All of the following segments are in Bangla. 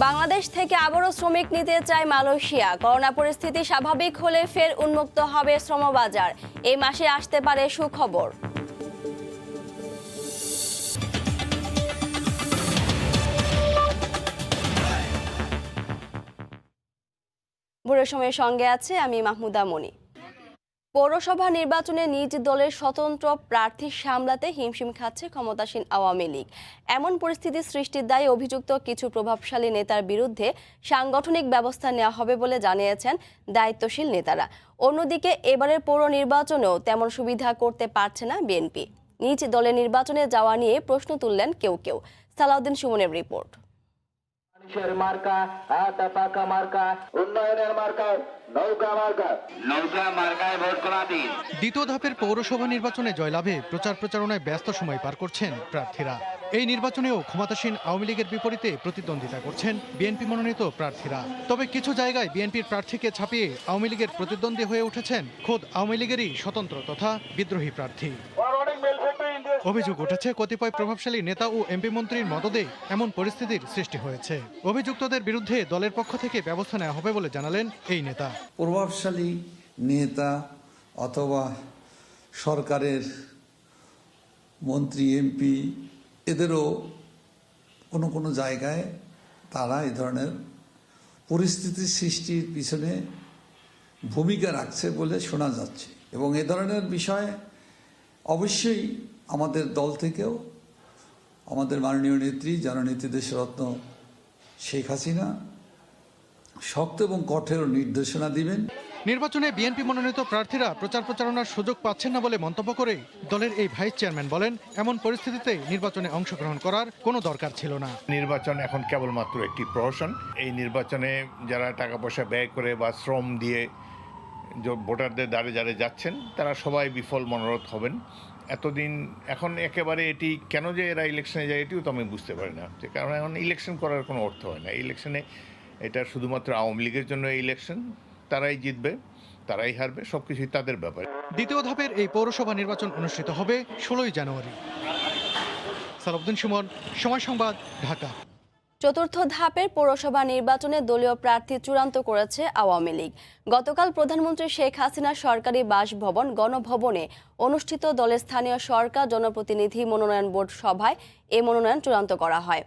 বাংলাদেশ থেকে আবারও শ্রমিক নিতে চায় মালয়েশিয়া। করোনা পরিস্থিতি স্বাভাবিক হলে ফের উন্মুক্ত হবে শ্রমবাজার। এই মাসে আসতে পারে সুখবর। ভোরের সময়ের সঙ্গে আছে আমি মাহমুদা মনি। পৌরসভা নির্বাচনে নিজ দলের স্বতন্ত্র প্রার্থী সামলাতে হিমশিম খাচ্ছে ক্ষমতাসীন আওয়ামী লীগ। এমন পরিস্থিতি সৃষ্টির দায়ে অভিযুক্ত কিছু প্রভাবশালী নেতার বিরুদ্ধে সাংগঠনিক ব্যবস্থা নেওয়া হবে বলে জানিয়েছেন দায়িত্বশীল নেতারা। অন্যদিকে এবারের পৌর নির্বাচনেও তেমন সুবিধা করতে পারছে না বিএনপি। নিজ দলের নির্বাচনে যাওয়া নিয়ে প্রশ্ন তুললেন কেউ কেউ। সালাউদ্দিন সুমনের রিপোর্ট। দ্বিতীয় ধাপের পৌরসভা নির্বাচনে জয়লাভে প্রচার প্রচারণায় ব্যস্ত সময় পার করছেন প্রার্থীরা। এই নির্বাচনেও ক্ষমতাসীন আওয়ামী লীগের বিপরীতে প্রতিদ্বন্দ্বিতা করছেন বিএনপি মনোনীত প্রার্থীরা। তবে কিছু জায়গায় বিএনপির প্রার্থীকে ছাপিয়ে আওয়ামী লীগের প্রতিদ্বন্দ্বী হয়ে উঠেছেন খোদ আওয়ামী লীগেরই স্বতন্ত্র তথা বিদ্রোহী প্রার্থী। অভিযোগ উঠেছে কতিপয় প্রভাবশালী নেতা ও এমপি মন্ত্রীর মদদে এমন পরিস্থিতির সৃষ্টি হয়েছে। অভিযুক্তদের বিরুদ্ধে দলের পক্ষ থেকে ব্যবস্থা নেওয়া হবে বলে জানালেন এই নেতা। প্রভাবশালী নেতা অথবা সরকারের মন্ত্রী এমপি এদেরও কোনো কোনো জায়গায় তারা এই ধরনের পরিস্থিতি সৃষ্টির পিছনে ভূমিকা রাখছে বলে শোনা যাচ্ছে, এবং এ ধরনের বিষয়ে অবশ্যই আমাদের দল থেকেও আমাদের মাননীয় নেত্রী জননেত্রী দেশরত্ন শেখ হাসিনা শক্ত এবং কঠোর নির্দেশনা দিবেন। নির্বাচনে বিএনপি মনোনীত প্রার্থীরা প্রচার প্রচারণার সুযোগ পাচ্ছেন না বলে মন্তব্য করে দলের এই ভাইস চেয়ারম্যান বলেন, এমন পরিস্থিতিতে নির্বাচনে অংশগ্রহণ করার কোনো দরকার ছিল না। নির্বাচন এখন কেবলমাত্র একটি প্রহসন। এই নির্বাচনে যারা টাকা পয়সা ব্যয় করে বা শ্রম দিয়ে ভোটারদের দ্বারে দ্বারে যাচ্ছেন তারা সবাই বিফল মনোরথ হবেন। এতদিন এখন একেবারে এটি কেন যে এরা ইলেকশনে যায় এটিও তো আমি বুঝতে পারি না, কারণ এখন ইলেকশন করার কোনো অর্থ হয় না। ইলেকশনে এটা শুধুমাত্র আওয়ামী লীগের জন্য ইলেকশন, তারাই জিতবে তারাই হারবে, সবকিছুই তাদের ব্যাপারে। দ্বিতীয় ধাপের এই পৌরসভা নির্বাচন অনুষ্ঠিত হবে 16 জানুয়ারি। সালাউদ্দিন সুমন, সময় সংবাদ, ঢাকা। চতুর্থ ধাপের পৌরসভা নির্বাচনে দলীয় প্রার্থী চূড়ান্ত করেছে আওয়ামী লীগ। গতকাল প্রধানমন্ত্রী শেখ হাসিনা সরকারি বাসভবন গণভবনে অনুষ্ঠিত দলের স্থানীয় সরকার জনপ্রতিনিধি মনোনয়ন বোর্ড সভায় এই মনোনয়ন চূড়ান্ত করা হয়।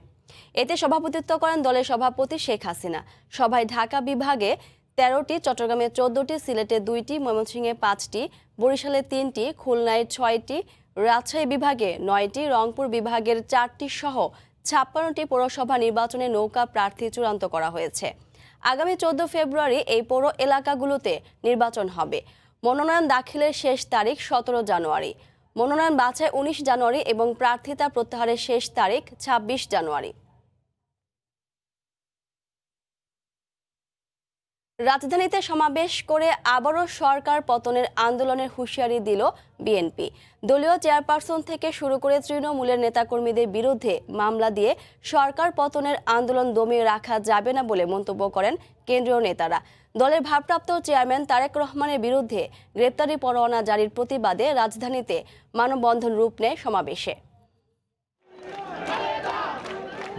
এতে সভাপতিত্ব করেন দলের সভাপতি শেখ হাসিনা। সভায় ঢাকা বিভাগে 13টি, চট্টগ্রামে 14টি, সিলেটে 2টি, ময়মনসিংহে 5টি, বরিশালে 3টি, খুলনায় 6টি, রাজশাহী বিভাগে 9টি, রংপুর বিভাগের 4টি সহ 56টি পৌরসভা নির্বাচনে নৌকা প্রার্থী চূড়ান্ত করা হয়েছে। আগামী 14 ফেব্রুয়ারি এই পৌর এলাকাগুলোতে নির্বাচন হবে। মনোনয়ন দাখিলের শেষ তারিখ 17 জানুয়ারি, মনোনয়ন বাছাই 19 জানুয়ারি এবং প্রার্থিতা প্রত্যাহারের শেষ তারিখ 26 জানুয়ারি। রাজধানীতে সমাবেশ করে আবারও সরকার পতনের আন্দোলনের হুঁশিয়ারি দিল বিএনপি। দলীয় চেয়ারপারসন থেকে শুরু করে তৃণমূলের নেতাকর্মীদের বিরুদ্ধে মামলা দিয়ে সরকার পতনের আন্দোলন দমিয়ে রাখা যাবে না বলে মন্তব্য করেন কেন্দ্রীয় নেতারা। দলের ভারপ্রাপ্ত চেয়ারম্যান তারেক রহমানের বিরুদ্ধে গ্রেপ্তারি পরোয়ানা জারির প্রতিবাদে রাজধানীতে মানববন্ধন রূপ নেয় সমাবেশে।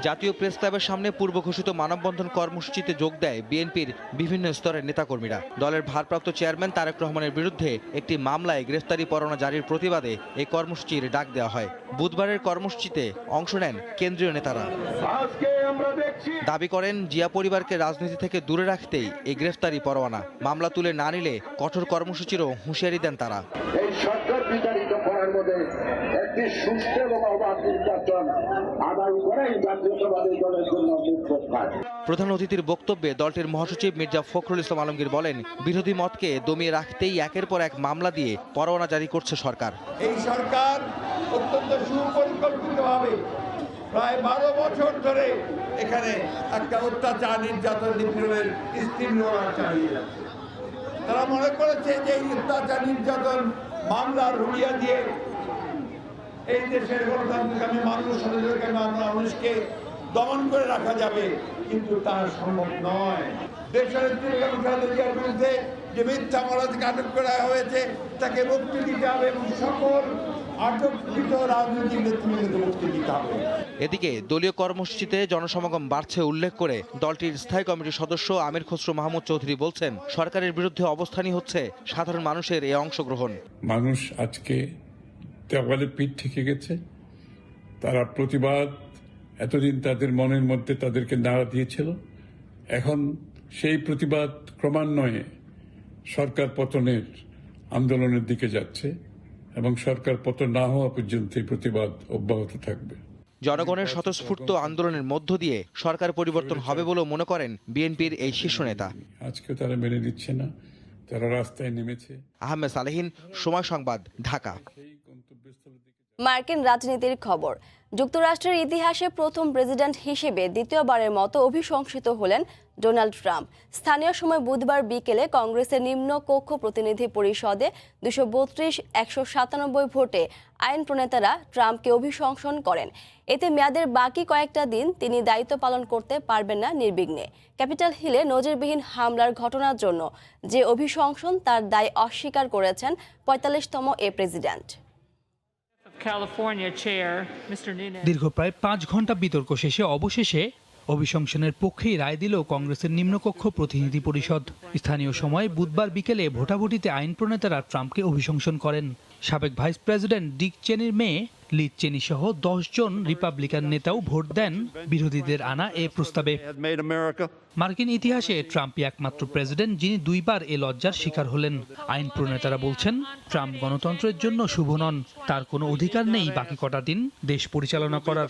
জাতীয় প্রেস ক্লাবের সামনে পূর্ব ঘোষিত মানববন্ধন কর্মসূচিতে যোগ দেয় বিএনপির বিভিন্ন স্তরের নেতাকর্মীরা। দলের ভারপ্রাপ্ত চেয়ারম্যান তারেক রহমানের বিরুদ্ধে একটি মামলায় গ্রেফতারি পরোয়ানা জারির প্রতিবাদে এই কর্মসূচির ডাক দেওয়া হয়। বুধবারের কর্মসূচিতে অংশ নেন কেন্দ্রীয় নেতারা। দাবি করেন জিয়া পরিবারকে রাজনীতি থেকে দূরে রাখতেই এই গ্রেফতারি পরোয়ানা। মামলা তুলে না নিলে কঠোর কর্মসূচিরও হুঁশিয়ারি দেন তারা। এই সরকার বিচারিত করার মধ্যে একটি সুস্থ এবং অবাধ নির্বাচন আদায় করাই জাতীয়তাবাদী দলের জন্য মুখ্য কাজ। প্রধান অতিথির বক্তব্যে দলটির মহাসচিব মির্জা ফখরুল ইসলাম আলমগীর বলেন, বিরোধী মতকে দমিয়ে রাখতেই একের পর এক মামলা দিয়ে পরোয়ানা জারি করছে সরকার। এই সরকার অত্যন্ত সুপরিকল্পিতভাবে প্রায় 12 বছর ধরে এখানে একটা অত্যাচার নির্যাতন নিপীড়নের স্টিমরোলার চালিয়ে যাচ্ছে। তারা মনে করেছে যে এই অত্যাচার নির্যাতন মামলার রুলিয়া দিয়ে এই দেশের গণতান্ত্রিক মানুষকে দমন করে রাখা যাবে, কিন্তু তা সম্ভব নয়। দেশের বিরুদ্ধে যে মিথ্যা মামলা থেকে আটক করা হয়েছে তাকে মুক্তি দিতে হবে এবং সকল আটককৃত রাজনৈতিক নেতৃবৃন্দকে মুক্তি দিতে হবে। এদিকে দলীয় কর্মসূচিতে জনসমাগম বাড়ছে উল্লেখ করে দলটির স্থায়ী কমিটির সদস্য আমির খসরু মাহমুদ চৌধুরী বলছেন, সরকারের বিরুদ্ধে অবস্থানই হচ্ছে সাধারণ মানুষের এই অংশগ্রহণ। মানুষ আজকে দেওয়ালে পিঠ ঠেকে গেছে। তারা প্রতিবাদ এতদিন তাদের মনের মধ্যে তাদেরকে নাড়া দিয়েছিল, এখন সেই প্রতিবাদ ক্রমান্বয়ে সরকার পতনের আন্দোলনের দিকে যাচ্ছে এবং সরকার পতন না হওয়া পর্যন্ত এই প্রতিবাদ অব্যাহত থাকবে। জনগণের স্বতঃস্ফূর্ত আন্দোলনের মধ্য দিয়ে সরকার পরিবর্তন হবে বলেও মনে করেন বিএনপির এই শীর্ষ নেতা। আজকে তারা মেনে নিচ্ছে না, তারা রাস্তায় নেমেছে। আহমেদ সালেহীন, সময় সংবাদ, ঢাকা। মার্কিন রাজনীতির খবর। যুক্তরাষ্ট্রের ইতিহাসে প্রথম প্রেসিডেন্ট হিসেবে দ্বিতীয়বারের মতো অভিশংসিত হলেন ডোনাল্ড ট্রাম্প। স্থানীয় সময় বুধবার বিকেলে কংগ্রেসের নিম্ন কক্ষ প্রতিনিধি পরিষদে 232-197 ভোটে আইন প্রণেতারা ট্রাম্পকে অভিশংসন করেন। এতে মেয়াদের বাকি কয়েকটা দিন তিনি দায়িত্ব পালন করতে পারবেন না নির্বিঘ্নে। ক্যাপিটাল হিলে নজিরবিহীন হামলার ঘটনার জন্য যে অভিশংসন, তার দায় অস্বীকার করেছেন 45তম এ প্রেসিডেন্ট। দীর্ঘ প্রায় 5 ঘন্টা বিতর্ক শেষে অবশেষে অভিশংসনের পক্ষেই রায় দিল কংগ্রেসের নিম্নকক্ষ প্রতিনিধি পরিষদ। স্থানীয় সময় বুধবার বিকেলে ভোটাভুটিতে আইন প্রণেতারা ট্রাম্পকে অভিশংসন করেন। সাবেক ভাইস প্রেসিডেন্ট ডিক চেনির মেয়ে লিজ চেনি সহ 10 জন রিপাবলিকান নেতাও ভোট দেন বিরোধীদের আনা এ প্রস্তাবে। মার্কিন ইতিহাসে ট্রাম্পই একমাত্র প্রেসিডেন্ট যিনি 2 বার এ লজ্জার শিকার হলেন। আইন প্রণেতারা বলছেন, ট্রাম্প গণতন্ত্রের জন্য শুভ নন, তার কোনো অধিকার নেই বাকি কটা দিন দেশ পরিচালনা করার।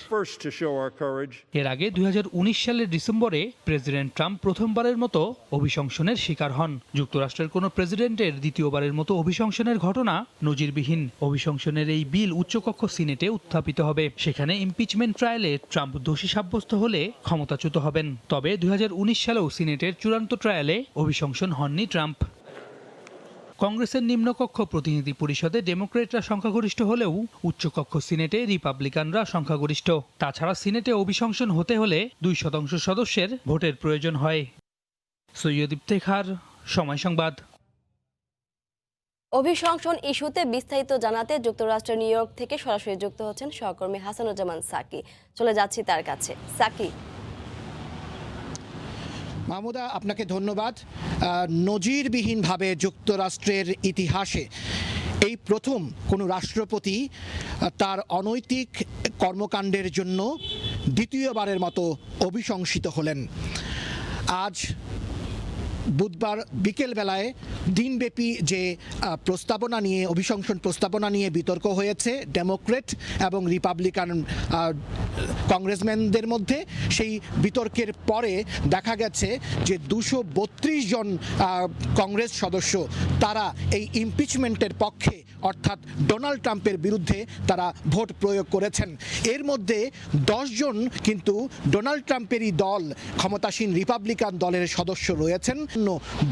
এর আগে 2019 সালের ডিসেম্বরে প্রেসিডেন্ট ট্রাম্প প্রথমবারের মতো অভিশংসনের শিকার হন। যুক্তরাষ্ট্রের কোনো প্রেসিডেন্টের দ্বিতীয়বারের মতো অভিশংসনের ঘটনা নজিরবিহীন। অভিশংসনের এই বিল উচ্চকক্ষ সিনেটে উত্থাপিত হবে। সেখানে ইমপিচমেন্ট ট্রায়ালে ট্রাম্প দোষী সাব্যস্ত হলে ক্ষমতাচ্যুত হবেন। তবে 2019 সালেও সিনেটের চূড়ান্ত ট্রায়ালে অভিশংসন হননি ট্রাম্প। কংগ্রেসের নিম্নকক্ষ প্রতিনিধি পরিষদে ডেমোক্রেটরা সংখ্যাগরিষ্ঠ হলেও উচ্চকক্ষ সিনেটে রিপাবলিকানরা সংখ্যাগরিষ্ঠ। তাছাড়া সিনেটে অভিশংসন হতে হলে 2% সদস্যের ভোটের প্রয়োজন হয়। সৈয়দ ইফতেখার, সময় সংবাদ। অভিশংসন ইস্যুতে বিস্তারিত জানাতে যুক্তরাষ্ট্রের নিউ ইয়র্ক থেকে সরাসরি যুক্ত হচ্ছেন সহকর্মী হাসানুজ্জামান সাকি। চলে যাচ্ছি তার কাছে। সাকি। মাহমুদা, আপনাকে ধন্যবাদ। নজিরবিহীনভাবে যুক্তরাষ্ট্রের ইতিহাসে এই প্রথম কোনো রাষ্ট্রপতি তার অনৈতিক কর্মকাণ্ডের জন্য দ্বিতীয়বারের মতো অভিশংসিত হলেন। আজ বুধবার বিকেল বেলায় দিনব্যাপী যে অভিশংসন প্রস্তাবনা নিয়ে বিতর্ক হয়েছে ডেমোক্রেট এবং রিপাবলিকান কংগ্রেসম্যানদের মধ্যে, সেই বিতর্কের পরে দেখা গেছে যে 232 জন কংগ্রেস সদস্য তারা এই ইমপিচমেন্টের পক্ষে, অর্থাৎ ডোনাল্ড ট্রাম্পের বিরুদ্ধে তারা ভোট প্রয়োগ করেছেন। এর মধ্যে 10 জন কিন্তু ডোনাল্ড ট্রাম্পেরই দল, ক্ষমতাসীন রিপাবলিকান দলের সদস্য রয়েছেন।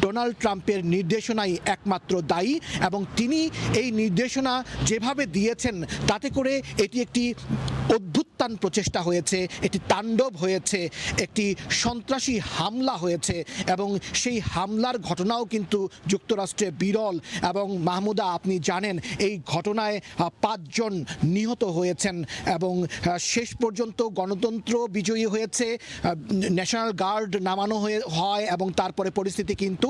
ডোনাল্ড ট্রাম্পের নির্দেশনাই একমাত্র দায়ী এবং তিনি এই নির্দেশনা যেভাবে দিয়েছেন তাতে করে এটি একটি অভ্যুত্থান প্রচেষ্টা হয়েছে, একটি তাণ্ডব হয়েছে, একটি সন্ত্রাসী হামলা হয়েছে এবং সেই হামলার ঘটনাও কিন্তু যুক্তরাষ্ট্রে বিরল। এবং মাহমুদা, আপনি জানেন এই ঘটনায় 5 জন নিহত হয়েছেন এবং শেষ পর্যন্ত গণতন্ত্র বিজয়ী হয়েছে, ন্যাশনাল গার্ড নামানো হয় এবং তারপরে পরিস্থিতি কিন্তু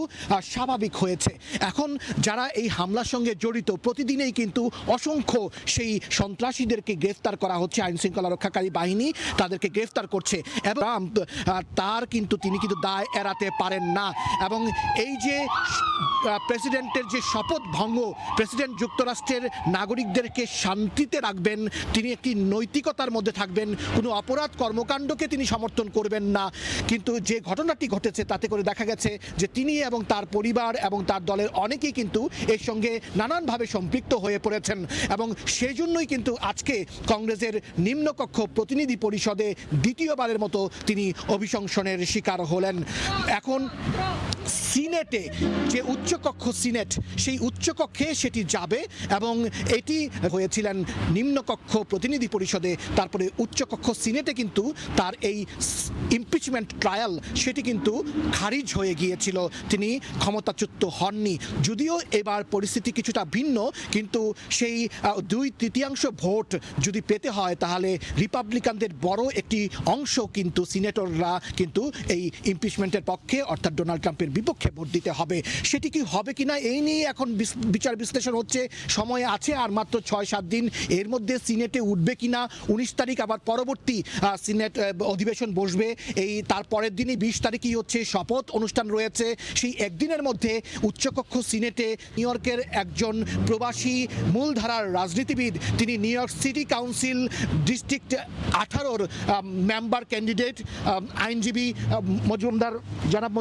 স্বাভাবিক হয়েছে। এখন যারা এই হামলার সঙ্গে জড়িত, প্রতিদিনেই কিন্তু অসংখ্য সেই সন্ত্রাসীদেরকে গ্রেফতার করা হচ্ছে, আইন শৃঙ্খলা রক্ষাকারী বাহিনী তাদেরকে গ্রেফতার করছে এবং তিনি কিন্তু দায় এড়াতে পারেন না। এবং এই যে প্রেসিডেন্টের যে শপথ ভঙ্গ, প্রেসিডেন্ট যুক্তরাষ্ট্রের নাগরিকদেরকে শান্তিতে রাখবেন, তিনি একটি নৈতিকতার মধ্যে থাকবেন, কোনো অপরাধ কর্মকাণ্ডকে তিনি সমর্থন করবেন না, কিন্তু যে ঘটনাটি ঘটেছে তাতে করে দেখা গেছে যে তিনি এবং তার পরিবার এবং তার দলের অনেকেই কিন্তু এর সঙ্গে নানানভাবে সম্পৃক্ত হয়ে পড়েছেন এবং সেই জন্যই কিন্তু আজকে কংগ্রেসের নিম্নকক্ষ প্রতিনিধি পরিষদে দ্বিতীয়বারের মতো তিনি অভিশংসনের শিকার হলেন। এখন সিনেটে যে উচ্চকক্ষ সিনেট সেই উচ্চকক্ষে সেটি যাবে এবং এটি হয়েছিলেন নিম্নকক্ষ প্রতিনিধি পরিষদে, তারপরে উচ্চকক্ষ সিনেটে কিন্তু তার এই ইমপিচমেন্ট ট্রায়াল সেটি কিন্তু খারিজ হয়ে গিয়েছিল, তিনি ক্ষমতাচ্যুত হননি। যদিও এবার পরিস্থিতি কিছুটা ভিন্ন, কিন্তু সেই 2/3 ভোট যদি পেতে হয় তাহলে রিপাবলিকানদের বড় একটি অংশ কিন্তু সিনেটররা কিন্তু এই ইমপিচমেন্টের পক্ষে অর্থাৎ ডোনাল্ড ট্রাম্পের বিপক্ষে ভোট দিতে হবে। সেটি কি হবে কিনা এই নিয়ে এখন বিচার বিশ্লেষণ হচ্ছে, সময় আছে আর মাত্র 6-7 দিন, এর মধ্যে সিনেটে উঠবে কিনা। 19 তারিখ আবার পরবর্তী সিনেট অধিবেশন বসবে, এই তারপরের দিনই 20 তারিখই হচ্ছে শপথ অনুষ্ঠান রয়েছে। সেই একদিনের মধ্যে উচ্চকক্ষ সিনেটে নিউ ইয়র্কের একজন প্রবাসী মূলধারার রাজনীতিবিদ, তিনি New York City council district 18-র মেম্বার ক্যান্ডিডেট আইনজীবী মজুমদার, জনাব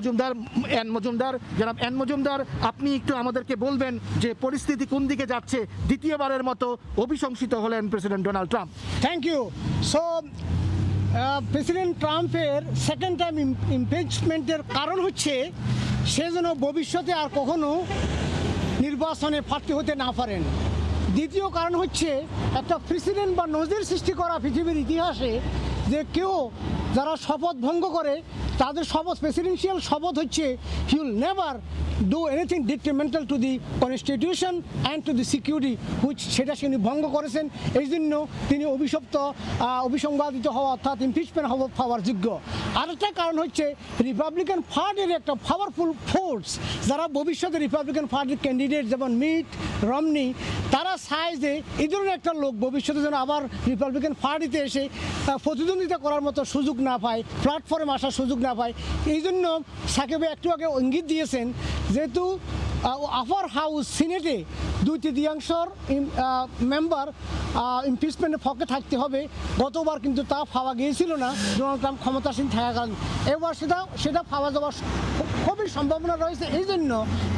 এন মজুমদার, আপনি একটু আমাদেরকে বলবেন যে পরিস্থিতি কোন দিকে যাচ্ছে? দ্বিতীয়বারের মতো অভিশংসিত হলেন president Donald Trump. Thank you. So president ট্রাম্পের সেকেন্ড টাইম ইমপিচমেন্টের কারণ হচ্ছে সে যেন ভবিষ্যতে আর কখনো নির্বাচনে প্রার্থী হতে না পারেন। দ্বিতীয় কারণ হচ্ছে একটা প্রেসিডেন্ট বা নজির সৃষ্টি করা পৃথিবীর ইতিহাসে যে কেউ যারা শপথ ভঙ্গ করে তাদের শপথ, প্রেসিডেন্সিয়াল শপথ হচ্ছে he will never do anything ডিট্রিমেন্টাল to the constitution and to the security, which সেটা তিনি ভঙ্গ করেছেন। এই জন্য তিনি অভিসংবাদিত হওয়া অর্থাৎ ইমপিচমেন্ট হওয়ার যোগ্য। আরেকটা কারণ হচ্ছে রিপাবলিকান পার্টির একটা পাওয়ারফুল ফোর্স, যারা ভবিষ্যতে রিপাবলিকান পার্টির ক্যান্ডিডেট যেমন মিট রমনি, তারা চায় যে এই ধরনের একটা লোক ভবিষ্যতে যেন আবার রিপাবলিকান পার্টিতে এসে প্রতিদ্বন্দ্বিতা করার মতো সুযোগ না পায়, প্ল্যাটফর্মে আসার সুযোগ না পায়। এই জন্য সাকিব একটু আগে ইঙ্গিত দিয়েছেন, যেহেতু আপার হাউস সিনেটে 2/3 মেম্বার ইমপিচমেন্টের পক্ষে থাকতে হবে। গতবার কিন্তু তা পাওয়া গিয়েছিল না ডোনাল্ড ট্রাম্প ক্ষমতাসীন থাকাকালীন, এবার সেটা পাওয়া যাওয়ার খুবই সম্ভাবনা রয়েছে। এই জন্য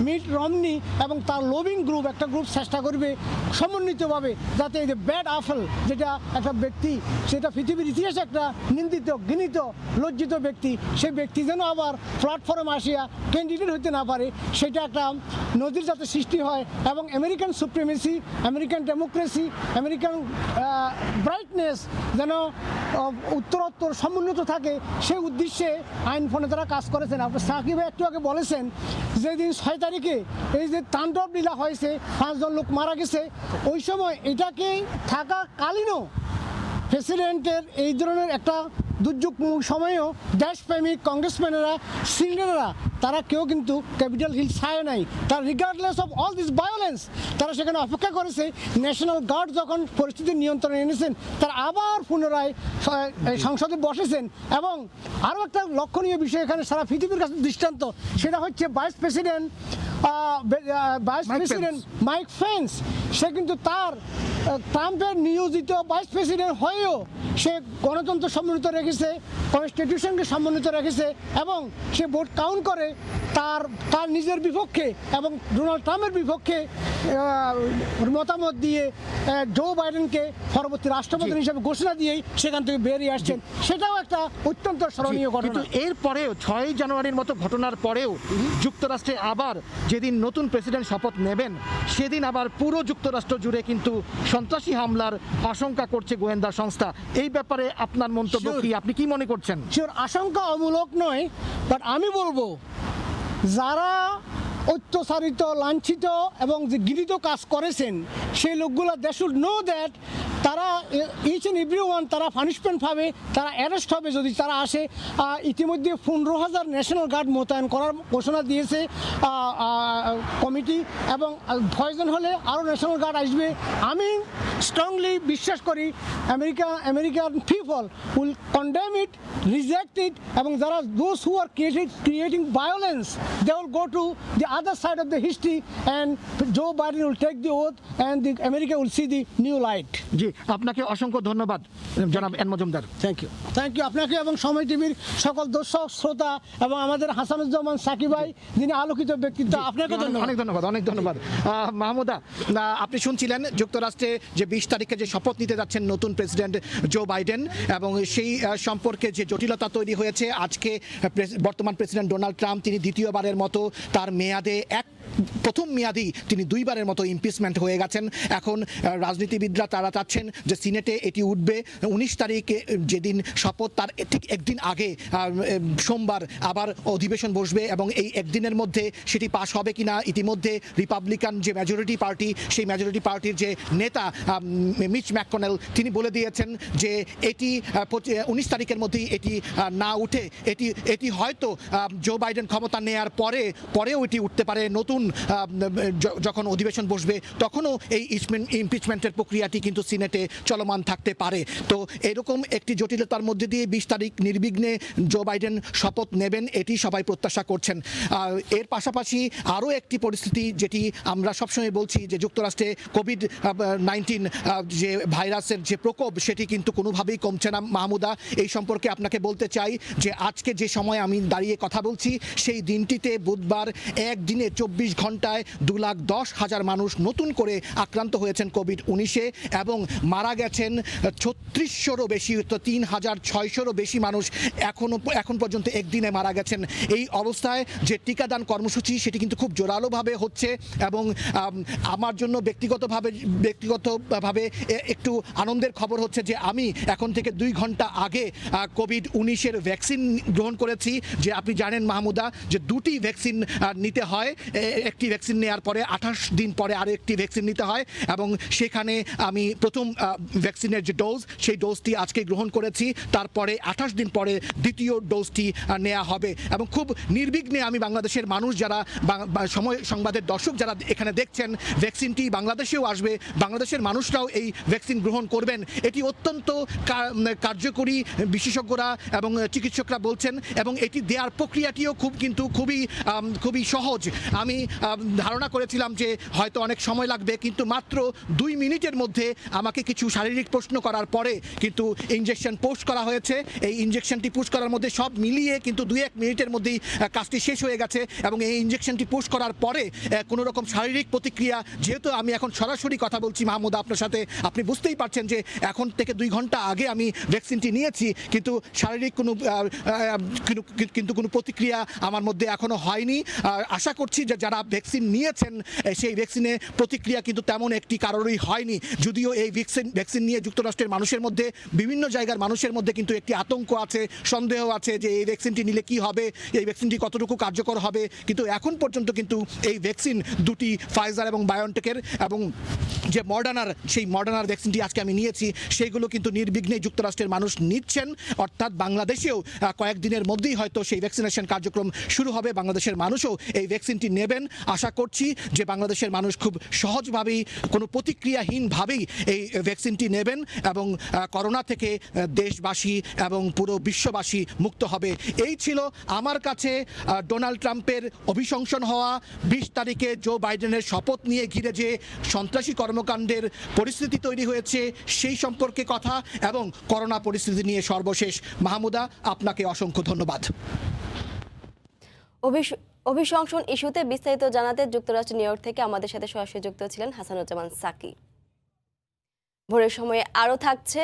মিট রমনি এবং তার লবিং গ্রুপ একটা গ্রুপ চেষ্টা করবে সমন্বিতভাবে যাতে এই যে ব্যাড আপেল যেটা একটা ব্যক্তি, সেটা পৃথিবীর ইতিহাসে একটা নিন্দিত ঘৃণিত লজ্জিত ব্যক্তি, সেই ব্যক্তি যেন আবার প্ল্যাটফর্মে আসিয়া ক্যান্ডিডেট হতে না পারে, সেটা একটা নজির যাতে সৃষ্টি হয় এবং American supremacy, American democracy, American brightness যেন উত্তরোত্তর সমুন্নত থাকে, সেই উদ্দেশ্যে আইন প্রণেতারা কাজ করেছেন। আপনি সাকিব একটু আগে বলেছেন যেদিন 6 তারিখে এই যে তাণ্ডব লীলা হয়েছে, 5 জন লোক মারা গেছে, ওই সময় এটাকে থাকাকালীনও প্রেসিডেন্টের এই ধরনের একটা দুর্যোগ সময়েও দেশপ্রেমিক কংগ্রেসম্যানেরা, সিনিয়ররা, তারা কেউ কিন্তু ক্যাপিটাল হিল ছায় নাই। তার regardless of all this violence তারা সেখানে অপেক্ষা করেছে। ন্যাশনাল গার্ড যখন পরিস্থিতি নিয়ন্ত্রণে এনেছেন, তারা আবার পুনরায় সংসদে বসেছেন। এবং আরও একটা লক্ষণীয় বিষয় এখানে সারা পৃথিবীর কাছে দৃষ্টান্ত, সেটা হচ্ছে ভাইস প্রেসিডেন্ট মাইক পেন্স, সে কিন্তু তার ট্রাম্পের নিয়োজিত ভাইস প্রেসিডেন্ট হয়েও সে গণতন্ত্র সমন্বিত রেখেছে, কনস্টিটিউশনকে সমন্বিত রেখেছে এবং সে ভোট কাউন্ট করে তার নিজের বিপক্ষে এবং ডোনাল্ড ট্রাম্পের বিপক্ষে মতামত দিয়ে জো বাইডেনকে পরবর্তী রাষ্ট্রপতি হিসেবে ঘোষণা দিয়েই সেখান থেকে বেরিয়ে আসছেন। সেটাও একটা অত্যন্ত স্মরণীয় ঘটনা। কিন্তু এর পরেও 6 জানুয়ারির মতো ঘটনার পরেও যুক্তরাষ্ট্রে আবার যেদিন নতুন প্রেসিডেন্ট শপথ নেবেন, সেদিন আবার পুরো যুক্তরাষ্ট্র জুড়ে কিন্তু সন্ত্রাসী হামলার আশঙ্কা করছে গোয়েন্দা সংস্থা। এই ব্যাপারে আপনার মন্তব্য কি? আপনি কি মনে করছেন? আশঙ্কা অমূলক নয়, বাট আমি বলবো যারা অত্যাচারিত, লাঞ্ছিত এবং যে গৃহীত কাজ করেছেন, সেই লোকগুলো দে শুড নো দ্যাট তারা ইচ অ্যান্ড এভরি ওয়ান তারা পানিশমেন্ট পাবে, তারা অ্যারেস্ট হবে যদি তারা আসে। ইতিমধ্যে 15,000 ন্যাশনাল গার্ড মোতায়েন করার ঘোষণা দিয়েছে কমিটি, এবং প্রয়োজন হলে আরও ন্যাশনাল গার্ড আসবে। আমি স্ট্রংলি বিশ্বাস করি American people will condemn it, reject it, এবং যারা those who are creating violence they will go to the other side of the history and Joe Biden will take the oath and America will see the new light. জি, আপনাকে অসংখ্য ধন্যবাদ জনাব এন মজুমদার। থ্যাংক ইউ আপনাকে এবং সময় টিভির সকল দর্শক শ্রোতা এবং আমাদের হাসানুজ্জামান সাকিব ভাই, যিনি আলোকিত ব্যক্তিত্ব, আপনাকে অনেক ধন্যবাদ। মাহমুদা, আপনি শুনছিলেন যুক্তরাষ্ট্রে যে 20 তারিখে যে শপথ নিতে যাচ্ছেন নতুন প্রেসিডেন্ট জো বাইডেন, এবং সেই সম্পর্কে যে জটিলতা তৈরি হয়েছে, আজকে বর্তমান প্রেসিডেন্ট ডোনাল্ড ট্রাম্প তিনি দ্বিতীয়বারের মতো তার মেয়াদে প্রথম মেয়াদেই তিনি 2বারের মতো ইমপিচমেন্ট হয়ে গেছেন। এখন রাজনীতিবিদরা তারা চাচ্ছেন যে সিনেটে এটি উঠবে 19 তারিখে, যেদিন শপথ তার ঠিক একদিন আগে সোমবার আবার অধিবেশন বসবে, এবং এই একদিনের মধ্যে সেটি পাশ হবে কিনা। ইতিমধ্যে রিপাবলিকান যে মেজরিটি পার্টি, সেই মেজরিটি পার্টির যে নেতা মিচ ম্যাককনেল তিনি বলে দিয়েছেন যে এটি 19 তারিখের মধ্যেই এটি না উঠে এটি হয়তো জো বাইডেন ক্ষমতা নেয়ার পরেও এটি উঠতে পারে। নতুন যখন অধিবেশন বসবে তখনও এই ইমপিচমেন্টের প্রক্রিয়াটি কিন্তু সিনেটে চলমান থাকতে পারে। তো এরকম একটি জটিলতার মধ্যে দিয়ে 20 তারিখ নির্বিঘ্নে জো বাইডেন শপথ নেবেন, এটি সবাই প্রত্যাশা করছেন। এর পাশাপাশি আরও একটি পরিস্থিতি, যেটি আমরা সবসময় বলছি যে যুক্তরাষ্ট্রে কোভিড-19 যে ভাইরাসের যে প্রকোপ, সেটি কিন্তু কোনোভাবেই কমছে না। মাহমুদা, এই সম্পর্কে আপনাকে বলতে চাই যে আজকে যে সময় আমি দাঁড়িয়ে কথা বলছি, সেই দিনটিতে বুধবার একদিনে 24 ঘন্টায় 2,10,000 মানুষ নতুন করে আক্রান্ত হয়েছেন কোভিড-19-এ, এবং মারা গেছেন 3600-রও বেশি, তো 3,600-রও বেশি মানুষ এখন পর্যন্ত একদিনে মারা গেছেন। এই অবস্থায় যে টিকাদান কর্মসূচি, সেটি কিন্তু খুব জোরালোভাবে হচ্ছে, এবং আমার জন্য ব্যক্তিগতভাবে একটু আনন্দের খবর হচ্ছে যে আমি এখন থেকে 2 ঘন্টা আগে কোভিড-19-এর ভ্যাকসিন গ্রহণ করেছি। যে আপনি জানেন মাহমুদা যে 2টি ভ্যাকসিন নিতে হয়, একটি ভ্যাকসিন নেওয়ার পরে 28 দিন পরে আরও একটি ভ্যাকসিন নিতে হয়, এবং সেখানে আমি প্রথম ভ্যাকসিনের যে ডোজ, সেই ডোজটি আজকে গ্রহণ করেছি। তারপরে 28 দিন পরে দ্বিতীয় ডোজটি নেওয়া হবে, এবং খুব নির্বিঘ্নে আমি বাংলাদেশের মানুষ যারা সময় সংবাদের দর্শক যারা এখানে দেখছেন, ভ্যাকসিনটি বাংলাদেশেও আসবে, বাংলাদেশের মানুষরাও এই ভ্যাকসিন গ্রহণ করবেন। এটি অত্যন্ত কার্যকরী বিশেষজ্ঞরা এবং চিকিৎসকরা বলছেন, এবং এটি দেওয়ার প্রক্রিয়াটিও খুবই সহজ। আমি ধারণা করেছিলাম যে হয়তো অনেক সময় লাগবে, কিন্তু মাত্র 2 মিনিটের মধ্যে আমাকে কিছু শারীরিক প্রশ্ন করার পরে কিন্তু ইনজেকশন পোস্ট করা হয়েছে। এই ইনজেকশনটি পুশ করার মধ্যে সব মিলিয়ে কিন্তু 2-1 মিনিটের মধ্যেই কাজটি শেষ হয়ে গেছে, এবং এই ইনজেকশনটি পুশ করার পরে কোনো রকম শারীরিক প্রতিক্রিয়া, যেহেতু আমি এখন সরাসরি কথা বলছি মাহমুদ আপনার সাথে, আপনি বুঝতেই পারছেন যে এখন থেকে 2 ঘন্টা আগে আমি ভ্যাকসিনটি নিয়েছি, কিন্তু শারীরিক কোনো প্রতিক্রিয়া আমার মধ্যে এখনো হয়নি। আশা করছি যে যারা ভ্যাকসিন নিয়েছেন সেই ভ্যাকসিনে প্রতিক্রিয়া কিন্তু তেমন একটি কারোরই হয়নি, যদিও এই ভ্যাকসিন নিয়ে যুক্তরাষ্ট্রের মানুষের মধ্যে, বিভিন্ন জায়গার মানুষের মধ্যে কিন্তু একটি আতঙ্ক আছে, সন্দেহ আছে যে এই ভ্যাকসিনটি নিলে কি হবে, এই ভ্যাকসিনটি কতটুকু কার্যকর হবে। কিন্তু এখন পর্যন্ত কিন্তু এই ভ্যাকসিন 2টি ফাইজার এবং বায়োনটেকের, এবং যে সেই মডার্নার ভ্যাকসিনটি আজকে আমি নিয়েছি, সেইগুলো কিন্তু নির্বিঘ্নে যুক্তরাষ্ট্রের মানুষ নিচ্ছেন। অর্থাৎ বাংলাদেশেও কয়েকদিনের মধ্যেই হয়তো সেই ভ্যাকসিনেশন কার্যক্রম শুরু হবে, বাংলাদেশের মানুষও এই ভ্যাকসিনটি নেবেন। আশা করছি যে বাংলাদেশের মানুষ খুব সহজভাবেই, কোনো প্রতিক্রিয়াহীনভাবেই এই ভ্যাকসিনটি নেবেন, এবং করোনা থেকে দেশবাসী এবং পুরো বিশ্ববাসী মুক্ত হবে। এই ছিল আমার কাছে ডোনাল্ড ট্রাম্পের অভিশংসন হওয়া 20 তারিখে জো বাইডেনের শপথ নিয়ে ঘিরে যে সন্ত্রাসী কর্মকাণ্ডের পরিস্থিতি তৈরি হয়েছে, সেই সম্পর্কে কথা, এবং করোনা পরিস্থিতি নিয়ে সর্বশেষ। মাহমুদা, আপনাকে অসংখ্য ধন্যবাদ। অভিশংসন ইস্যুতে বিস্তারিত জানাতে যুক্তরাষ্ট্রের নিউ ইয়র্ক থেকে আমাদের সাথে সরাসরি যুক্ত ছিলেন হাসানুজ্জামান সাকি। ভোরের সময়ে আরও থাকছে,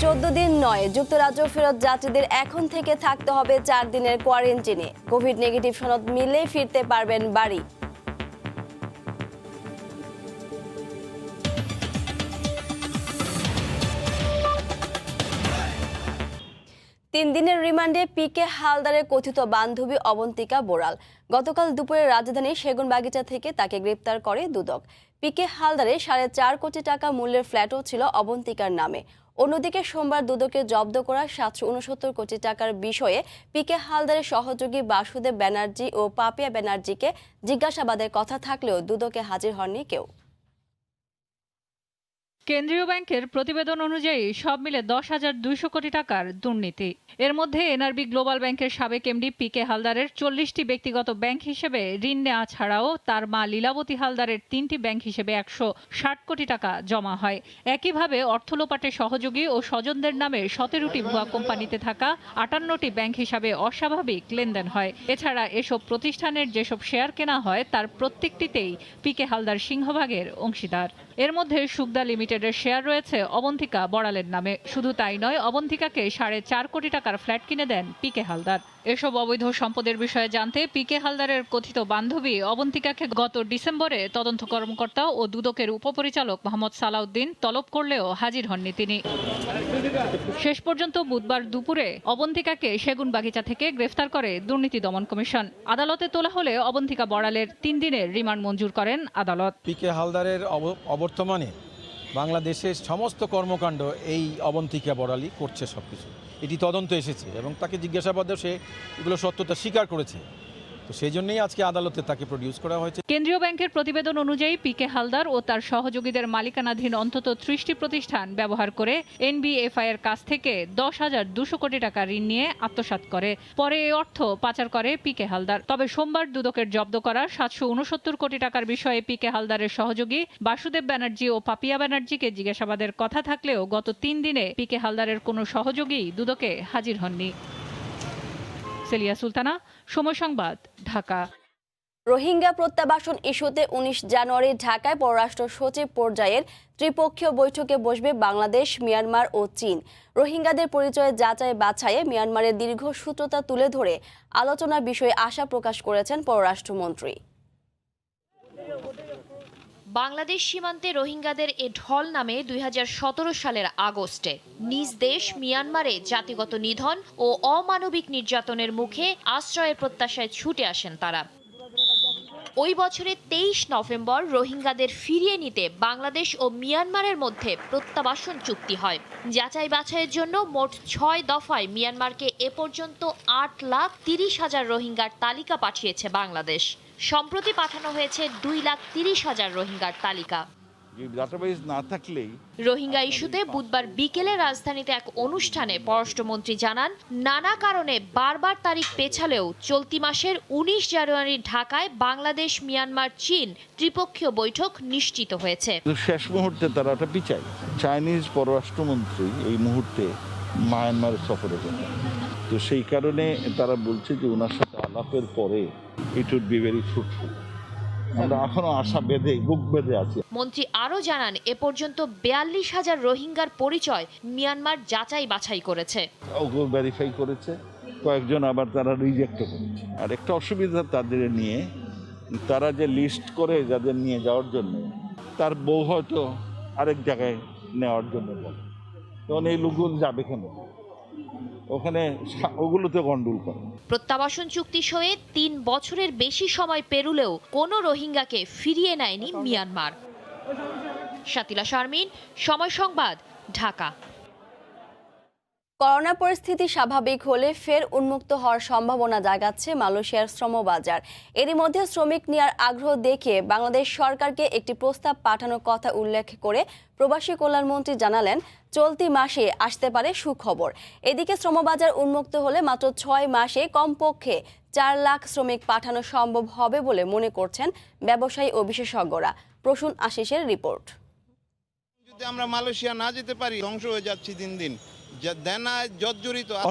14 দিন নয়, যুক্তরাজ্য ফেরত যাত্রীদের এখন থেকে থাকতে হবে 4 দিনের কোয়ারেন্টিনে। কোভিড নেগেটিভ সনদ মিললেই ফিরতে পারবেন বাড়ি। 3 দিনের রিমান্ডে পিকে হালদারের কথিত বান্ধবী অবন্তিকা বোরাল। গতকাল দুপুরে রাজধানীর সেগুনবাগিচা থেকে তাকে গ্রেপ্তার করে দুদক। পিকে হালদারের 4.5 কোটি টাকা মূল্যের ফ্ল্যাটও ছিল অবন্তিকার নামে। অন্যদিকে সোমবার দুদকে জব্দ করা 769 কোটি টাকার বিষয়ে পিকে হালদারের সহযোগী বাসুদেব ব্যানার্জি ও পাপিয়া ব্যানার্জিকে জিজ্ঞাসাবাদের কথা থাকলেও দুদকে হাজির হননি কেউ। কেন্দ্রীয় ব্যাংকের প্রতিবেদন অনুযায়ী সব মিলে 10,200 কোটি টাকার দুর্নীতি। এর মধ্যে এনআরবি গ্লোবাল ব্যাংকের সাবেক এমডি পিকে হালদারের 40টি ব্যক্তিগত ব্যাংক হিসেবে ঋণ নেওয়া ছাড়াও তার মা লীলাবতী হালদারের 3টি ব্যাংক হিসেবে 160 কোটি টাকা জমা হয়। একইভাবে অর্থ লোপাটে সহযোগী ও স্বজনদের নামে 17টি ভুয়া কোম্পানিতে থাকা 58টি ব্যাংক হিসাবে অস্বাভাবিক লেনদেন হয়। এছাড়া এসব প্রতিষ্ঠানের যেসব শেয়ার কেনা হয় তার প্রত্যেকটিতেই পিকে হালদার সিংহভাগের অংশীদার। এর মধ্যে সুগদা লিমিটেডের শেয়ার রয়েছে অবন্তিকা বড়ালের নামে। শুধু তাই নয়, অবন্তিকাকে 4.5 কোটি টাকার ফ্ল্যাট কিনে দেন পিকে হালদার। এসব অবৈধ সম্পদের বিষয়ে জানতে পিকে হালদারের কথিত বান্ধবী অবন্তিকাকে গত ডিসেম্বরে তদন্ত কর্মকর্তা ও দুদকের উপপরিচালক মোহাম্মদ সালাউদ্দিন তলব করলেও হাজির হননি তিনি। শেষ পর্যন্ত বুধবার দুপুরে অবন্তিকাকে সেগুনবাগিচা থেকে গ্রেফতার করে দুর্নীতি দমন কমিশন। আদালতে তোলা হলে অবন্তিকা বড়ালের 3 দিনের রিমান্ড মঞ্জুর করেন আদালত। পিকে হালদারের অবর্তমানে বাংলাদেশের সমস্ত কর্মকাণ্ড এই অবন্তিকা বড়ালি করছে সবকিছু। এটি তদন্ত এসেছে এবং তাকে জিজ্ঞাসাবাদে সে এগুলো সত্যতা স্বীকার করেছে। তো সেই জন্যই আজকে আদালতে তাকে প্রডিউস করা হয়েছে। কেন্দ্রীয় ব্যাংকের প্রতিবেদন অনুযায়ী পিকে হালদার ও তার সহযোগীদের মালিকানাধীন অন্তত 30টি প্রতিষ্ঠান ব্যবহার করে এনবিএফআই এর কাছ থেকে 10,200 কোটি টাকা ঋণ নিয়ে আত্মসাৎ করে। পরে এই অর্থ পাচার করে পিকে হালদার। তবে সোমবার দুদকের জব্দ করা 769 কোটি টাকার বিষয়ে পিকে হালদারের সহযোগী বাসুদেব ব্যানার্জি ও পাপিয়া ব্যানার্জিকে জিজ্ঞাসাবাদের কথা থাকলেও গত 3 দিনে পিকে হালদারের কোনো সহযোগী দুদকে হাজির হননি। সেলিয়া সুলতানা, সময় সংবাদ, ঢাকা। রোহিঙ্গা প্রত্যাবাসন ইস্যুতে 19 জানুয়ারি ঢাকায় পররাষ্ট্র সচিব পর্যায়ের ত্রিপক্ষীয় বৈঠকে বসবে বাংলাদেশ, মিয়ানমার ও চীন। রোহিঙ্গাদের পরিচয় যাচাই বাছাইয়ে মিয়ানমারের দীর্ঘসূত্রতা তুলে ধরে আলোচনার বিষয়ে আশা প্রকাশ করেছেন পররাষ্ট্রমন্ত্রী। বাংলাদেশ সীমান্তে রোহিঙ্গাদের এ ঢল নামে 2017 সালের আগস্টে নিজ দেশ মিয়ানমারে জাতিগত নিধন ও অমানবিক নির্যাতনের মুখে আশ্রয়ের প্রত্যাশায় ছুটে আসেন তারা। ওই বছরের 23 নভেম্বর রোহিঙ্গাদের ফিরিয়ে নিতে বাংলাদেশ ও মিয়ানমারের মধ্যে প্রত্যাবাসন চুক্তি হয়। যাচাই বাছাইয়ের জন্য মোট 6 দফায় মিয়ানমারকে এ পর্যন্ত 8,30,000 রোহিঙ্গার তালিকা পাঠিয়েছে বাংলাদেশ। সম্প্রতি পাঠানো হয়েছে 2,30,000 রোহিঙ্গার তালিকা। রোহিঙ্গা ইস্যুতে বুধবার বিকেলে রাজধানীতে এক অনুষ্ঠানে পররাষ্ট্রমন্ত্রী জানান, নানা কারণে বারবার তারিখ পেছালেও চলতি মাসের 19 জানুয়ারি ঢাকায় বাংলাদেশ, মিয়ানমার, চীন ত্রিপক্ষীয় বৈঠক নিশ্চিত হয়েছে। শেষ মুহূর্তে তারা এটা পিছায়। চাইনিজ পররাষ্ট্রমন্ত্রী এই মুহূর্তে মায়ানমার সফরে যাবেন, তো সেই কারণে তারা বলছে যে ওনার সাথে আলাপের পরে it would be very fruitful. আমরা এখনো আশা বেঁধে বুক বেঁধে আছি। মন্ত্রী আরও জানান, এ পর্যন্ত 42,000 রোহিঙ্গার পরিচয় মিয়ানমার যাচাই বাছাই করেছে, ওগুলো ভেরিফাই করেছে, কয়েকজন আবার তারা রিজেক্টও করেছে। আর একটা অসুবিধা তাদের নিয়ে, তারা যে লিস্ট করে যাদের নিয়ে যাওয়ার জন্য, তার বউ হয়তো আরেক জায়গায় নেওয়ার জন্য বলে, তখন এই লোকগুলো যাবে কেন? ওখানে ওগুলোতে গন্ডগোল করে। প্রত্যাবাসন চুক্তি সয়ে 3 বছরের বেশি সময় পেরুলেও কোনো রোহিঙ্গাকে ফিরিয়ে নেয়নি মিয়ানমার। শাতিলা শারমিন, সময় সংবাদ, ঢাকা। করোনা পরিস্থিতি স্বাভাবিক হলে ফের উন্মুক্ত হওয়ার সম্ভাবনা জাগাচ্ছে মালয়েশিয়ার শ্রমবাজার। এরই মধ্যে শ্রমিক নেওয়ার আগ্রহ দেখিয়ে বাংলাদেশ সরকারকে একটি প্রস্তাব পাঠানোর কথা উল্লেখ করে প্রবাসী কল্যাণমন্ত্রী জানালেন, চলতি মাসে আসতে পারে সুখবর। এদিকে শ্রমবাজার উন্মুক্ত হলে মাত্র 6 মাসে কমপক্ষে 4 লাখ শ্রমিক পাঠানো সম্ভব হবে বলে মনে করছেন ব্যবসায়ী ও বিশেষজ্ঞরা। প্রসূন আশিসের রিপোর্ট। যদি আমরা মালয়েশিয়া না যেতে পারি, ধ্বংস হয়ে যাচ্ছি দিন দিন।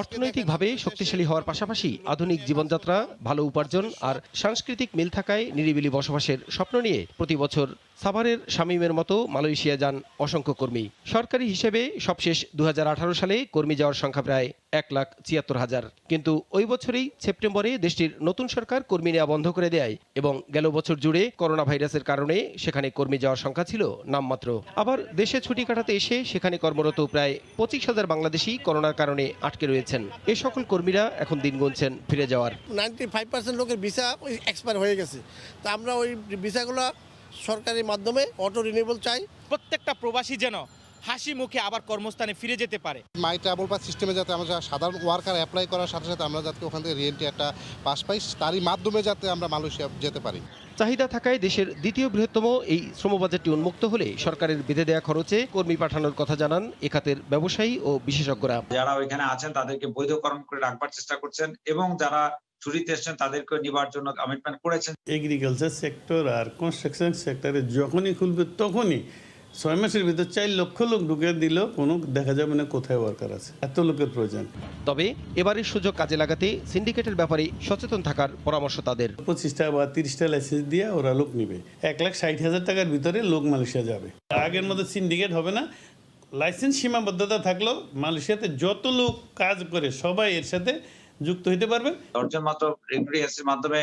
অর্থনৈতিকভাবে শক্তিশালী হওয়ার পাশাপাশি আধুনিক জীবনযাত্রা, ভালো উপার্জন আর সাংস্কৃতিক মিল থাকায় নিরিবিলি বসবাসের স্বপ্ন নিয়ে প্রতি বছর সাভারের শামীমের মতো মালয়েশিয়া যান অসংখ্য কর্মী। সরকারি হিসেবে সবশেষ 2018 সালে কর্মী যাওয়ার সংখ্যা প্রায় 1,76,000। কিন্তু ওই বছরই সেপ্টেম্বরে দেশটির নতুন সরকার কর্মী নেওয়া বন্ধ করে দেয় এবং গেল বছর জুড়ে করোনা ভাইরাসের কারণে সেখানে কর্মী যাওয়ার সংখ্যা ছিল নামমাত্র। আবার দেশে ছুটি কাটাতে এসে সেখানে কর্মরত প্রায় 25,000 বাংলাদেশি করোনার কারণে আটকে রয়েছেন। এ সকল কর্মীরা এখন দিন গুনছেন ফিরে যাওয়ার। 95% লোকের ভিসা এক্সপায়ার হয়ে গেছে, তা আমরা ওই ভিসাগুলো সরকারি মাধ্যমে অটো রিনিউয়াল চাই। প্রত্যেকটা প্রবাসী যেন হাসি মুখে আবার কর্মস্থানে ফিরে যেতে পারে। মাই ট্রাভেল পাস সিস্টেমে যাতে আমরা সাধারণ ওয়ার্কার অ্যাপ্লাই করার সাথে সাথে আমরা যাতে ওখান থেকে রিএন্ট্রি একটা পাস পাই, তারই মাধ্যমে যাতে আমরা মালয়েশিয়া যেতে পারি। চাহিদা থাকায় দেশের দ্বিতীয় বৃহত্তম এই শ্রমবাজারটি উন্মুক্ত হলে সরকারের বেঁধে দেওয়া খরচে কর্মী পাঠানোর কথা জানান এ খাতের ব্যবসায়ী ও বিশেষজ্ঞরা। যারা ওইখানে আছেন তাদেরকে বৈধকরণ করে রাখবার চেষ্টা করছেন এবং যারা ছুটিতে এসেছেন তাদেরকে নিবার জন্য কমিটমেন্ট করেছেন। এগ্রিকালচার সেক্টর আর কনস্ট্রাকশন সেক্টরে যখনই খুলবে তখনই 6 মাসের ভিতর 4 লক্ষ লোক ঢুকে দিল, কোনো দেখা যাবে না কোথায় ওয়ার্কার আছে, এত লোকের প্রয়োজন। তবে এবারের সুযোগ কাজে লাগাতে সিন্ডিকেটের ব্যাপারে সচেতন থাকার পরামর্শ তাদের। 25টা বা 30টা লাইসেন্স দিয়ে ওরা লোক নিবে, 1,60,000 টাকার ভিতরে লোক মালয়েশিয়া যাবে। আগের মতো সিন্ডিকেট হবে না, লাইসেন্স সীমাবদ্ধতা থাকলেও মালয়েশিয়াতে যত লোক কাজ করে সবাই এর সাথে যুক্ত হতে পারবে। অর্জন মাত্র রেগুলারিটির মাধ্যমে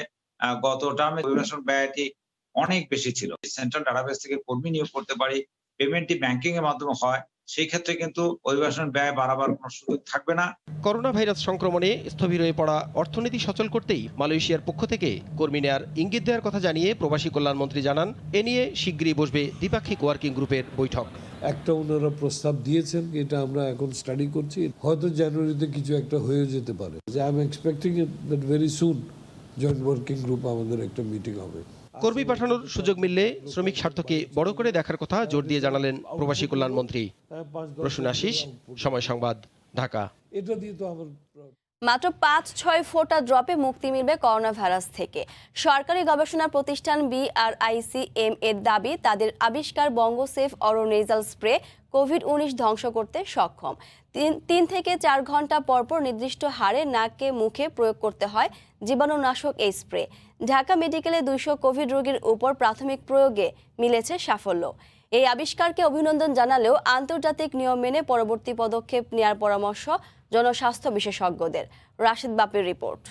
গত টার্মে অভিবাসন ব্যয়টি অনেক বেশি ছিল। সেন্ট্রাল ডাটাবেস থেকে কর্মী নিয়োগ করতে পারি, পেমেন্টটি ব্যাংকিং এর মাধ্যমে হয়, সেই ক্ষেত্রে কিন্তু অভিবাসন ব্যয় বাড়াবার কোনো সুযোগ থাকবে না। করোনা ভাইরাস সংক্রমণে স্থবির হয়ে পড়া অর্থনীতি সচল করতেই মালয়েশিয়ার পক্ষ থেকে কর্মী নেয়ার ইঙ্গিত দেওয়ার কথা জানিয়ে প্রবাসী কল্যাণমন্ত্রী জানান, এ নিয়ে শিগগিরই বসবে দ্বিপাক্ষিক ওয়ার্কিং গ্রুপের বৈঠক। একটা ওনারা প্রস্তাব দিয়েছেন, এটা আমরা এখন স্টাডি করছি, হয়তো জানুয়ারিতে কিছু একটা হয়ে যেতে পারে। I am expecting that very soon joint working group আমাদের একটা মিটিং হবে। কর্মী পাঠানোর সুযোগ মিললে শ্রমিক স্বার্থকে বড় করে দেখার কথা জোর দিয়ে জানালেন প্রবাসী কল্যাণমন্ত্রী। প্রসূন আশিস, সময় সংবাদ, ঢাকা। এটা দিয়ে তো আমার মাত্র 5-6 ফোঁটা ড্রপে মুক্তি মিলবে করোনা ভাইরাস থেকে। সরকারি গবেষণা প্রতিষ্ঠান BRICM এর দাবি, তাদের আবিষ্কার বঙ্গসেফ অরোনেজাল স্প্রে কোভিড-19 ধ্বংস করতে সক্ষম। 3 থেকে 4 ঘন্টা পরপর নির্দিষ্ট হারে নাকে মুখে প্রয়োগ করতে হয় জীবাণুনাশক এই স্প্রে। ঢাকা মেডিকেলে 200 কোভিড রোগীর উপর প্রাথমিক প্রয়োগে মিলেছে সাফল্য। এই আবিষ্কারকে অভিনন্দন জানালেও আন্তর্জাতিক নিয়ম মেনে পরবর্তী পদক্ষেপ নেওয়ার পরামর্শ জনস্বাস্থ্য বিশেষজ্ঞদের। রাশিদ বাপির রিপোর্ট।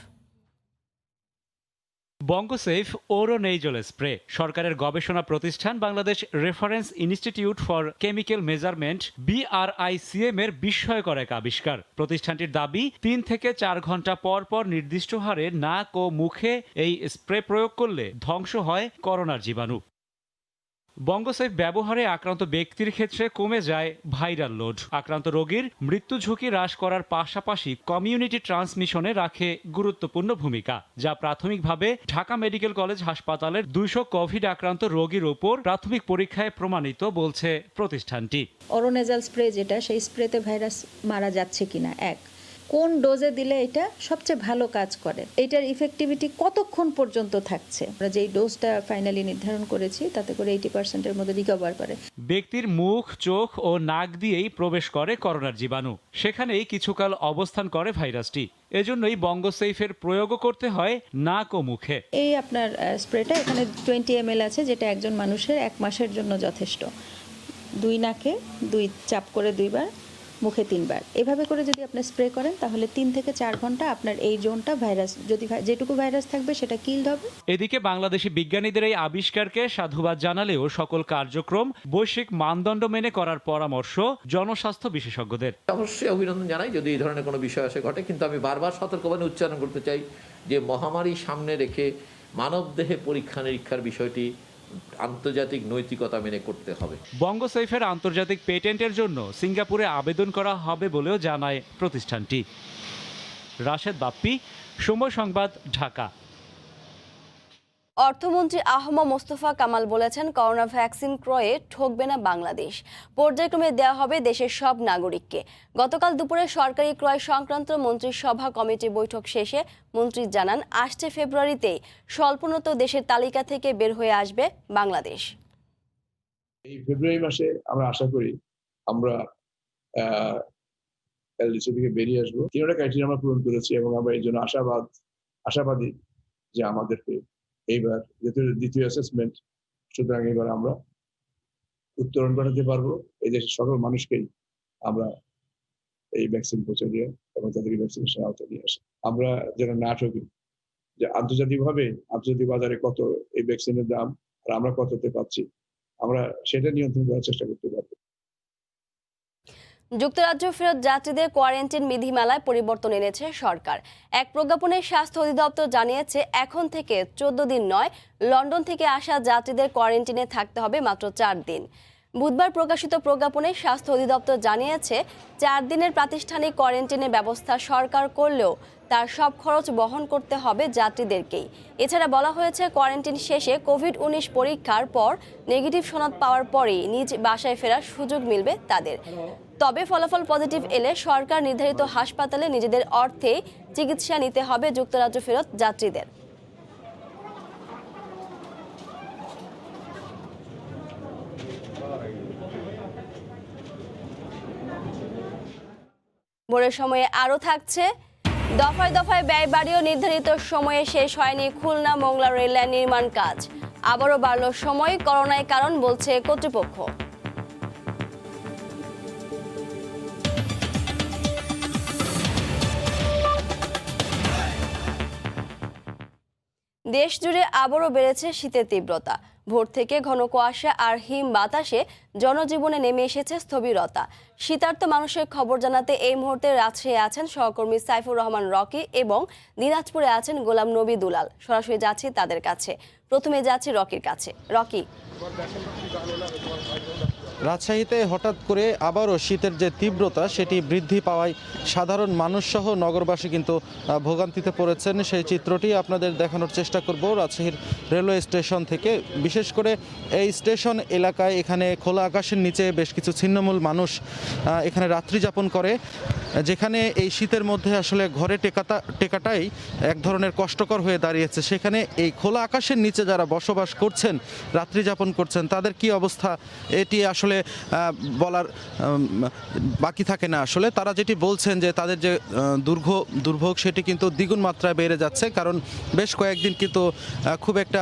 বঙ্গসেফ ওরোনেইজল স্প্রে সরকারের গবেষণা প্রতিষ্ঠান Bangladesh reference institute for chemical measurement BRICM এর বিস্ময়কর এক আবিষ্কার। প্রতিষ্ঠানটির দাবি, 3 থেকে 4 ঘন্টা পর পর নির্দিষ্ট হারে নাক ও মুখে এই স্প্রে প্রয়োগ করলে ধ্বংস হয় করোনার জীবাণু। বঙ্গসেফ ব্যবহারে আক্রান্ত ব্যক্তির ক্ষেত্রে কমে যায় ভাইরাল লোড। আক্রান্ত রোগীর মৃত্যু ঝুঁকি হ্রাস করার পাশাপাশি কমিউনিটি ট্রান্সমিশনে রাখে গুরুত্বপূর্ণ ভূমিকা, যা প্রাথমিকভাবে ঢাকা মেডিকেল কলেজ হাসপাতালের 200 কোভিড আক্রান্ত রোগীর ওপর প্রাথমিক পরীক্ষায় প্রমাণিত বলছে প্রতিষ্ঠানটি। অরোনেজাল স্প্রে যেটা, সেই স্প্রেতে ভাইরাস মারা যাচ্ছে কিনা, কোন ডোজে দিলে এটা সবচেয়ে ভালো কাজ করে, এটার ইফেক্টিভিটি কতক্ষণ পর্যন্ত থাকছে। আমরা যেই ডোজটা ফাইনালি নির্ধারণ করেছি তাতে করে 80%-এর মধ্যে রিকভার করে। ব্যক্তির মুখ, চোখ ও নাক দিয়েই প্রবেশ করে করোনার জীবাণু, সেখানেই কিছুকাল অবস্থান করে ভাইরাসটি। এজন্যই বঙ্গসেফের প্রয়োগও করতে হয় নাক ও মুখে। এই আপনার স্প্রেটা এখানে 20 ml আছে, যেটা একজন মানুষের 1 মাসের জন্য যথেষ্ট। 2 নাকে 2 চাপ করে 2 বার, মুখে 3 বার, এভাবে করে যদি আপনি স্প্রে করেন তাহলে 3 থেকে 4 ঘন্টা আপনার এই জোনটা ভাইরাস, যদি যেটুকু ভাইরাস থাকবে সেটা কিল হবে। এদিকে বাংলাদেশি বিজ্ঞানীদের এই আবিষ্কারকে সাধুবাদ জানালেও সকল কার্যক্রম বৈশ্বিক মানদণ্ড মেনে করার পরামর্শ জনস্বাস্থ্য বিশেষজ্ঞদের। অবশ্যই অভিনন্দন জানাই যদি এই ধরনের কোনো বিষয় আসে ঘটে, কিন্তু আমি বারবার সতর্কবাণী উচ্চারণ করতে চাই যে মহামারী সামনে রেখে মানবদেহে পরীক্ষা নিরীক্ষার বিষয়টি আন্তর্জাতিক নৈতিকতা মেনে করতে হবে। বঙ্গসেফের আন্তর্জাতিক পেটেন্টের জন্য সিঙ্গাপুরে আবেদন করা হবে বলেও জানায় প্রতিষ্ঠানটি। রাশেদ বাপ্পি, সময় সংবাদ, ঢাকা। অর্থমন্ত্রী আহমদ মোস্তফা কামাল বলেছেন, করোনা ভ্যাকসিন ক্রয়ে ঠকবে না বাংলাদেশ, পর্যায়ক্রমে দেওয়া হবে দেশের সব নাগরিককে। গতকাল দুপুরে সরকারি ক্রয় সংক্রান্ত মন্ত্রিসভা কমিটি বৈঠক শেষে মন্ত্রী জানান, আসছে ফেব্রুয়ারিতেই স্বল্পোন্নত দেশের তালিকা থেকে বের হয়ে আসবে বাংলাদেশ। এই ফেব্রুয়ারি মাসে আমরা আশা করি আমরা এলডিসি থেকে বেরিয়ে আসবো। 3টা ক্রাইটেরিয়া আমরা পূরণ করেছি এবং আমরা এই জন্য আশাবাদী যে আমাদেরকে এইবার যেহেতু দ্বিতীয় অ্যাসেসমেন্ট, সুতরাং এবার আমরা উত্তরণ ঘটাতে পারবো। এই দেশের সকল মানুষকেই আমরা এই ভ্যাকসিন পৌঁছে দিয়ে এবং তাদেরকে ভ্যাকসিনেশন আওতায় নিয়ে আসি। আমরা যেন না ঠকি যে আন্তর্জাতিক বাজারে কত এই ভ্যাকসিনের দাম আর আমরা কততে পাচ্ছি, আমরা সেটা নিয়ন্ত্রণ করার চেষ্টা করতে পারবো। যুক্তরাজ্য ফেরত যাত্রীদের কোয়ারেন্টাইন বিধিমালায় পরিবর্তন এনেছে সরকার। এক প্রজ্ঞাপনে স্বাস্থ্য অধিদপ্তর জানিয়েছে, এখন থেকে 14 দিন নয়, লন্ডন থেকে আসা যাত্রীদের কোয়ারেন্টাইনে থাকতে হবে মাত্র 4 দিন। বুধবার প্রকাশিত প্রজ্ঞাপনে স্বাস্থ্য অধিদপ্তর জানিয়েছে, 4 দিনের প্রাতিষ্ঠানিক কোয়ারেন্টাইনের ব্যবস্থা সরকার করলেও তার সব খরচ বহন করতে হবে যাত্রীদেরকেই। এছাড়া বলা হয়েছে, কোয়ারেন্টাইন শেষে কোভিড-19 পরীক্ষার পর নেগেটিভ সনদ পাওয়ার পরেই নিজ বাসায় ফেরার সুযোগ মিলবে তাদের। তবে ফলাফল পজিটিভ এলে সরকার নির্ধারিত হাসপাতালে নিজেদের অর্থে চিকিৎসা নিতে হবে যুক্তরাজ্য ফেরত যাত্রীদের। ভোরের সময়ে আরও থাকছে, দফায় দফায় ব্যয় বাড়িয়েও নির্ধারিত সময়ে শেষ হয়নি খুলনা মোংলা রেললাইন নির্মাণ কাজ। আবারও বাড়ল সময়, করোনায় কারণ বলছে কর্তৃপক্ষ। দেশ জুড়ে আবারও বেড়েছে শীতের তীব্রতা। ভোর থেকে ঘন কুয়াশা আর হিম বাতাসে জনজীবনে নেমে এসেছে স্থবিরতা। শীতার্ত মানুষের খবর জানাতে এই মুহূর্তে রাজশাহী আছেন সহকর্মী সাইফুর রহমান রকি এবং দিনাজপুরে আছেন গোলাম নবী দুলাল। সরাসরি যাচ্ছি তাদের কাছে। প্রথমে যাচ্ছি রকির কাছে। রকি, রাজশাহীতে হঠাৎ করে আবারও শীতের যে তীব্রতা সেটি বৃদ্ধি পাওয়ায় সাধারণ মানুষ সহ নগরবাসী কিন্তু ভোগান্তিতে পড়েছেন। সেই চিত্রটি আপনাদের দেখানোর চেষ্টা করব রাজশাহীর রেলওয়ে স্টেশন থেকে। বিশেষ করে এই স্টেশন এলাকায় এখানে খোলা আকাশের নিচে বেশ কিছু ছিন্নমূল মানুষ এখানে রাত্রি যাপন করে, যেখানে এই শীতের মধ্যে আসলে ঘরে টেকাটাই এক ধরনের কষ্টকর হয়ে দাঁড়িয়েছে। সেখানে এই খোলা আকাশের নিচে যারা বসবাস করছেন, রাত্রি যাপন করছেন, তাদের কি অবস্থা এটি আসলে বলার বাকি থাকে না। আসলে তারা যেটি বলছেন যে তাদের যে দুর্ভোগ সেটি কিন্তু দ্বিগুণ মাত্রায় বেড়ে যাচ্ছে, কারণ বেশ কয়েকদিন কিন্তু খুব একটা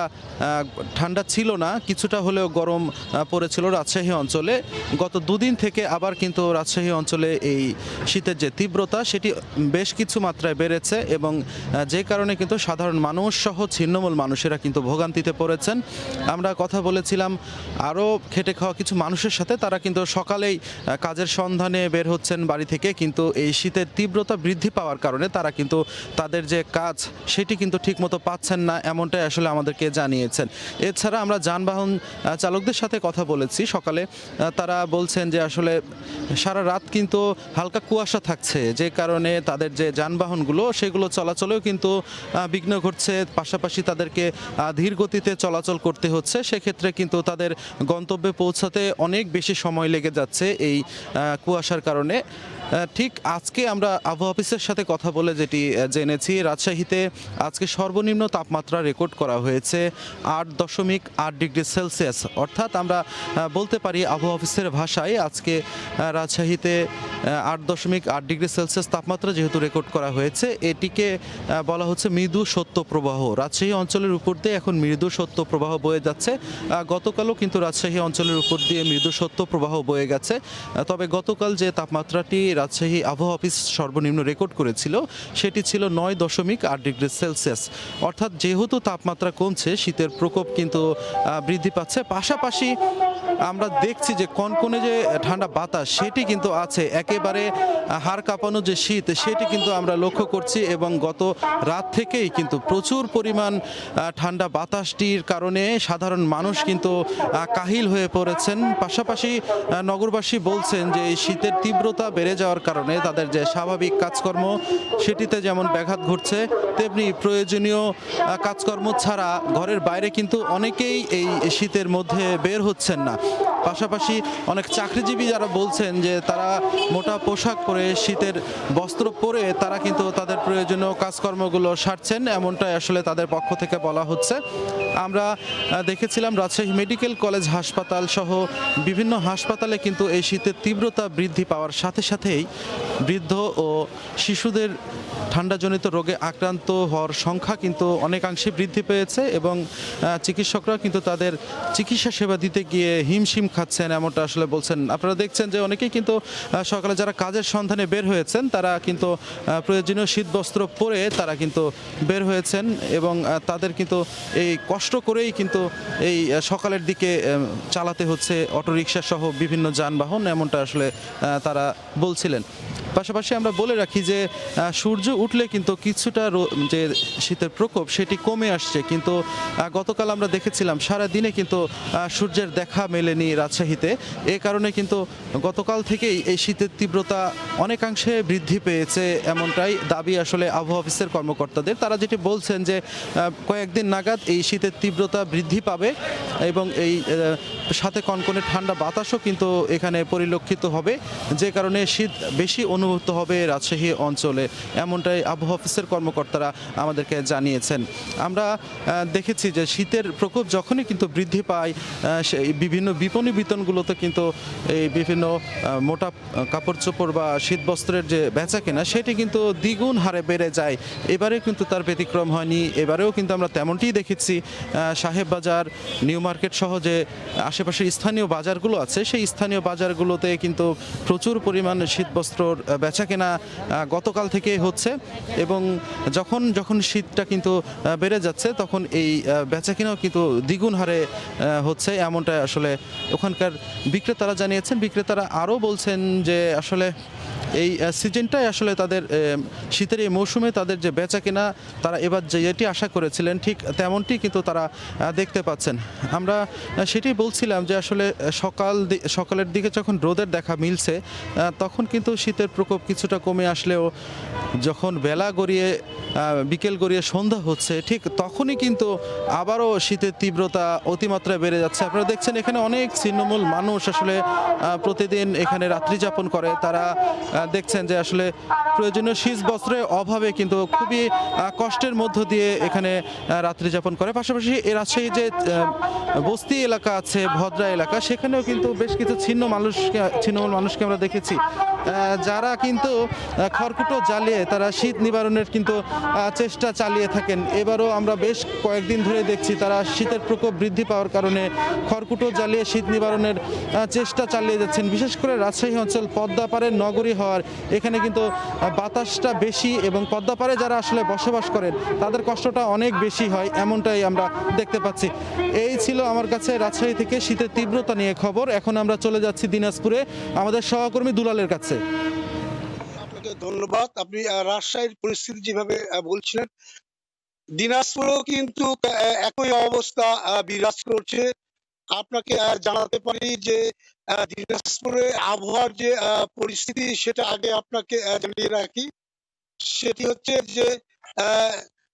ঠান্ডা ছিল না, কিছুটা হলেও গরম পড়েছিল রাজশাহী অঞ্চলে। গত দুদিন থেকে আবার কিন্তু রাজশাহী অঞ্চলে এই শীতের যে তীব্রতা সেটি বেশ কিছু মাত্রায় বেড়েছে এবং যে কারণে কিন্তু সাধারণ মানুষ সহ ছিন্নমূল মানুষেরা কিন্তু ভোগান্তিতে পড়েছেন। আমরা কথা বলেছিলাম আরও খেটে খাওয়া কিছু মানুষের সাথে, তারা কিন্তু সকালেই কাজের সন্ধানে বের হচ্ছেন বাড়ি থেকে, কিন্তু এই শীতের তীব্রতা বৃদ্ধি পাওয়ার কারণে তারা কিন্তু তাদের যে কাজ সেটি কিন্তু ঠিকমতো পাচ্ছেন না, এমনটাই আসলে আমাদেরকে জানিয়েছেন। এছাড়া আমরা যানবাহন চালকদের সাথে কথা বলেছি সকালে, তারা বলছেন যে আসলে সারা রাত কিন্তু হালকা কুয়াশা থাকছে, যে কারণে তাদের যে যানবাহনগুলো সেগুলো চলাচলেও কিন্তু বিঘ্ন ঘটছে, পাশাপাশি তাদেরকে ধীর গতিতে চলাচল করতে হচ্ছে। সেক্ষেত্রে কিন্তু তাদের গন্তব্যে পৌঁছাতে অনেক বেশি সময় লেগে যাচ্ছে এই কুয়াশার কারণে। ঠিক আজকে আমরা আবহাওয়া অফিসের সাথে কথা বলে যেটি জেনেছি, রাজশাহীতে আজকে সর্বনিম্ন তাপমাত্রা রেকর্ড করা হয়েছে 8.8 ডিগ্রি সেলসিয়াস। অর্থাৎ আমরা বলতে পারি আবহাওয়া অফিসের ভাষায় আজকে রাজশাহীতে 8.8 ডিগ্রি সেলসিয়াস তাপমাত্রা যেহেতু রেকর্ড করা হয়েছে, এটিকে বলা হচ্ছে মৃদু শৈত্যপ্রবাহ। রাজশাহী অঞ্চলের উপর দিয়ে এখন মৃদু শৈত্যপ্রবাহ বয়ে যাচ্ছে। গতকালও কিন্তু রাজশাহী অঞ্চলের উপর দিয়ে মৃদু শৈত্যপ্রবাহ বয়ে গেছে। তবে গতকাল যে তাপমাত্রাটি রাজশাহী আবহাওয়া অফিস সর্বনিম্ন রেকর্ড করেছিল সেটি ছিল 9.8 ডিগ্রি সেলসিয়াস। অর্থাৎ যেহেতু তাপমাত্রা কমছে, শীতের প্রকোপ কিন্তু বৃদ্ধি পাচ্ছে। পাশাপাশি আমরা দেখছি যে কনকনে যে ঠান্ডা বাতাস সেটি কিন্তু আছে, একেবারে হাড় কাঁপানো যে শীত সেটি কিন্তু আমরা লক্ষ্য করছি এবং গত রাত থেকেই কিন্তু প্রচুর পরিমাণ ঠান্ডা বাতাসটির কারণে সাধারণ মানুষ কিন্তু কাহিল হয়ে পড়েছেন। পাশাপাশি নগরবাসী বলছেন যে এই শীতের তীব্রতা বেড়ে যাওয়ার কারণে তাদের যে স্বাভাবিক কাজকর্ম সেটিতে যেমন ব্যাঘাত ঘটছে, তেমনি প্রয়োজনীয় কাজকর্ম ছাড়া ঘরের বাইরে কিন্তু অনেকেই এই শীতের মধ্যে বের হচ্ছেন না। পাশাপাশি অনেক চাকরিজীবী যারা বলছেন যে তারা মোটা পোশাক পরে, শীতের বস্ত্র পরে তারা কিন্তু তাদের প্রয়োজনীয় কাজকর্মগুলো সারছেন, এমনটাই আসলে তাদের পক্ষ থেকে বলা হচ্ছে। আমরা দেখেছিলাম রাজশাহী মেডিকেল কলেজ হাসপাতাল সহ বিভিন্ন হাসপাতালে কিন্তু এই শীতের তীব্রতা বৃদ্ধি পাওয়ার সাথে সাথেই বৃদ্ধ ও শিশুদের ঠান্ডাজনিত রোগে আক্রান্ত হওয়ার সংখ্যা কিন্তু অনেকাংশে বৃদ্ধি পেয়েছে এবং চিকিৎসকরা কিন্তু তাদের চিকিৎসা সেবা দিতে গিয়ে হিমশিম খাচ্ছেন, এমনটা আসলে বলছেন। আপনারা দেখছেন যে অনেকেই কিন্তু সকালে যারা কাজের সন্ধানে বের হয়েছেন তারা কিন্তু প্রয়োজনীয় শীতবস্ত্র পরে তারা কিন্তু বের হয়েছেন এবং তাদের কিন্তু এই কষ্ট করেই কিন্তু এই সকালের দিকে চালাতে হচ্ছে অটোরিকশা সহ বিভিন্ন যানবাহন, এমনটা আসলে তারা বলছিলেন। পাশাপাশি আমরা বলে রাখি যে সূর্য উঠলে কিন্তু কিছুটা যে শীতের প্রকোপ সেটি কমে আসছে, কিন্তু গতকাল আমরা দেখেছিলাম সারা দিনে কিন্তু সূর্যের দেখা মেলেনি রাজশাহীতে। এ কারণে কিন্তু গতকাল থেকেই এই শীতের তীব্রতা অনেকাংশে বৃদ্ধি পেয়েছে, এমনটাই দাবি আসলে আবহাওয়া অফিসের কর্মকর্তাদের। তারা যেটি বলছেন যে কয়েকদিন নাগাদ এই শীতের তীব্রতা বৃদ্ধি পাবে এবং এই সাথে কনকনে ঠান্ডা বাতাসও কিন্তু এখানে পরিলক্ষিত হবে, যে কারণে শীত বেশি অনুভূত অনুভূত হবে রাজশাহী অঞ্চলে, এমনটাই আবহাওয়া অফিসের কর্মকর্তারা আমাদেরকে জানিয়েছেন। আমরা দেখেছি যে শীতের প্রকোপ যখনই কিন্তু বৃদ্ধি পায়, বিভিন্ন বিপণী বিতানগুলোতে কিন্তু এই বিভিন্ন মোটা কাপড় চোপড় বা শীতবস্ত্রের যে বেচা কেনা সেটি কিন্তু দ্বিগুণ হারে বেড়ে যায়। এবারে কিন্তু তার ব্যতিক্রম হয়নি, এবারেও কিন্তু আমরা তেমনটিই দেখেছি। সাহেব বাজার, নিউ মার্কেট সহ যে আশেপাশের স্থানীয় বাজারগুলো আছে সেই স্থানীয় বাজারগুলোতে কিন্তু প্রচুর পরিমাণ শীতবস্ত্রর বেচা কেনা গতকাল থেকে হচ্ছে, এবং যখন শীতটা কিন্তু বেড়ে যাচ্ছে তখন এই বেচা কেনাও কিন্তু দ্বিগুণ হারে হচ্ছে, এমনটা আসলে ওখানকার বিক্রেতারা জানিয়েছেন। বিক্রেতারা আরও বলছেন যে আসলে এই সিজনটাই আসলে তাদের শীতের এই মৌসুমে তাদের যে বেচা কেনা তারা এবার যেটি আশা করেছিলেন ঠিক তেমনটি কিন্তু তারা দেখতে পাচ্ছেন। আমরা সেটি বলছিলাম যে আসলে সকালের দিকে যখন রোদের দেখা মিলছে তখন কিন্তু শীতের প্রকোপ কিছুটা কমে আসলেও যখন বেলা গড়িয়ে বিকেল গড়িয়ে সন্ধ্যা হচ্ছে ঠিক তখনই কিন্তু আবারও শীতের তীব্রতা অতিমাত্রায় বেড়ে যাচ্ছে। আপনারা দেখছেন এখানে অনেক ছিন্নমূল মানুষ আসলে প্রতিদিন এখানে রাত্রি যাপন করে। তারা দেখছেন যে আসলে প্রয়োজনীয় শীত বস্ত্রের অভাবে কিন্তু খুবই কষ্টের মধ্য দিয়ে এখানে রাত্রি যাপন করে। পাশাপাশি এ রাজশাহী যে বস্তি এলাকা আছে, ভদ্রা এলাকা, সেখানেও কিন্তু বেশ কিছু ছিন্নমূল মানুষকে আমরা দেখেছি যারা কিন্তু খড়কুটো জ্বালিয়ে তারা শীত নিবারণের কিন্তু চেষ্টা চালিয়ে থাকেন। এবারও আমরা বেশ কয়েকদিন ধরে দেখছি তারা শীতের প্রকোপ বৃদ্ধি পাওয়ার কারণে খড়কুটো জ্বালিয়ে শীত নিবারণের চেষ্টা চালিয়ে যাচ্ছেন। বিশেষ করে রাজশাহী অঞ্চল পদ্মাপাড়ের নগরী হওয়ার এখানে কিন্তু বাতাসটা বেশি, এবং পদ্মাপাড়ে যারা আসলে বসবাস করেন তাদের কষ্টটা অনেক বেশি হয়, এমনটাই আমরা দেখতে পাচ্ছি। এই ছিল আমার কাছে রাজশাহী থেকে শীতের তীব্রতা নিয়ে খবর। এখন আমরা চলে যাচ্ছি দিনাজপুরে আমাদের সহকর্মী দুলালের কাছে। আপনাকে ধন্যবাদ। আপনি রাজশাহীর পরিস্থিতি যেভাবে বলছিলেন, দিনাজপুরেও কিন্তু একই অবস্থা বিরাজ করছে। আপনাকে জানাতে পারি যে দিনাজপুরে আবহাওয়ার যে পরিস্থিতি সেটা আগে আপনাকে জানিয়ে রাখি। সেটি হচ্ছে যে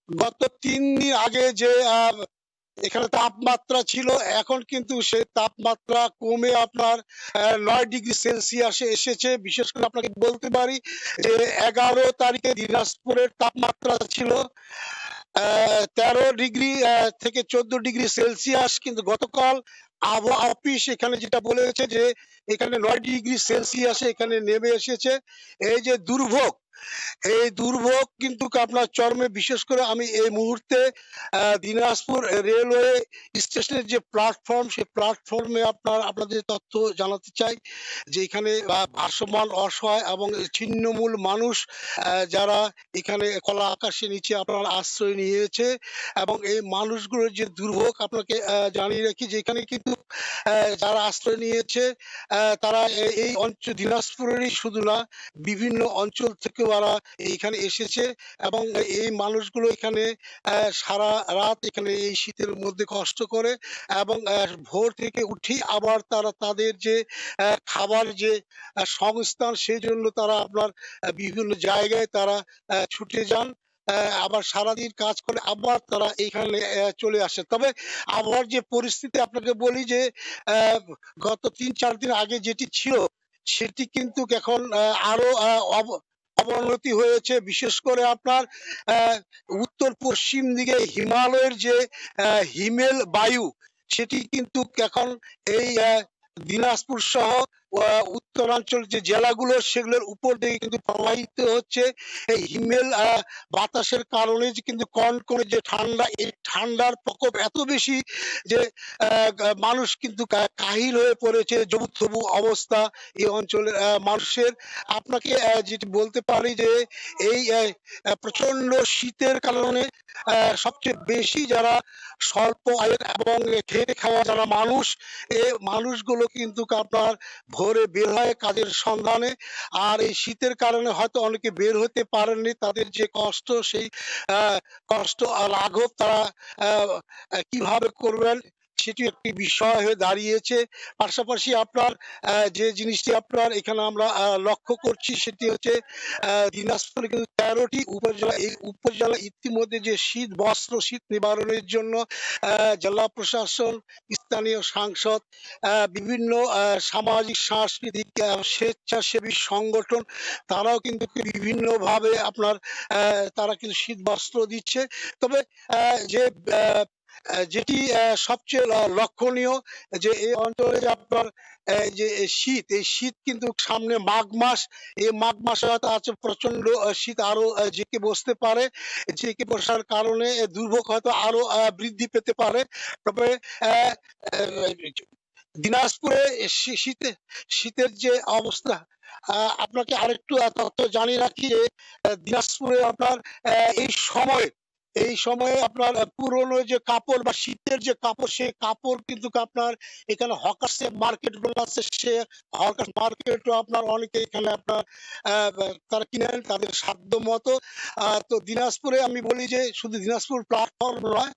গত 3 দিন আগে যে এখানে তাপমাত্রা ছিল এখন কিন্তু সেই তাপমাত্রা কমে আপনার 9 ডিগ্রি সেলসিয়াসে এসেছে। বিশেষ করে আপনাকে বলতে পারি যে 11 তারিখে দিনাজপুরের তাপমাত্রা ছিল 13 ডিগ্রি থেকে 14 ডিগ্রি সেলসিয়াস, কিন্তু গতকাল আবহাওয়া অফিস এখানে যেটা বলেছে যে এখানে 9 ডিগ্রি সেলসিয়াসে এখানে নেমে এসেছে। এই যে দুর্ভোগ, এই দুর্ভোগ কিন্তু আপনার চরমে। বিশেষ করে আমি এই মুহূর্তে দিনাজপুর রেলওয়ে স্টেশনের যে প্ল্যাটফর্ম, সেই প্ল্যাটফর্মে আপনাদের তথ্য জানাতে চাই যে এখানে ভাসমান অসহায় এবং ছিন্নমূল মানুষ যারা এখানে খোলা আকাশের নিচে আপনার আশ্রয় নিয়েছে, এবং এই মানুষগুলোর যে দুর্ভোগ আপনাকে জানিয়ে রাখি যে এখানে কিন্তু যারা আশ্রয় নিয়েছে তারা এই অঞ্চল দিনাজপুরেরই শুধু না, বিভিন্ন অঞ্চল থেকে ওরা এইখানে এসেছে, এবং এই মানুষগুলো এখানে সারা রাত এখানে এই শীতের মধ্যে কষ্ট করে, এবং ভোর থেকে উঠি আবার তারা তাদের যে খাবার যে সংস্থান সেই জন্য তারা আপনার বিভিন্ন জায়গায় তারা ছুটে যান, আবার সারাদিন কাজ করে আবার তারা এইখানে চলে আসে। তবে আবহাওয়ার যে পরিস্থিতি আপনাকে বলি যে গত 3-4 দিন আগে যেটি ছিল সেটি কিন্তু এখন আরো অবনতি হয়েছে। বিশেষ করে আপনার উত্তর পশ্চিম দিকে হিমালয়ের যে হিমেল বায়ু সেটি কিন্তু এখন এই দিনাজপুর সহ উত্তরাঞ্চল যে জেলাগুলো সেগুলোর উপর দিয়ে কিন্তু প্রবাহিত হচ্ছে। এই হিমেল বাতাসের কারণে যে কিন্তু কনকনে যে ঠান্ডা, এই ঠান্ডার প্রকোপ এত বেশি যে মানুষ কিন্তু কাহিল হয়ে পড়েছে, জবুথবু অবস্থা এই অঞ্চলের মানুষের। আপনাকে যেটি বলতে পারি যে এই প্রচন্ড শীতের কারণে সবচেয়ে বেশি যারা স্বল্প আয়ের এবং খেটে খাওয়া যারা মানুষ, এই মানুষগুলো কিন্তু আপনার ভোরে বের হয় কাজের সন্ধানে, আর এই শীতের কারণে হয়তো অনেকে বের হতে পারেননি। তাদের যে কষ্ট, সেই কষ্ট লাঘব তারা কিভাবে করবেন সেটি একটি বিষয় হয়ে দাঁড়িয়েছে। পাশাপাশি আপনার যে জিনিসটি আপনার এখানে আমরা লক্ষ্য করছি সেটি হচ্ছে দিনাজপুরে কিন্তু 13টি উপজেলা, এই উপজেলা ইতিমধ্যে যে শীত বস্ত্র শীত নিবারণের জন্য জেলা প্রশাসন, স্থানীয় সাংসদ, বিভিন্ন সামাজিক সাংস্কৃতিক স্বেচ্ছাসেবী সংগঠন তারাও কিন্তু বিভিন্নভাবে আপনার তারা কিন্তু শীত বস্ত্র দিচ্ছে। তবে যেটি সবচেয়ে লক্ষণীয় যে এই অঞ্চলে যে আপনার যে শীত, এই শীত কিন্তু সামনে মাঘ মাস, এই মাঘ মাসে হয়তো আছে প্রচন্ড শীত আরো জেঁকে বসতে পারে, জেঁকে বসার কারণে দুর্ভোগ হয়তো আরো বৃদ্ধি পেতে পারে। তবে দিনাজপুরে শীতের যে অবস্থা, আপনাকে আরেকটু তথ্য জানিয়ে রাখি যে দিনাজপুরে আপনার এই সময়ে আপনার পুরনো যে কাপড় বা শীতের যে কাপড়, সেই কাপড় কিন্তু আপনার এখানে হকার্স মার্কেট গুলো আছে, সে হকার্স মার্কেটও আপনার অনেকে এখানে আপনার তারা কিনেন তাদের সাধ্য মতো। তো দিনাজপুরে আমি বলি যে শুধু দিনাজপুর প্ল্যাটফর্ম নয়,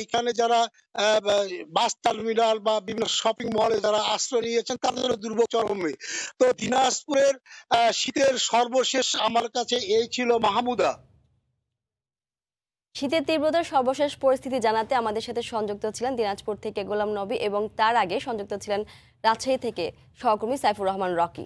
এখানে যারা বাস টার্মিনাল বা বিভিন্ন শপিং মলে যারা আশ্রয় নিয়েছেন তাদেরও দুর্ভোগ চরমে। তো দিনাজপুরের শীতের সর্বশেষ আমার কাছে এই ছিল। মাহমুদা, শীতের তীব্রতার সর্বশেষ পরিস্থিতি জানাতে আমাদের সাথে সংযুক্ত ছিলেন দিনাজপুর থেকে গোলাম নবী এবং তার আগে সংযুক্ত ছিলেন রাজশাহী থেকে সহকর্মী সাইফুর রহমান রকি।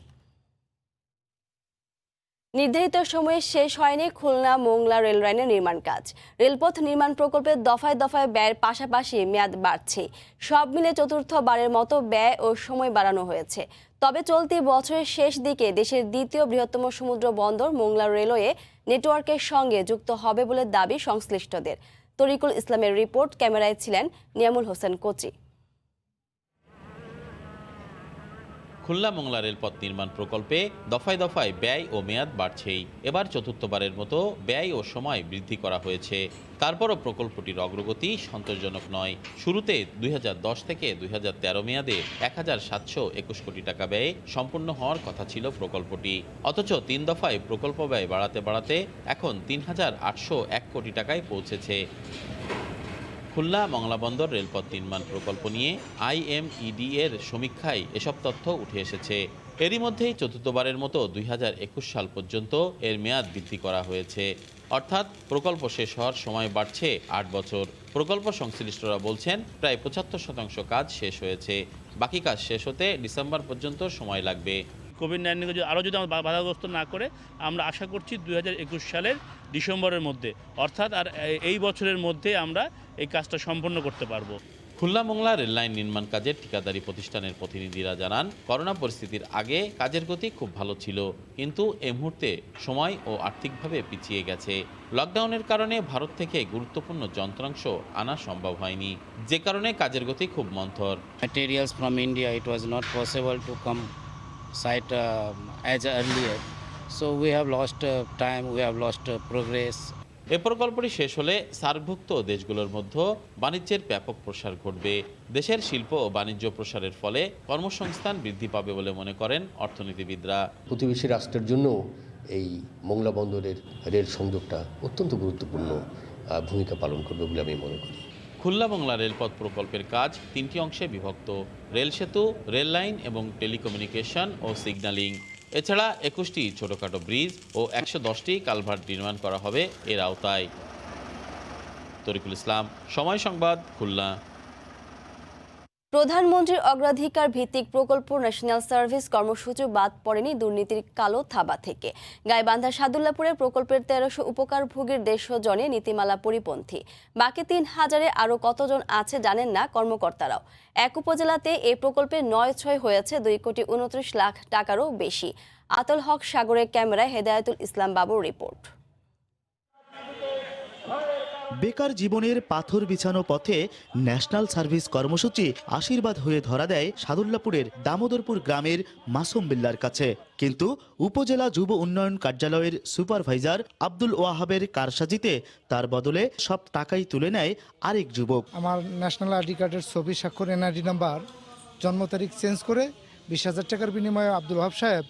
নির্ধারিত সময়ে শেষ হয়নি খুলনা মোংলা রেল লাইনের নির্মাণ কাজ। রেলপথ নির্মাণ প্রকল্পের দফায় দফায় ব্যয়ের পাশাপাশি মেয়াদ বাড়ছে। সব মিলে চতুর্থবারের মতো ব্যয় ও সময় বাড়ানো হয়েছে। তবে চলতি বছরের শেষ দিকে দেশের দ্বিতীয় বৃহত্তম সমুদ্র বন্দর মোংলা রেলওয়ে নেটওয়ার্কের সঙ্গে যুক্ত হবে বলে দাবি সংশ্লিষ্টদের। তরিকুল ইসলামের রিপোর্ট, ক্যামেরায় ছিলেন নিয়ামুল হোসেন কোচি। খুলনা মোংলা রেলপথ নির্মাণ প্রকল্পে দফায় দফায় ব্যয় ও মেয়াদ বাড়ছেই। এবার চতুর্থবারের মতো ব্যয় ও সময় বৃদ্ধি করা হয়েছে। তারপরও প্রকল্পটির অগ্রগতি সন্তোষজনক নয়। শুরুতে 2010 থেকে 2013 মেয়াদে 1721 কোটি টাকা ব্যয়ে সম্পূর্ণ হওয়ার কথা ছিল প্রকল্পটি। অথচ 3 দফায় প্রকল্প ব্যয় বাড়াতে বাড়াতে এখন 3801 কোটি টাকায় পৌঁছেছে। খুলনা মংলা বন্দর রেলপথ নির্মাণ প্রকল্প নিয়ে IMED এর সমীক্ষায় এসব তথ্য উঠে এসেছে। এরই মধ্যেই চতুর্থবারের মতো 2021 সাল পর্যন্ত এর মেয়াদ বৃদ্ধি করা হয়েছে। অর্থাৎ প্রকল্প শেষ হওয়ার সময় বাড়ছে 8 বছর। প্রকল্প সংশ্লিষ্টরা বলছেন প্রায় 75% কাজ শেষ হয়েছে। বাকি কাজ শেষ হতে ডিসেম্বর পর্যন্ত সময় লাগবে। কোভিড-19 আরও যদি আমরা বাধাগ্রস্ত না করে, আমরা আশা করছি 2021 সালের ডিসেম্বরের মধ্যে, অর্থাৎ আর এই বছরের মধ্যে আমরা এই কাজটা সম্পন্ন করতে পারবো। খুলনা মোংলা রেললাইন নির্মাণ কাজের ঠিকাদারি প্রতিষ্ঠানের প্রতিনিধিরা জানান, করোনা পরিস্থিতির আগে কাজের গতি খুব ভালো ছিল, কিন্তু এই মুহূর্তে সময় ও আর্থিকভাবে পিছিয়ে গেছে। লকডাউনের কারণে ভারত থেকে গুরুত্বপূর্ণ যন্ত্রাংশ আনা সম্ভব হয়নি, যে কারণে কাজের গতি খুব মন্থর। Materials from India, it was not possible to come site as earlier, so we have lost time, we have lost progress. এ প্রকল্পটি শেষ হলে সার্কভুক্ত দেশগুলোর মধ্যে বাণিজ্যের ব্যাপক প্রসার ঘটবে। দেশের শিল্প ও বাণিজ্য প্রসারের ফলে কর্মসংস্থান বৃদ্ধি পাবে বলে মনে করেন অর্থনীতিবিদরা। প্রতিবেশী রাষ্ট্রের জন্য এই মোংলা বন্দরের রেল সংযোগটা অত্যন্ত গুরুত্বপূর্ণ ভূমিকা পালন করবে বলে আমি মনে করি। খুলনা মোংলা রেলপথ প্রকল্পের কাজ 3টি অংশে বিভক্ত: রেল সেতু, রেল লাইন এবং টেলিকমিউনিকেশন ও সিগন্যালিং। এছাড়া 21টি ছোটখাটো ব্রিজ ও 110টি কালভার্ট নির্মাণ করা হবে এর আওতায়। তরিকুল ইসলাম, সময় সংবাদ, খুলনা। প্রধানমন্ত্রীর অগ্রাধিকার ভিত্তিক প্রকল্প ন্যাশনাল সার্ভিস কর্মসূচি বাদ পড়েনি দুর্নীতির কালো থাবা থেকে। গাইবান্ধার সাদুল্লাপুরে প্রকল্পের 1300 উপকারভোগীর 150 জনে নীতিমালা পরিপন্থী। বাকি 3000-এ আরও কতজন আছে জানেন না কর্মকর্তারাও। এক উপজেলাতে এই প্রকল্পে 9-6 হয়েছে 2,29 লাখ টাকারও বেশি। আতল হক সাগরের ক্যামেরায় হেদায়েতুল ইসলাম বাবুর রিপোর্ট। বেকার জীবনের পাথর বিছানো পথে ন্যাশনাল সার্ভিস কর্মসূচি আশীর্বাদ হয়ে ধরা দেয় সাদুল্লাপুরের দামোদরপুর গ্রামের মাসুম বিল্লার কাছে। কিন্তু উপজেলা যুব উন্নয়ন কার্যালয়ের সুপারভাইজার আব্দুল ওয়াহাবের কারসাজিতে তার বদলে সব টাকাই তুলে নেয় আরেক যুবক। আমার ন্যাশনাল আইডি কার্ডের ছবি, স্বাক্ষর, এনআইডি নাম্বার, জন্ম তারিখ চেঞ্জ করে 20,000 টাকার বিনিময়ে আব্দুল ওয়াহাব সাহেব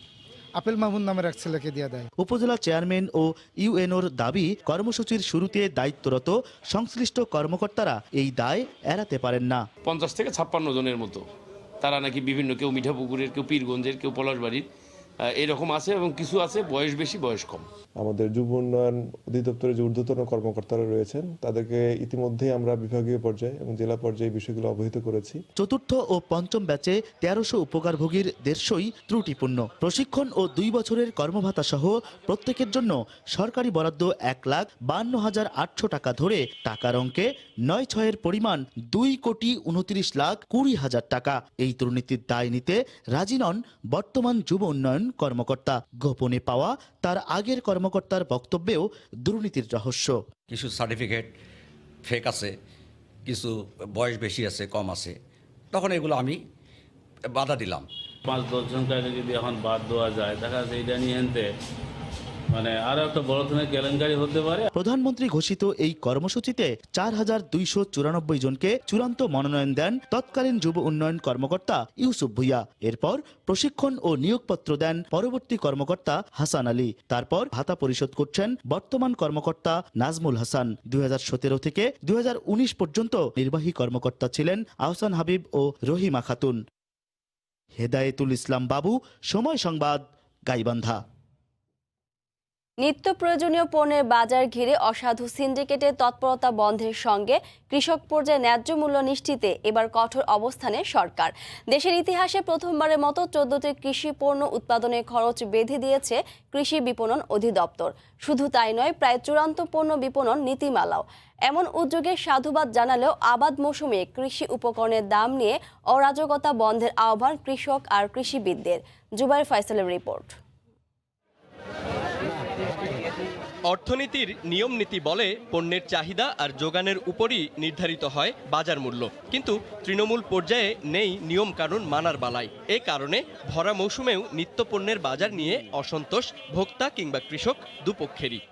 আপেল মামুন নামের এক ছেলেকে দিয়ে দেয়। উপজেলা চেয়ারম্যান ও ইউএনওর দাবি, কর্মসূচির শুরুতে দায়িত্বরত সংশ্লিষ্ট কর্মকর্তারা এই দায় এড়াতে পারেন না। 50 থেকে 56 জনের মতো তারা নাকি বিভিন্ন, কেউ মিঠাপুকুরের, কেউ পীরগঞ্জের, কেউ পলাশবাড়ির, এরকম আছে এবং কিছু আছে বয়স বেশি বয়স কম। আমাদের যুব উন্নয়ন অধিদপ্তরের যে ঊর্ধ্বতন কর্মকর্তারা রয়েছেন তাদেরকে ইতিমধ্যেই আমরা বিভাগীয় পর্যায়ে এবং জেলা পর্যায়ে বিষয়গুলো অবহিত করেছি। চতুর্থ ও পঞ্চম ব্যাচে 1300 উপকারভোগীর 150ই ত্রুটিপূর্ণ। প্রশিক্ষণ ও 2 বছরের কর্মভাতা সহ প্রত্যেকের জন্য সরকারি বরাদ্দ 1,52,800 টাকা ধরে টাকার অঙ্কে 9/6 পরিমাণ 2,29,20,20,000 টাকা। এই দুর্নীতির দায় নিতে রাজি নন বর্তমান যুব উন্নয়ন কর্মকর্তা। গোপনে পাওয়া তার আগের কর্মকর্তার বক্তব্যেও দুর্নীতির রহস্য। কিছু সার্টিফিকেট ফেক আছে, কিছু বয়স বেশি আছে, কম আছে, তখন এগুলো আমি বাধা দিলাম। 5-10 জনকে যদি এখন বাদ দেওয়া যায়, দেখা যাচ্ছে এটা নিয়ে মানে আরো একটা বড় ধরনের কেলেঙ্কারি হতে পারে। প্রধানমন্ত্রী ঘোষিত এই কর্মসূচিতে 4,294 জনকে চূড়ান্ত মনোনয়ন দেন তৎকালীন যুব উন্নয়ন কর্মকর্তা ইউসুফ ভুইয়া। এরপর প্রশিক্ষণ ও নিয়োগপত্র দেন পরবর্তী কর্মকর্তা হাসান আলী। তারপর ভাতা পরিশোধ করছেন বর্তমান কর্মকর্তা নাজমুল হাসান। 2017 থেকে 2019 পর্যন্ত নির্বাহী কর্মকর্তা ছিলেন আহসান হাবিব ও রহিমা খাতুন। হেদায়েতুল ইসলাম বাবু, সময় সংবাদ, গাইবান্ধা। নিত্য প্রয়োজনীয় পণ্যের বাজার ঘিরে অসাধু সিন্ডিকেটের তৎপরতা বন্ধের সঙ্গে কৃষক পর্যায়ে ন্যায্য মূল্য নিশ্চিতে এবার কঠোর অবস্থানে সরকার। দেশের ইতিহাসে প্রথমবারের মতো 14টি কৃষি পণ্য উৎপাদনের খরচ বেঁধে দিয়েছে কৃষি বিপণন অধিদপ্তর। শুধু তাই নয়, প্রায় চূড়ান্ত পণ্য বিপণন নীতিমালাও। এমন উদ্যোগে সাধুবাদ জানালেও আবাদ মৌসুমে কৃষি উপকরণের দাম নিয়ে অরাজকতা বন্ধের আহ্বান কৃষক আর কৃষিবিদদের। জুবাইর ফয়সালের রিপোর্ট। অর্থনীতির নিয়ম নীতি বলে পণ্যের চাহিদা আর যোগানের উপরই নির্ধারিত হয় বাজার মূল্য, কিন্তু তৃণমূল পর্যায়ে নেই নিয়ম কানুন মানার বালাই। এ কারণে ভরা মৌসুমেও নিত্য পণ্যের বাজার নিয়ে অসন্তোষ ভোক্তা কিংবা কৃষক দুপক্ষেরই।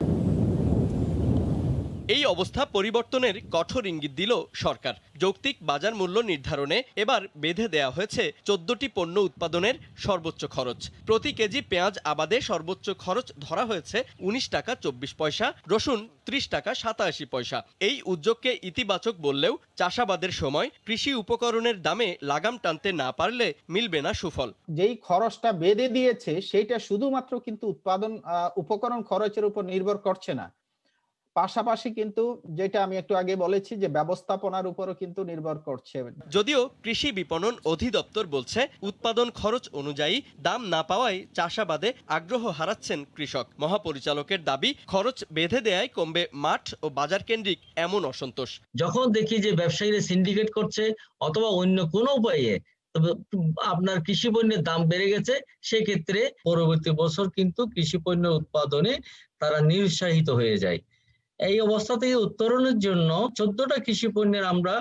এই অবস্থা পরিবর্তনের কঠোর ইঙ্গিত দিল সরকার। যৌক্তিক বাজার মূল্য নির্ধারণে এবার বেঁধে দেয়া হয়েছে 14টি পণ্য উৎপাদনের সর্বোচ্চ খরচ। প্রতি কেজি পেঁয়াজ আবাদে সর্বোচ্চ খরচ ধরা হয়েছে 19 টাকা 24 পয়সা, রসুন 30 টাকা 87 পয়সা। এই উদ্যোগকে ইতিবাচক বললেও চাষাবাদের সময় কৃষি উপকরণের দামে লাগাম টানতে না পারলে মিলবে না সুফল। যেই খরচটা বেঁধে দিয়েছে সেইটা শুধুমাত্র কিন্তু উৎপাদন উপকরণ খরচের উপর নির্ভর করছে না, পাশাপাশি কিন্তু যেটা আমি একটু আগে বলেছি যে ব্যবস্থাপনার উপরও কিন্তু নির্ভর করছে। যদিও কৃষি বিপণন অধিদপ্তর বলছে উৎপাদন খরচ অনুযায়ী দাম না পাওয়ায় চাষাবাদে আগ্রহ হারাচ্ছেন কৃষক। মহাপরিচালকের দাবি, খরচ বেঁধে দেয়ায় কমবে মাঠ ও বাজার কেন্দ্রিক এমন অসন্তোষ। যখন দেখি যে ব্যবসায়ীরা সিন্ডিকেট করছে অথবা অন্য কোনো উপায়ে আপনার কৃষি পণ্যের দাম বেড়ে গেছে, সেক্ষেত্রে পরবর্তী বছর কিন্তু কৃষি পণ্য উৎপাদনে তারা নিরুৎসাহিত হয়ে যায়। এই অবস্থা থেকে উত্তরণের জন্য 14টা কৃষি পণ্যের আমরা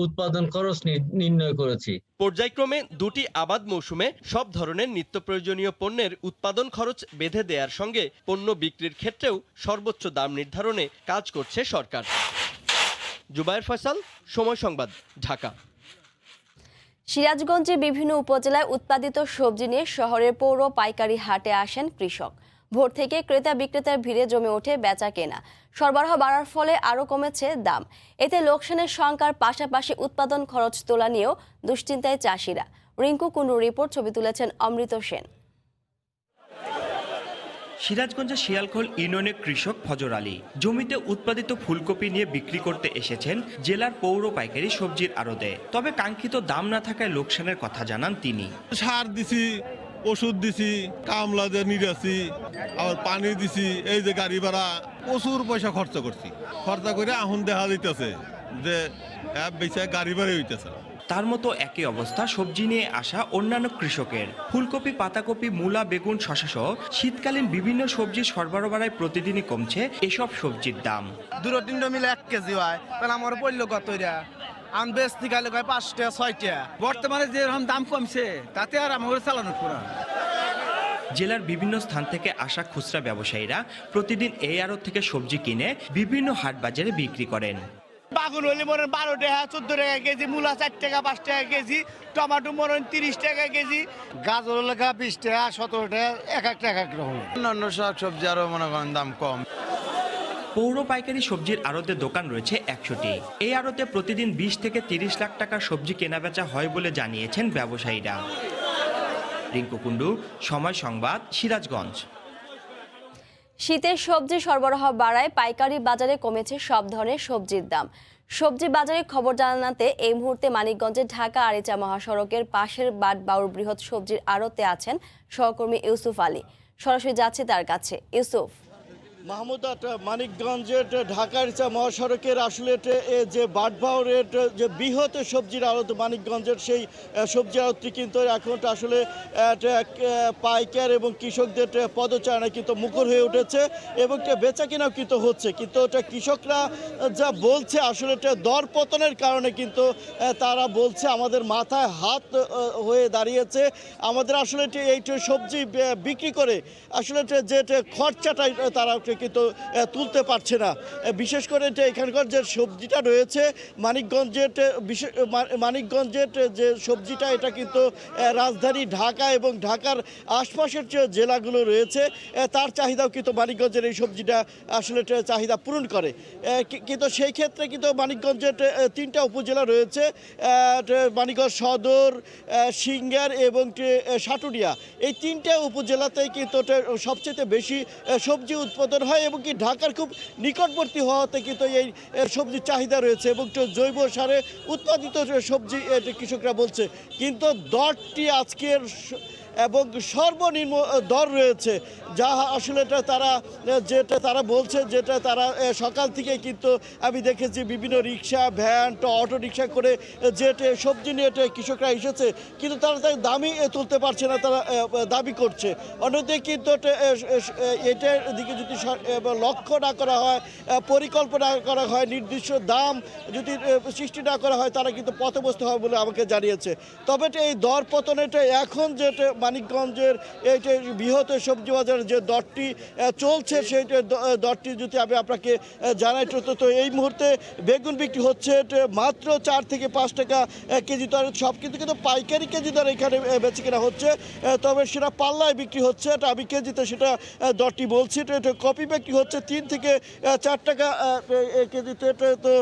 উৎপাদন খরচ নির্ণয় করেছি। পর্যায়ক্রমে 2টি আবাদ মৌসুমে সব ধরনের নিত্য প্রয়োজনীয় পণ্যের উৎপাদন খরচ বেঁধে দেওয়ার সঙ্গে পণ্য বিক্রির ক্ষেত্রেও সর্বোচ্চ দাম নির্ধারণে কাজ করছে সরকার। জুবায়ের ফয়সাল, সময় সংবাদ, ঢাকা। সিরাজগঞ্জে বিভিন্ন উপজেলায় উৎপাদিত সবজি নিয়ে শহরের পৌর পাইকারি হাটে আসেন কৃষক। ভোর থেকে ক্রেতা বিক্রেতার ভিড়ে জমে ওঠে বেচা কেনা। সরবরাহ বাড়ার ফলে আরও কমেছে দাম। এতে লোকসানের সংখ্যার পাশাপাশি উৎপাদন খরচ তোলা নিয়েও দুশ্চিন্তায় চাষিরা। রিঙ্কু কুন্ডুর রিপোর্ট, ছবি তুলেছেন অমৃত সেন। সিরাজগঞ্জের শিয়ালখোল ইউনিয়নের কৃষক ফজর আলী জমিতে উৎপাদিত ফুলকপি নিয়ে বিক্রি করতে এসেছেন জেলার পৌর পাইকারি সবজির আড়তে। তবে কাঙ্ক্ষিত দাম না থাকায় লোকসানের কথা জানান তিনি। সার দিছি, ওষুধ দিছি, কামলাদের নিরাছি, আবার পানি দিছি, এই যে গাড়ি ভাড়া, প্রচুর পয়সা খরচ করছি। খরচা করে এখন দেখা যাইতেছে যে বেশি গাড়ি ভাড়া হইতেছে। তার মতো একই অবস্থা সবজি নিয়ে আসা অন্যান্য কৃষকের। ফুলকপি, পাতাকপি, মূলা, বেগুন, শশা সহ শীতকালীন বিভিন্ন সবজির সরবরাহ বাড়ায় প্রতিদিনই কমছে এসব সবজির দাম। 2-3 মিলে 1 কেজি হয়, তাহলে আমার পড়লো কত? আম বেশি গেলে 5 টাকা 6 টাকা। বর্তমানে যেরকম দাম কমছে তাতে আর আমার চালানো পুরা। জেলার বিভিন্ন স্থান থেকে আসা খুচরা ব্যবসায়ীরা প্রতিদিন এই আড়ত থেকে সবজি কিনে বিভিন্ন হাট বাজারে বিক্রি করেন। বাগুন হলে মনে 12 টাকা 14 টাকা কেজি, মূলা 4 টাকা 5 টাকা কেজি, টমেটো মনে 30 টাকা কেজি, গাজর লেখা 20 টাকা 17 টাকা, এক এক রকম। অন্যান্য সব সবজি আরো মনে করেন দাম কম। পৌর পাইকারি সবজির আড়তের দোকান রয়েছে 100টি। এই আড়তে প্রতিদিন 20 থেকে 30 লাখ টাকার সবজি কেনাবেচা হয় বলে জানিয়েছেন ব্যবসায়ীরা। রিঙ্কু কুণ্ডু, সময় সংবাদ, সিরাজগঞ্জ। শীতের সবজি সরবরাহ বাড়ায় পাইকারি বাজারে কমেছে সব ধরনের সবজির দাম। সবজি বাজারে খবর জানাতে এই মুহূর্তে মানিকগঞ্জের ঢাকা আরিচা মহাসড়কের পাশের বাটবাউর বৃহৎ সবজির আড়তে আছেন সহকর্মী ইউসুফ আলী। সরাসরি যাচ্ছে তার কাছে। ইউসুফ। মাহমুদাত, মানিকগঞ্জের ঢাকা আরিচা মহাসড়কের আসলে যে বাটবাউরের যে বৃহৎ সবজির আড়ত মানিকগঞ্জের, সেই সবজি আড়তটি কিন্তু এখন আসলে পাইকার এবং কৃষকদের পদচারণায় কিন্তু মুখর হয়ে উঠেছে এবং বেচা কেনাও কিন্তু হচ্ছে। কিন্তু কৃষকরা যা বলছে আসলে দর পতনের কারণে কিন্তু তারা বলছে আমাদের মাথায় হাত হয়ে দাঁড়িয়েছে, আমাদের আসলে এই সবজি বিক্রি করে আসলে যে খরচাটাই তারা কিন্তু তুলতে পারছে না। বিশেষ করে এখানকার যে সবজিটা রয়েছে মানিকগঞ্জের যে সবজিটা, এটা কিন্তু রাজধানী ঢাকা এবং ঢাকার আশপাশের যে জেলাগুলো রয়েছে তার চাহিদাও কিন্তু মানিকগঞ্জের এই সবজিটা আসলে চাহিদা পূরণ করে। কিন্তু সেই ক্ষেত্রে কিন্তু মানিকগঞ্জের 3টা উপজেলা রয়েছে, মানিকগঞ্জ সদর, সিংগার এবং সাটুরিয়া। এই 3টা উপজেলাতেই কিন্তু সবচেয়ে বেশি সবজি উৎপাদন হয় এবং কি ঢাকার খুব নিকটবর্তী হওয়াতে কিন্তু এই সবজির চাহিদা রয়েছে এবং জৈব সারে উৎপাদিত সবজি কৃষকরা বলছে। কিন্তু দরটি আজকের এবং সর্বনিম্ন দর রয়েছে, যা আসলে তারা বলছে, যেটা তারা সকাল থেকে কিন্তু আমি দেখেছি বিভিন্ন রিক্সা, ভ্যান, অটো রিক্সা করে যে সবজি নিয়ে কৃষকরা এসেছে, কিন্তু তারা দামই তুলতে পারছে না, তারা দাবি করছে। অন্যদিকে কিন্তু এটার দিকে যদি লক্ষ্য না করা হয়, পরিকল্পনা করা হয়, নির্দিষ্ট দাম যদি সৃষ্টি না করা হয়, তারা কিন্তু পথভ্রষ্ট হবে বলে আমাকে জানিয়েছে। তবে এই দর পতনটা এখন যে মানিকগঞ্জের এই বৃহৎ সবজি বাজারের যে দরটি চলছে, সেই দরটি যদি আমি আপনাকে জানাই, তো এই মুহূর্তে বেগুন বিক্রি হচ্ছে মাত্র 4 থেকে 5 টাকা কেজি দরে। সব কিন্তু পাইকারি কেজি দরে এখানে বেচে কেনা হচ্ছে, তবে সেটা পাল্লায় বিক্রি হচ্ছে, আমি কেজিতে সেটা দরটি বলছি। কপি বিক্রি হচ্ছে 3 থেকে 4 টাকা কেজিতে। তো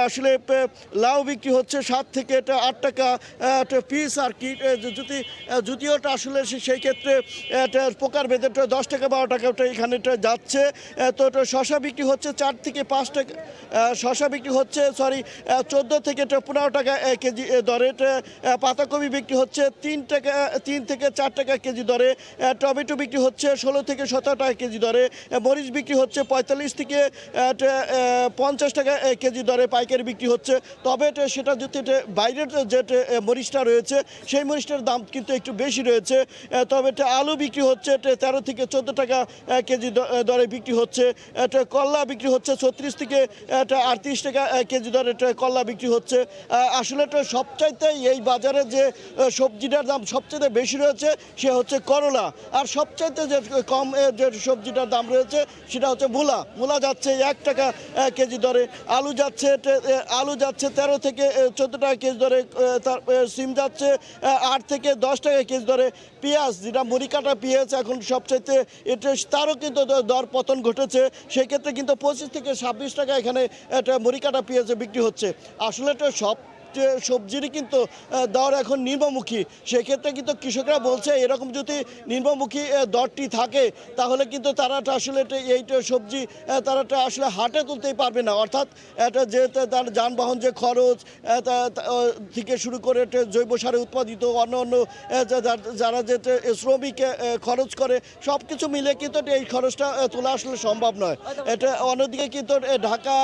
আসলে লাউ বিক্রি হচ্ছে 7 থেকে 8 টাকা পিস আর কি। যদিও আসলে সেই ক্ষেত্রে পোকার বেঁধে 10 টাকা 12 টাকা এখানে যাচ্ছে। তো শশা বিক্রি হচ্ছে 4 থেকে 5 টাকা, শশা বিক্রি হচ্ছে 14 থেকে 15 টাকা কেজি দরে। পাতাকপি বিক্রি হচ্ছে 3 থেকে 4 টাকা কেজি দরে। টমেটো বিক্রি হচ্ছে 16 থেকে 17 টাকা কেজি দরে। মরিচ বিক্রি হচ্ছে 45 থেকে 50 টাকা কেজি দরে পাইকারি বিক্রি হচ্ছে। তবে সেটা যদি বাইরের যে মরিচটা রয়েছে, সেই মরিচটার দাম কিন্তু একটু বেশি রয়েছে। তবে আলু বিক্রি হচ্ছে 13 থেকে 14 টাকা কেজি দরে বিক্রি হচ্ছে। কল্লা বিক্রি হচ্ছে 36 থেকে 38 টাকা কেজি দরে কল্লা বিক্রি হচ্ছে। আসলে সবচাইতে এই বাজারে যে সবজিটার দাম সবচেয়ে বেশি রয়েছে সে হচ্ছে করলা, আর সবচাইতে যে কম যে সবজিটার দাম রয়েছে সেটা হচ্ছে মূলা যাচ্ছে 1 টাকা কেজি দরে। আলু যাচ্ছে 13 থেকে 14 টাকা কেজি দরে। তার সিম যাচ্ছে 8 থেকে 10 টাকা কেজি দরে। পেঁয়াজ, যেটা মুড়িকাটা পেঁয়াজ, এখন সবচাইতে তারও কিন্তু দর পতন ঘটেছে। সেক্ষেত্রে কিন্তু 25 থেকে 26 টাকা এখানে মুড়িকাটা পেঁয়াজ বিক্রি হচ্ছে। আসলে সব সবজিরই কিন্তু দর এখন নিম্নমুখী। সেক্ষেত্রে কিন্তু কৃষকরা বলছে এরকম যদি নিম্নমুখী দরটি থাকে, তাহলে কিন্তু তারা আসলে এই সবজি তারা আসলে হাটে তুলতেই পারবে না। অর্থাৎ যে তার যানবাহন যে খরচ থেকে শুরু করে জৈব সারে উৎপাদিত অন্য যারা যে শ্রমিক খরচ করে, সব কিছু মিলে কিন্তু এই খরচটা তোলা আসলে সম্ভব নয়। অন্যদিকে কিন্তু ঢাকা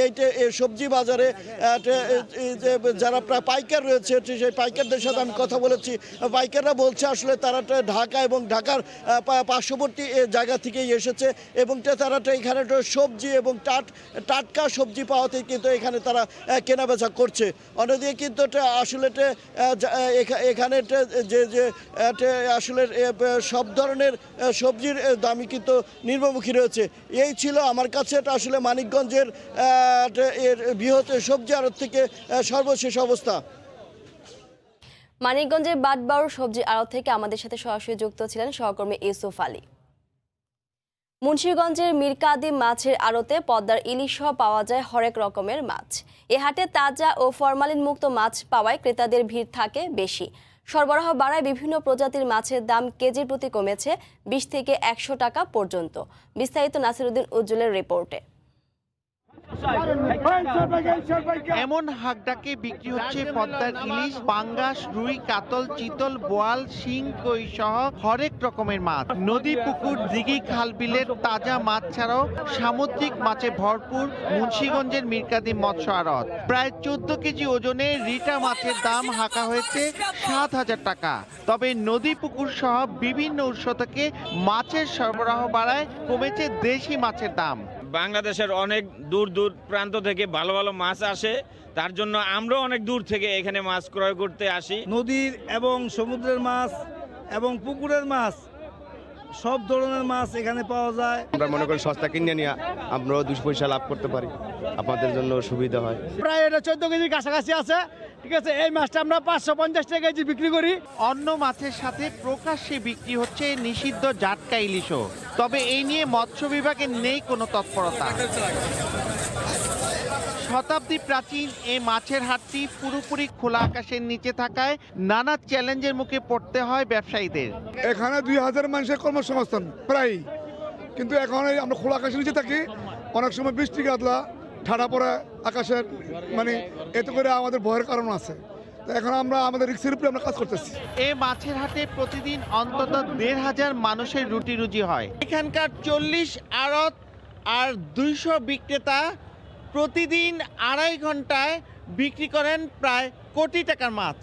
এই সবজি বাজারে যারা পাইকার রয়েছে সেই পাইকারদের সাথে আমি কথা বলেছি। পাইকাররা বলছে আসলে তারা ঢাকা এবং ঢাকার পার্শ্ববর্তী জায়গা থেকেই এসেছে এবং তারা এখানে সবজি এবং টাটকা সবজি পাওয়াতেই কিন্তু এখানে তারা কেনাবেচা করছে। অন্যদিকে কিন্তু আসলে এখানে যে আসলে সব ধরনের সবজির দামই কিন্তু নিম্নমুখী রয়েছে। এই ছিল আমার কাছে এটা আসলে মানিকগঞ্জের এর বৃহৎ সবজি আড়ত থেকে সর্বশেষ অবস্থা। মানিকগঞ্জের বাটবাউর সবজি আড়ত থেকে আমাদের সাথে সরাসরি যুক্ত ছিলেন সহকর্মী ইউসুফ আলী। মুন্সিগঞ্জের মীরকাদিম মাছের আড়তে পদ্মার ইলিশ সহ পাওয়া যায় হরেক রকমের মাছ। এ হাটে তাজা ও ফরমালিন মুক্ত মাছ পাওয়ায় ক্রেতাদের ভিড় থাকে বেশি। সরবরাহ বাড়ায় বিভিন্ন প্রজাতির মাছের দাম কেজির প্রতি কমেছে 20 থেকে 100 টাকা পর্যন্ত। বিস্তারিত নাসিরউদ্দিন উজ্জ্বলের রিপোর্টে। এমন হাকডাকে বিক্রি হচ্ছে পদ্মার ইলিশ, পাঙ্গাস, রুই, কাতল, চিতল, বোয়াল, শিং, কই সহ হরেক রকমের মাছ। নদী, পুকুর, দিঘি, খাল, বিলের তাজা মাছ ছাড়াও সামুদ্রিক মাছে ভরপুর মুন্সিগঞ্জের মীরকাদিম মৎস্য আড়ত। প্রায় 14 কেজি ওজনে রিটা মাছের দাম হাঁকা হয়েছে 7,000 টাকা। তবে নদী, পুকুর সহ বিভিন্ন উৎস থেকে মাছের সরবরাহ বাড়ায় কমেছে দেশি মাছের দাম। বাংলাদেশের অনেক দূর দূর প্রান্ত থেকে ভালো ভালো মাছ আসে, তার জন্য আমরাও অনেক দূর থেকে এখানে মাছ ক্রয় করতে আসি। নদীর এবং সমুদ্রের মাছ এবং পুকুরের মাছ সব ধরনের মাছ এখানে পাওয়া যায়। আমরা মনে করি সস্তা কিনে নিয়ে আমরাও 2 পয়সা লাভ করতে পারি, আপনাদের জন্য সুবিধা হয়। প্রায় এটা 14 কেজির কাছাকাছি আছে। ঠিক আছে, এই মাছটা আমরা 550 টাকা কেজি বিক্রি করি। অন্য মাছের সাথে প্রকাশ্যে বিক্রি হচ্ছে নিষিদ্ধ জাটকা ইলিশও। তবে এই নিয়ে মৎস্য বিভাগের নেই কোনো তৎপরতা। শতাব্দী প্রাচীন এই মাছের হাটটি পুরোপুরি খোলা আকাশের নিচে থাকায় নানা চ্যালেঞ্জের মুখে পড়তে হয় ব্যবসায়ীদের। এখানে 2000 মানুষের কর্মসংস্থান প্রায়, কিন্তু এখন আমরা খোলা আকাশের নিচে থাকি। অনেক সময় বৃষ্টি গাদলা ঠাড়া পড়ে আকাশের, মানে এতে করে আমাদের ভয়ের কারণ আছে। এখন আমরা আমাদের রিক্সের উপরে আমরা কাজ করতেছি। এই মাছের হাটে প্রতিদিন অন্তত 1,500 মানুষের রুটি রুজি হয়। এখানকার 40 আড়ত আর 200 বিক্রেতা প্রতিদিন 2.5 ঘন্টায় বিক্রি করেন প্রায় কোটি টাকার মাছ।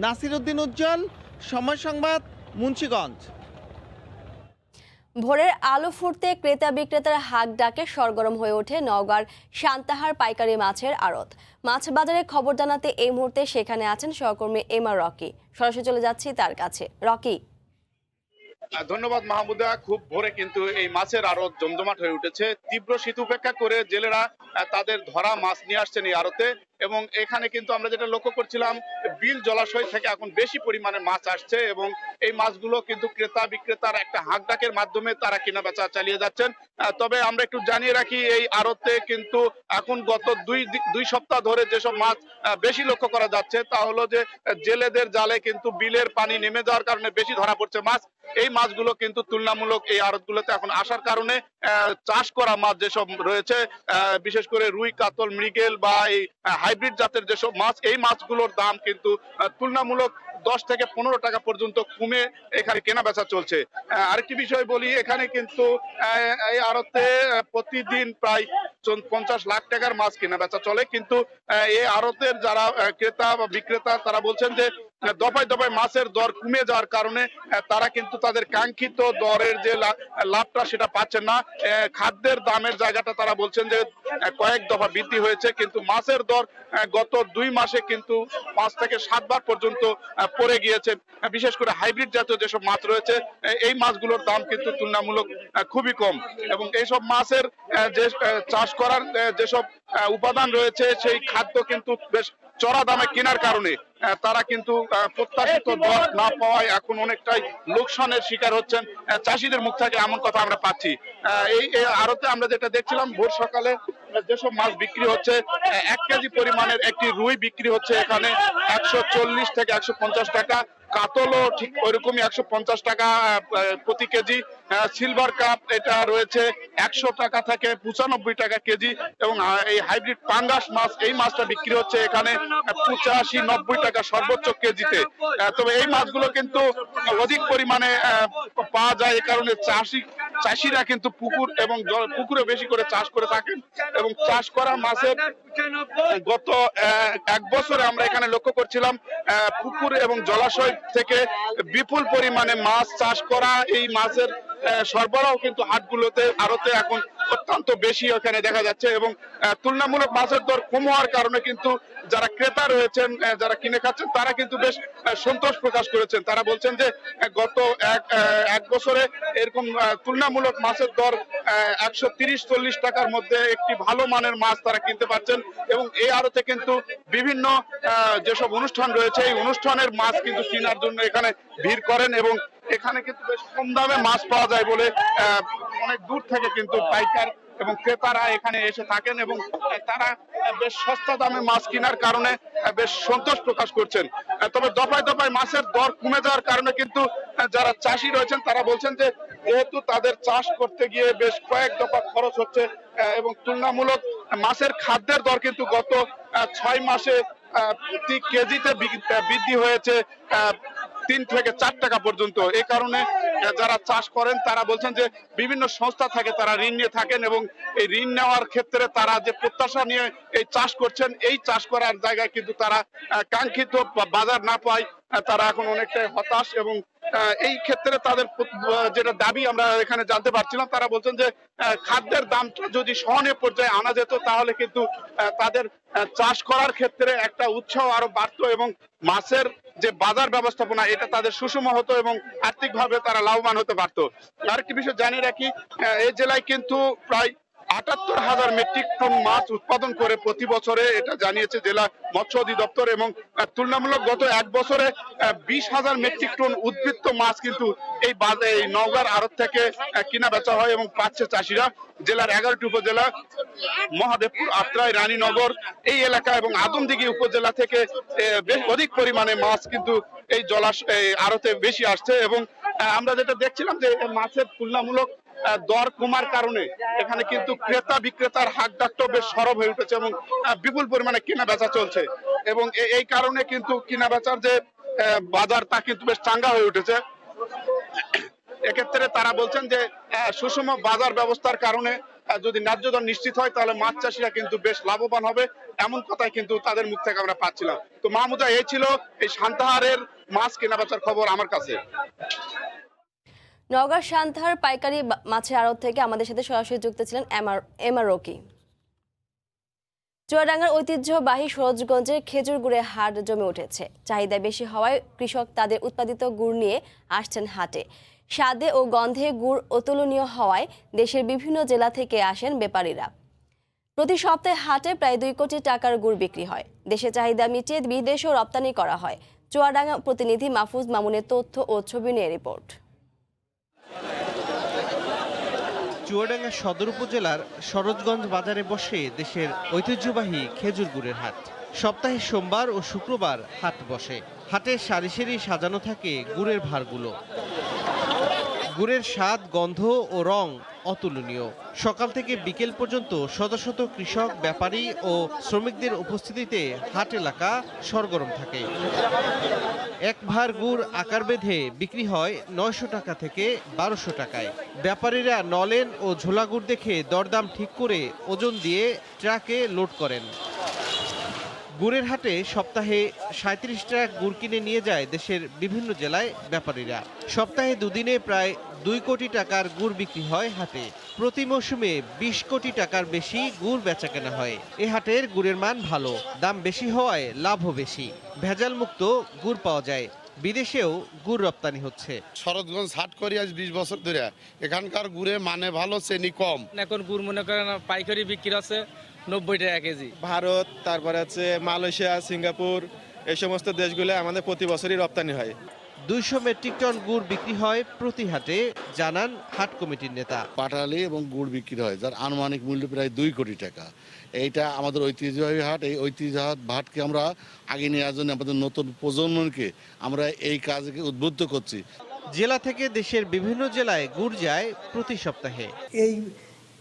নাসিরউদ্দিন উজ্জ্বল, সময় সংবাদ, মুন্সিগঞ্জ। ভোরের আলো ফুটতে ক্রেতা বিক্রেতার হাক ডাকে সরগরম হয়ে ওঠে নওগাঁর সান্তাহার পাইকারি মাছের আড়ত। মাছ বাজারে খবর জানাতে এই মুহূর্তে সেখানে আছেন সহকর্মী এমা রকি। সরাসরি চলে যাচ্ছি তার কাছে। রকি। ধন্যবাদ মাহমুদা। খুব ভোরে কিন্তু এই মাছের আড়ত জমজমাট হয়ে উঠেছে। তীব্র শীত উপেক্ষা করে জেলেরা তাদের ধরা মাছ নিয়ে আসছেন এই আড়তে, এবং এখানে কিন্তু আমরা যেটা লক্ষ্য করছিলাম, বিল জলাশয় থেকে এখন বেশি পরিমাণে মাছ আসছে এবং এই মাছগুলো কিন্তু ক্রেতা বিক্রেতার একটা হাঁকডাকের মাধ্যমে তারা কেনা বেচা চালিয়ে যাচ্ছেন। তবে আমরা একটু জানিয়ে রাখি, এই আড়তে কিন্তু এখন গত দুই সপ্তাহ ধরে যেসব মাছ বেশি লক্ষ্য করা যাচ্ছে তা হলো যে জেলেদের জালে কিন্তু বিলের পানি নেমে যাওয়ার কারণে বেশি ধরা পড়ছে মাছ। এই মাছগুলো কিন্তু তুলনামূলক এই আড়তগুলোতে এখন আসার কারণে চাষ করা মাছ যেসব রয়েছে, বিশেষ করে রুই, কাতল, মৃগেল বা এই হাইব্রিড জাতের যেসব মাছ, এই মাছগুলোর দাম কিন্তু তুলনামূলক 10 থেকে 15 টাকা পর্যন্ত কমে এখানে কেনা বেচা চলছে। আরেকটি বিষয় বলি, এখানে কিন্তু এই আড়তে প্রতিদিন প্রায় 50 লাখ টাকার মাছ কেনা বেচা চলে, কিন্তু এই আড়তের যারা ক্রেতা বা বিক্রেতা তারা বলছেন যে দফায় দফায় মাছের দর কমে যাওয়ার কারণে তারা কিন্তু তাদের কাঙ্ক্ষিত দরের যে লাভটা সেটা পাচ্ছেন না। খাদ্যের দামের জায়গাটা তারা বলছেন যে কয়েক দফা বৃদ্ধি হয়েছে, কিন্তু মাছের দর গত 2 মাসে কিন্তু 5 থেকে 7 বার পর্যন্ত পড়ে গিয়েছে। বিশেষ করে হাইব্রিড জাতীয় যেসব মাছ রয়েছে এই মাছগুলোর দাম কিন্তু তুলনামূলক খুবই কম, এবং এইসব মাছের যে চাষ করার যেসব উপাদান রয়েছে সেই খাদ্য কিন্তু বেশ চড়া দামে কেনার কারণে তারা কিন্তু প্রত্যাশিত দর না পাওয়ায় এখন অনেকটাই লোকসানের শিকার হচ্ছেন চাষিদের মুখ থেকে, এমন কথা আমরা পাচ্ছি। এই আড়তে আমরা যেটা দেখছিলাম, ভোর সকালে যেসব মাছ বিক্রি হচ্ছে, 1 কেজি পরিমাণের একটি রুই বিক্রি হচ্ছে এখানে 140 থেকে 150 টাকা। কাতলও ঠিক ওইরকমই 150 টাকা প্রতি কেজি। সিলভার কাপ এটা রয়েছে 100 টাকা থেকে 95 টাকা কেজি, এবং এই হাইব্রিড পাঙ্গাস মাছ, এই মাছটা বিক্রি হচ্ছে এখানে 85-90 টাকা সর্বোচ্চ কেজিতে। তবে এই মাছগুলো কিন্তু অধিক পরিমাণে পাওয়া যায়, এই কারণে চাষিরা কিন্তু পুকুর এবং পুকুরে বেশি করে চাষ করে থাকেন এবং চাষ করা মাছের গত 1 বছরে আমরা এখানে লক্ষ্য করছিলাম পুকুর এবং জলাশয় থেকে বিপুল পরিমাণে মাছ চাষ করা। এই মাছের সরবরাহ কিন্তু হাটগুলোতে আড়তে এখন অত্যন্ত বেশি এখানে দেখা যাচ্ছে এবং তুলনামূলক মাছের দর কম হওয়ার কারণে কিন্তু যারা ক্রেতা রয়েছেন, যারা কিনে খাচ্ছেন, তারা কিন্তু বেশ সন্তোষ প্রকাশ করেছেন। তারা বলছেন যে গত এক বছরে এরকম তুলনামূলক মাছের দর 130-40 টাকার মধ্যে একটি ভালো মানের মাছ তারা কিনতে পারছেন এবং এই আড়তে কিন্তু বিভিন্ন যেসব অনুষ্ঠান রয়েছে এই অনুষ্ঠানের মাছ কিন্তু কেনার জন্য এখানে ভিড় করেন এবং এখানে কিন্তু বেশ কম দামে মাছ পাওয়া যায় বলে অনেক দূর থেকে কিন্তু পাইকার এবং ক্রেতারা এখানে এসে থাকেন এবং তারা বেশ সস্তা দামে মাছ কেনার কারণে বেশ সন্তোষ প্রকাশ করছেন। তবে দফায় দফায় মাছের দর কমে যাওয়ার কারণে কিন্তু যারা চাষি রয়েছেন তারা বলছেন যে যেহেতু তাদের চাষ করতে গিয়ে বেশ কয়েক দফা খরচ হচ্ছে এবং তুলনামূলক মাছের খাদ্যের দর কিন্তু গত 6 মাসে প্রতি কেজিতে বৃদ্ধি হয়েছে 3 থেকে 4 টাকা পর্যন্ত। এই কারণে যারা চাষ করেন তারা বলছেন যে বিভিন্ন সংস্থা থাকে, তারা ঋণ নিয়ে থাকেন এবং এই ঋণ নেওয়ার ক্ষেত্রে তারা যে প্রত্যাশা নিয়ে এই চাষ করছেন, এই চাষ করার জায়গায় কিন্তু তারা কাঙ্ক্ষিত বাজার না পায়, তারা এখন অনেকটাই হতাশ এবং এই ক্ষেত্রে তাদের যেটা দাবি আমরা এখানে জানতে পারছিলাম, তারা বলছেন যে খাদ্যের দামটা যদি সহনীয় পর্যায়ে আনা যেত তাহলে কিন্তু তাদের চাষ করার ক্ষেত্রে একটা উৎসাহ আরো বাড়তো এবং মাছের যে বাজার ব্যবস্থাপনা এটা তাদের সুষম হতো এবং আর্থিকভাবে তারা লাভবান হতে পারতো। আরেকটি বিষয় জানিয়ে রাখি, এই জেলায় কিন্তু প্রায় ৭৮,০০০ মেট্রিক টন মাছ উৎপাদন করে প্রতি বছরে, এটা জানিয়েছে জেলা মৎস্য অধিদপ্তর এবং তুলনামূলক গত 1 বছরে 20,000 মেট্রিক টন উদ্বৃত্ত মাছ কিন্তু এই নওগাঁর আড়ত থেকে কিনা বেচা হয় এবং পাচ্ছে চাষিরা। জেলার 11টি উপজেলা মহাদেবপুর, আত্রাই, রানীনগর এই এলাকা এবং আদমদিঘি উপজেলা থেকে বেশ অধিক পরিমাণে মাছ কিন্তু এই জলাশয় আড়তে বেশি আসছে এবং আমরা যেটা দেখছিলাম যে মাছের তুলনামূলক দর কমার কারণে এখানে কিন্তু ক্রেতা বিক্রেতার হাটঘাটও বেশ সরব হয়ে উঠেছে এবং বিপুল পরিমাণে কেনা বেচা চলছে এবং এই কারণে কিন্তু কেনা বেচার যে বাজার তা কিন্তু বেশ চাঙ্গা হয়ে উঠেছে। এক্ষেত্রে তারা বলছেন যে সুষম বাজার ব্যবস্থার কারণে যদি ন্যায্য দর নিশ্চিত হয় তাহলে মাছ চাষিরা কিন্তু বেশ লাভবান হবে, এমন কথাই কিন্তু তাদের মুখ থেকে আমরা পাচ্ছিলাম। তো মাহমুদা, এই ছিল এই সান্তাহারের মাছ কেনা বেচার খবর আমার কাছে। নওগাঁ সান্তাহার পাইকারি মাছের আড়ত থেকে আমাদের সাথে সরাসরি যুক্ত ছিলেন এমআর রকি। চুয়াডাঙ্গার ঐতিহ্যবাহী সরোজগঞ্জের খেজুর গুড়ের হাট জমে উঠেছে। চাহিদা বেশি হওয়ায় কৃষক তাদের উৎপাদিত গুড় নিয়ে আসছেন হাটে। স্বাদে ও গন্ধে গুড় অতুলনীয় হওয়ায় দেশের বিভিন্ন জেলা থেকে আসেন ব্যাপারীরা। প্রতি সপ্তাহে হাটে প্রায় 2 কোটি টাকার গুড় বিক্রি হয়। দেশে চাহিদা মিটিয়ে বিদেশেও রপ্তানি করা হয়। চুয়াডাঙ্গা প্রতিনিধি মাহফুজ মামুনের তথ্য ও ছবি নিয়ে রিপোর্ট। চুয়াডাঙ্গা সদর উপজেলার সরোজগঞ্জ বাজারে বসে দেশের ঐতিহ্যবাহী খেজুর গুড়ের হাট। সপ্তাহে সোমবার ও শুক্রবার হাট বসে। হাটে সারি সারি সাজানো থাকে গুড়ের ভারগুলো। গুড়ের স্বাদ, গন্ধ ও রং অতুলনীয়। সকাল থেকে বিকেল পর্যন্ত শত শত কৃষক, ব্যাপারী ও শ্রমিকদের উপস্থিতিতে হাট এলাকা সরগরম থাকে। এক ভার গুড় আকার বেঁধে বিক্রি হয় 900 টাকা থেকে 1200 টাকায়। ব্যাপারীরা নলেন ও ঝোলা গুড় দেখে দরদাম ঠিক করে ওজন দিয়ে ট্রাকে লোড করেন। গুড়ের হাটে সপ্তাহে 37 ট্রাক গুড় কিনে নিয়ে যায় দেশের বিভিন্ন জেলায় ব্যাপারীরা। সপ্তাহে 2 দিনে প্রায় 2 কোটি টাকার গুড় বিক্রি হয় হাটে। প্রতি মৌসুমে 20 কোটি টাকার বেশি গুড় বেচা কেনা হয়। এ হাটের গুড়ের মান ভালো, দাম বেশি হওয়ায় লাভও বেশি। ভেজাল মুক্ত গুড় পাওয়া যায়। বিদেশেও গুড় রপ্তানি হচ্ছে। শরৎগঞ্জ হাট করি আজ 20 বছর ধরে। এখানকার গুড়ে মানে ভালো, চেনি কম। এখন গুড় মনে করেন পাইকারি বিক্রি আছে 90 টাকা কেজি। ভারত, তারপরে হচ্ছে মালয়েশিয়া, সিঙ্গাপুর, এই সমস্ত দেশগুলো আমাদের প্রতি বছরই রপ্তানি হয়। 200 মেট্রিক টন গুড় বিক্রি হয় প্রতি হাটে, জানান হাট কমিটির নেতা। পাটালি এবং গুড় বিক্রি হয় যার আনুমানিক মূল্য প্রায় 2 কোটি টাকা। এইটা আমাদের ঐতিহ্যবাহী হাট। এই ঐতিহ্যবাহী হাটকে আমরা আগে নেওয়ার জন্য আমাদের নতুন প্রজন্মকে আমরা এই কাজকে উদ্বুদ্ধ করছি। জেলা থেকে দেশের বিভিন্ন জেলায় গুড় যায় প্রতি সপ্তাহে। এই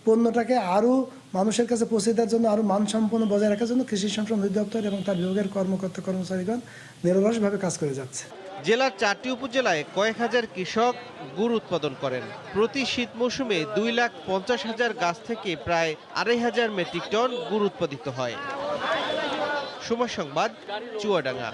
পণ্যটাকে আরও মানুষের কাছে পৌঁছে দেওয়ার জন্য, আরও মানসম্পন্ন বজায় রাখার জন্য কৃষি সম্প্রসারণ অধিদপ্তর এবং তার বিভাগের কর্মকর্তা কর্মচারীগণ নিরলসভাবে কাজ করে যাচ্ছে। জেলার 4টি উপজেলায় কয়েক হাজার কৃষক গুড় উৎপাদন করেন। প্রতি শীত মৌসুমে 2,50,000 গাছ থেকে প্রায় 2,500 মেট্রিক টন গুড় উৎপাদিত হয়। সময় সংবাদ, চুয়াডাঙ্গা।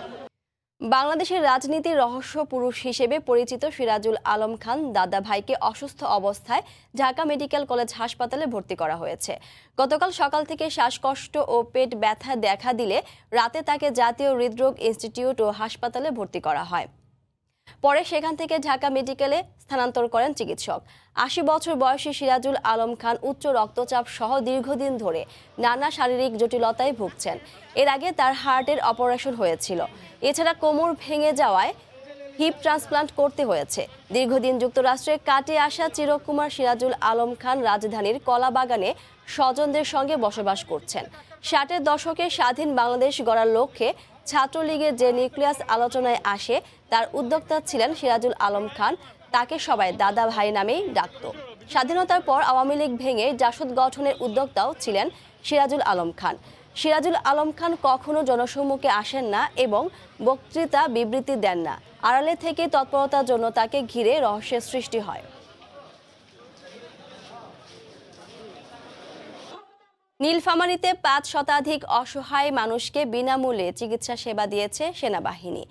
বাংলাদেশের রাজনীতির রহস্য পুরুষ হিসেবে পরিচিত সিরাজুল আলম খান দাদা ভাইকে অসুস্থ অবস্থায় ঢাকা মেডিকেল কলেজ হাসপাতালে ভর্তি করা হয়েছে। গতকাল সকাল থেকে শ্বাসকষ্ট ও পেট ব্যথা দেখা দিলে রাতে তাকে জাতীয় হৃদরোগ ইনস্টিটিউট ও হাসপাতালে ভর্তি করা হয়। পরে সেখান থেকে ঢাকা মেডিকেলে স্থানান্তর করেন চিকিৎসক। 80 বছর বয়সী সিরাজুল আলম খান উচ্চ রক্তচাপ সহ দীর্ঘদিন ধরে নানা শারীরিক জটিলতায় ভুগছেন। এর আগে তার হার্টের অপারেশন হয়েছিল। এছাড়া কোমর ভেঙে যাওয়ায় হিপ ট্রান্সপ্লান্ট করতে হয়েছে। দীর্ঘদিন যুক্তরাষ্ট্রে কাটে আসা চিরকুমার সিরাজুল আলম খান রাজধানীর কলাবাগানে স্বজনদের সঙ্গে বসবাস করছেন। 60-এর দশকে স্বাধীন বাংলাদেশ গড়ার লক্ষ্যে ছাত্রলীগের যে নিউক্লিয়াস আলোচনায় আসে তার উদ্যোক্তা ছিলেন সিরাজুল আলম খান। তাকে সবাই দাদা ভাই নামেই ডাকত। স্বাধীনতার পর আওয়ামী লীগ ভেঙে জাসদ গঠনের উদ্যোক্তাও ছিলেন সিরাজুল আলম খান। সিরাজুল আলম খান কখনো জনসম্মুখে আসেন না এবং বক্তৃতা বিবৃতি দেন না। আড়ালে থেকে তৎপরতার জন্য তাকে ঘিরে রহস্যের সৃষ্টি হয়। নীলফামারীতে 5 শতাধিক অসহায় মানুষকে বিনামূল্যে চিকিৎসা সেবা দিয়েছে সেনাবাহিনী।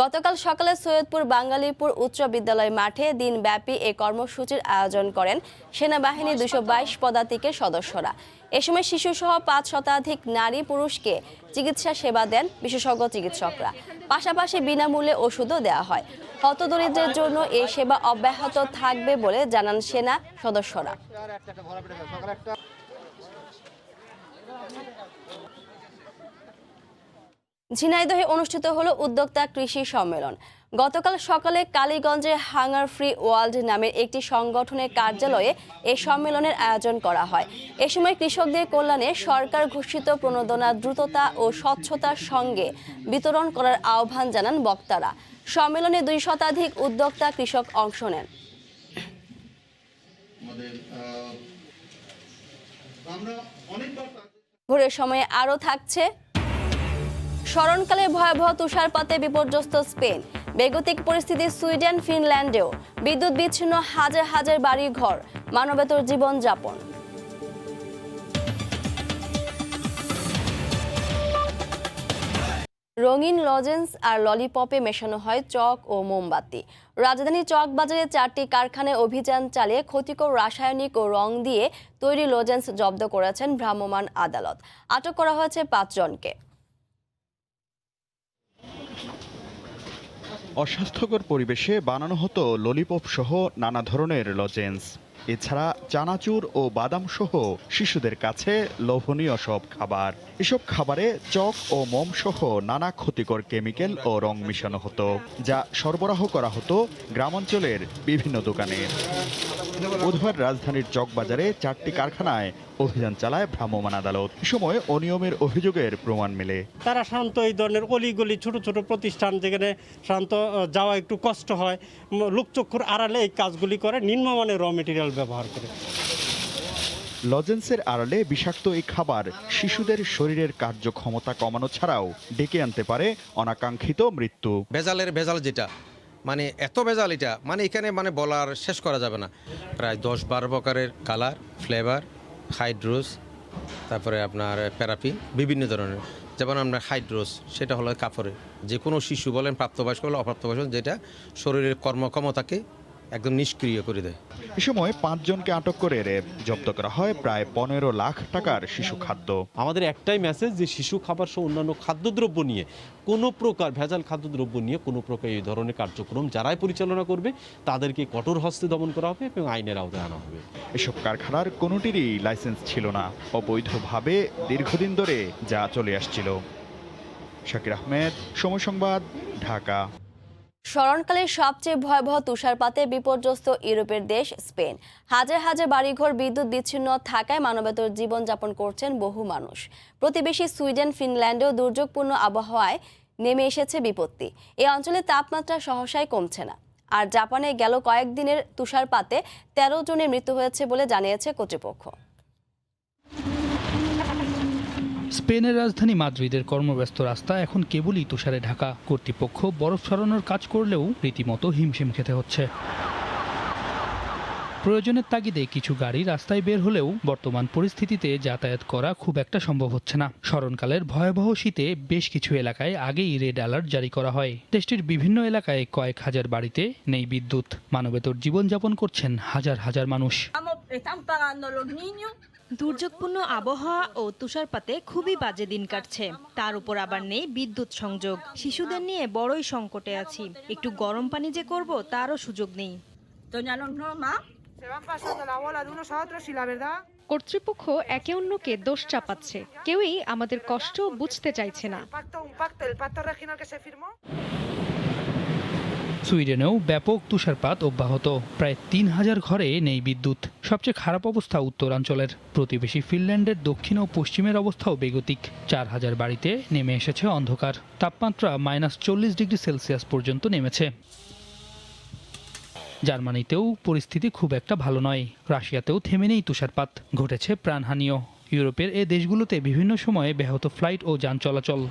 গতকাল সকালে সৈয়দপুর বাঙ্গালীপুর উচ্চ বিদ্যালয় মাঠে দিনব্যাপী এই কর্মসূচির আয়োজন করেন সেনাবাহিনীর 222 পদাতিকের সদস্যরা। এ সময় শিশুসহ 5 শতাধিক নারী পুরুষকে চিকিৎসা সেবা দেন বিশেষজ্ঞ চিকিৎসকরা। পাশাপাশি বিনামূল্যে ওষুধও দেওয়া হয়। হতদরিদ্রের জন্য এই সেবা অব্যাহত থাকবে বলে জানান সেনা সদস্যরা। ঝিনাইদহে অনুষ্ঠিত হলো উদ্যোক্তা কৃষি সম্মেলন। গতকাল সকালে কালীগঞ্জে হাঙ্গার ফ্রি ওয়ার্ল্ড নামের একটি সংগঠনের কার্যালয়ে এই সম্মেলনের আয়োজন করা হয়। এ সময় কৃষকদের কল্যাণে সরকার ঘোষিত প্রণোদনা দ্রুততা ও স্বচ্ছতার সঙ্গে বিতরণ করার আহ্বান জানান বক্তারা। সম্মেলনে 2 শতাধিক উদ্যোক্তা কৃষক অংশ নেন। ভোরের সময়ে আরও থাকছে স্মরণকালে ভয়াবহ তুষারপাতে বিপর্যস্ত স্পেন। বেগতিক পরিস্থিতি সুইডেন, ফিনল্যান্ডেও। বিদ্যুৎ বিচ্ছিন্ন হাজার হাজার বাড়ি ঘর, মানবেতর জীবনযাপন। রঙিন লজেন্স আর ললিপপে মেশানো হয় চক ও মোমবাতি। রাজধানী চকবাজারে 4টি কারখানায় অভিযান চালিয়ে ক্ষতিকর রাসায়নিক ও রং দিয়ে তৈরি লজেন্স জব্দ করেছেন ভ্রাম্যমাণ আদালত। আটক করা হয়েছে 5 জনকে। অস্বাস্থ্যকর পরিবেশে বানানো হতো ললিপপ সহ নানা ধরনের লজেন্স। এছাড়া চানাচুর ও বাদাম সহ শিশুদের কাছে লোভনীয় সব খাবার। এসব খাবারে চক ও মোম সহ নানা ক্ষতিকর কেমিক্যাল ও রং মিশানো হতো, যা সরবরাহ করা হতো গ্রামাঞ্চলের বিভিন্ন দোকানে। বুধবার রাজধানীর চকবাজারে 4টি কারখানায় অভিযান চালায় ভ্রাম্যমাণ আদালত। এ সময় অনিয়মের অভিযোগের প্রমাণ মেলে। তারা সাধারণত এই ধরনের অলিগলি ছোট ছোট প্রতিষ্ঠান যেখানে সাধারণত যাওয়া একটু কষ্ট হয়, লোকচক্ষুর আড়ালে এই কাজগুলি করে, নিম্নমানের র মেটেরিয়াল ব্যবহার করে। লজেন্সের আড়ালে বিষাক্ত এই খাবার শিশুদের শরীরের কার্যক্ষমতা কমানো ছাড়াও ডেকে আনতে পারে অনাকাঙ্ক্ষিত মৃত্যু। ভেজাল যেটা মানে এত ভেজাল, এটা মানে এখানে মানে বলার শেষ করা যাবে না। প্রায় 10-12 প্রকারের কালার, ফ্লেভার, হাইড্রোস, তারপরে আপনার প্যারাফিন, বিভিন্ন ধরনের। যেমন আপনার হাইড্রোস, সেটা হলো কাপড়ে যে কোনো শিশু বলেন, প্রাপ্তবয়স্ক হলে অপ্রাপ্তবয়স্ক, যেটা শরীরের কর্মক্ষমতাকে একদম নিষ্ক্রিয় করে দেয়। এ সময় 5 জনকে আটক করে র্যাব জব্দ করা হয় প্রায় 15 লাখ টাকার শিশু খাদ্য। আমাদের একটাই মেসেজ যে শিশু খাবার সহ অন্যান্য খাদ্যদ্রব্য নিয়ে কোনো প্রকার ভেজাল খাদ্যদ্রব্য নিয়ে কোনো প্রকার এই ধরনের কার্যক্রম যারাই পরিচালনা করবে তাদেরকে কঠোর হস্তে দমন করা হবে এবং আইনের আওতায় আনা হবে। এসব কারখানার কোনোটিরই লাইসেন্স ছিল না, অবৈধভাবে দীর্ঘদিন ধরে যা চলে আসছিল। শাকির আহমেদ, সময় সংবাদ, ঢাকা। স্মরণকালের সবচেয়ে ভয়াবহ তুষারপাতে বিপর্যস্ত ইউরোপের দেশ স্পেন। হাজার হাজার বাড়িঘর বিদ্যুৎ বিচ্ছিন্ন থাকায় মানবেতর জীবনযাপন করছেন বহু মানুষ। প্রতিবেশী সুইডেন, ফিনল্যান্ডেও দুর্যোগপূর্ণ আবহাওয়ায় নেমে এসেছে বিপত্তি। এই অঞ্চলে তাপমাত্রা সহসাই কমছে না। আর জাপানে গেল কয়েকদিনের তুষারপাতে 13 জনের মৃত্যু হয়েছে বলে জানিয়েছে কর্তৃপক্ষ। স্পেনের রাজধানী মাদ্রিদের কর্মব্যস্ত রাস্তা এখন কেবলই তুষারে ঢাকা। কর্তৃপক্ষ বরফ সরানোর কাজ করলেও রীতিমতো হিমশিম খেতে হচ্ছে। প্রয়োজনের তাগিদে কিছু গাড়ি রাস্তায় বের হলেও বর্তমান পরিস্থিতিতে যাতায়াত করা খুব একটা সম্ভব হচ্ছে না। স্মরণকালের ভয়াবহ শীতে বেশ কিছু এলাকায় আগেই রেড অ্যালার্ট জারি করা হয়। দেশটির বিভিন্ন এলাকায় কয়েক হাজার বাড়িতে নেই বিদ্যুৎ। মানবেতর জীবনযাপন করছেন হাজার হাজার মানুষ। দুর্যোগপূর্ণ আবহাওয়া ও তুষারপাতে খুবই বাজে দিন কাটছে। তার উপর আবার নেই বিদ্যুৎ সংযোগ। শিশুদের নিয়ে বড়ই সংকটে আছি। একটু গরম পানি যে করব তারও সুযোগ নেই। কর্তৃপক্ষ একে অন্যকে দোষ চাপাচ্ছে। কেউই আমাদের কষ্ট বুঝতে চাইছে না। সুইডেনেও ব্যাপক তুষারপাত অব্যাহত। প্রায় ৩,০০০ ঘরে নেই বিদ্যুৎ। সবচেয়ে খারাপ অবস্থা উত্তরাঞ্চলের। প্রতিবেশী ফিনল্যান্ডের দক্ষিণ ও পশ্চিমের অবস্থাও বেগতিক। ৪,০০০ বাড়িতে নেমে এসেছে অন্ধকার। তাপমাত্রা -40 ডিগ্রি সেলসিয়াস পর্যন্ত নেমেছে। জার্মানিতেও পরিস্থিতি খুব একটা ভালো নয়। রাশিয়াতেও থেমে নেই তুষারপাত। ঘটেছে প্রাণহানিও। ইউরোপের এ দেশগুলোতে বিভিন্ন সময়ে ব্যাহত ফ্লাইট ও যান চলাচল।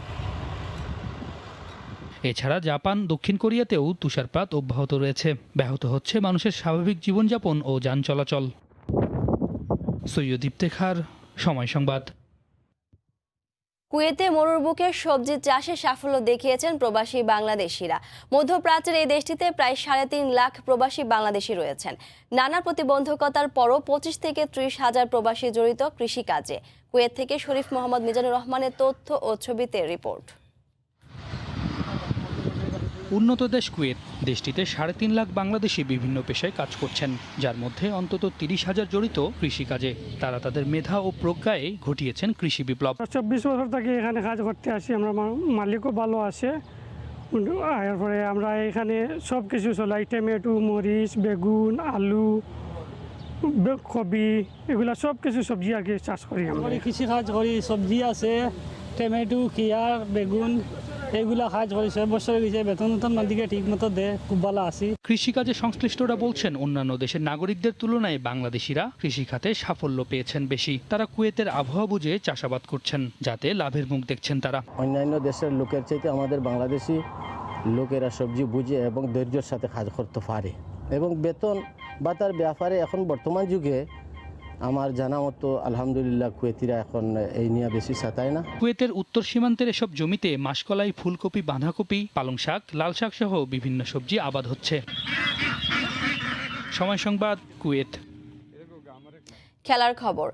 এছাড়া জাপান, দক্ষিণ কোরিয়াতেও তুষারপাত অব্যাহত রয়েছে। ব্যাহত হচ্ছে মানুষের স্বাভাবিক জীবনযাপন ও যান চলাচল। সৈয়দ ইফতেখার, সময় সংবাদ। কুয়েতে মরুর বুকে সবজি চাষে সাফল্য দেখিয়েছেন প্রবাসী বাংলাদেশিরা। মধ্যপ্রাচ্যের এই দেশটিতে প্রায় ৩.৫ লাখ প্রবাসী বাংলাদেশি রয়েছেন। নানা প্রতিবন্ধকতার পরও ২৫ থেকে ৩০ হাজার প্রবাসী জড়িত কৃষিকাজে। কুয়েত থেকে শরীফ মোহাম্মদ মিজানুর রহমানের তথ্য ও ছবিতে রিপোর্ট। উন্নত দেশ কুয়েত। দেশটিতে ৩.৫ লাখ বাংলাদেশি বিভিন্ন পেশায় কাজ করছেন, যার মধ্যে অন্তত ৩০,০০০ জড়িত কৃষিকাজে। তারা তাদের মেধা ও প্রজ্ঞায় ঘটিয়েছেন কৃষি বিপ্লব। ২৪ বছর থেকে এখানে কাজ করতে আসি। আমরা মালিকও ভালো আছে। এরপরে আমরা এখানে সব কিছু চলাই, টমেটো, মরিচ, বেগুন, আলু, কবি, এগুলা সব কিছু সবজি আগে চাষ করি। আমরা কৃষি কাজ করি, সবজি আছে, টমেটো, কিয়ার, বেগুন, এগুলা কাজ করেছে। বছরে গেছে বেতন দিকে ঠিক মতো দেয়, খুব ভালো আছি। কৃষিকাজে সংশ্লিষ্টরা বলছেন, অন্যান্য দেশের নাগরিকদের তুলনায় বাংলাদেশিরা কৃষিখাতে সাফল্য পেয়েছেন বেশি। তারা কুয়েতের আবহাওয়া বুঝে চাষাবাদ করছেন, যাতে লাভের মুখ দেখছেন তারা। অন্যান্য দেশের লোকের চাইতে আমাদের বাংলাদেশি লোকেরা সবজি বুঝে এবং ধৈর্যের সাথে কাজ করতে পারে, এবং বেতন বা তার ব্যাপারে এখন বর্তমান যুগে আমার জানা মতো আলহামদুলিল্লাহ কুয়েতিরা এখন এই নিয়ে বেশি সাতায় না। কুয়েতের উত্তর সীমান্তের এসব জমিতে মাসকলাই, ফুলকপি, বাঁধাকপি, পালং শাক, লাল শাক সহ বিভিন্ন সবজি আবাদ হচ্ছে। সময় সংবাদ, কুয়েত। খেলার খবর।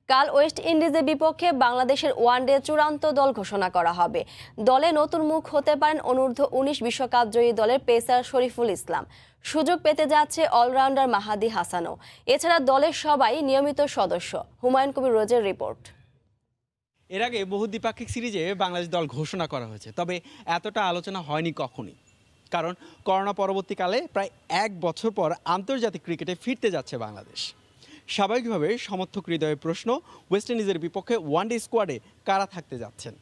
কাল ওয়েস্ট ইন্ডিজের বিপক্ষে বাংলাদেশের ওয়ানডে চূড়ান্ত দল ঘোষণা করা হবে। দলে নতুন মুখ হতে পারেন অনূর্ধ্ব-19 বিশ্বকাপ জয়ী দলের পেসার শরীফুল ইসলাম। সুযোগ পেতে যাচ্ছে অলরাউন্ডার মাহাদি হাসানও। এছাড়া দলের সবাই নিয়মিত সদস্য। হুমায়ুন কবির রোজের রিপোর্ট। এর আগে বহু দ্বিপাক্ষিক সিরিজে বাংলাদেশ দল ঘোষণা করা হয়েছে, তবে এতটা আলোচনা হয়নি কখনই। কারণ করোনা পরবর্তীকালে প্রায় 1 বছর পর আন্তর্জাতিক ক্রিকেটে ফিরতে যাচ্ছে বাংলাদেশ। স্বাভাবিকভাবে সমর্থক হৃদয়ে প্রশ্ন, ওয়েস্ট ইন্ডিজের বিপক্ষে ওয়ানডে স্কোয়াডে কারা থাকতে যাচ্ছেন।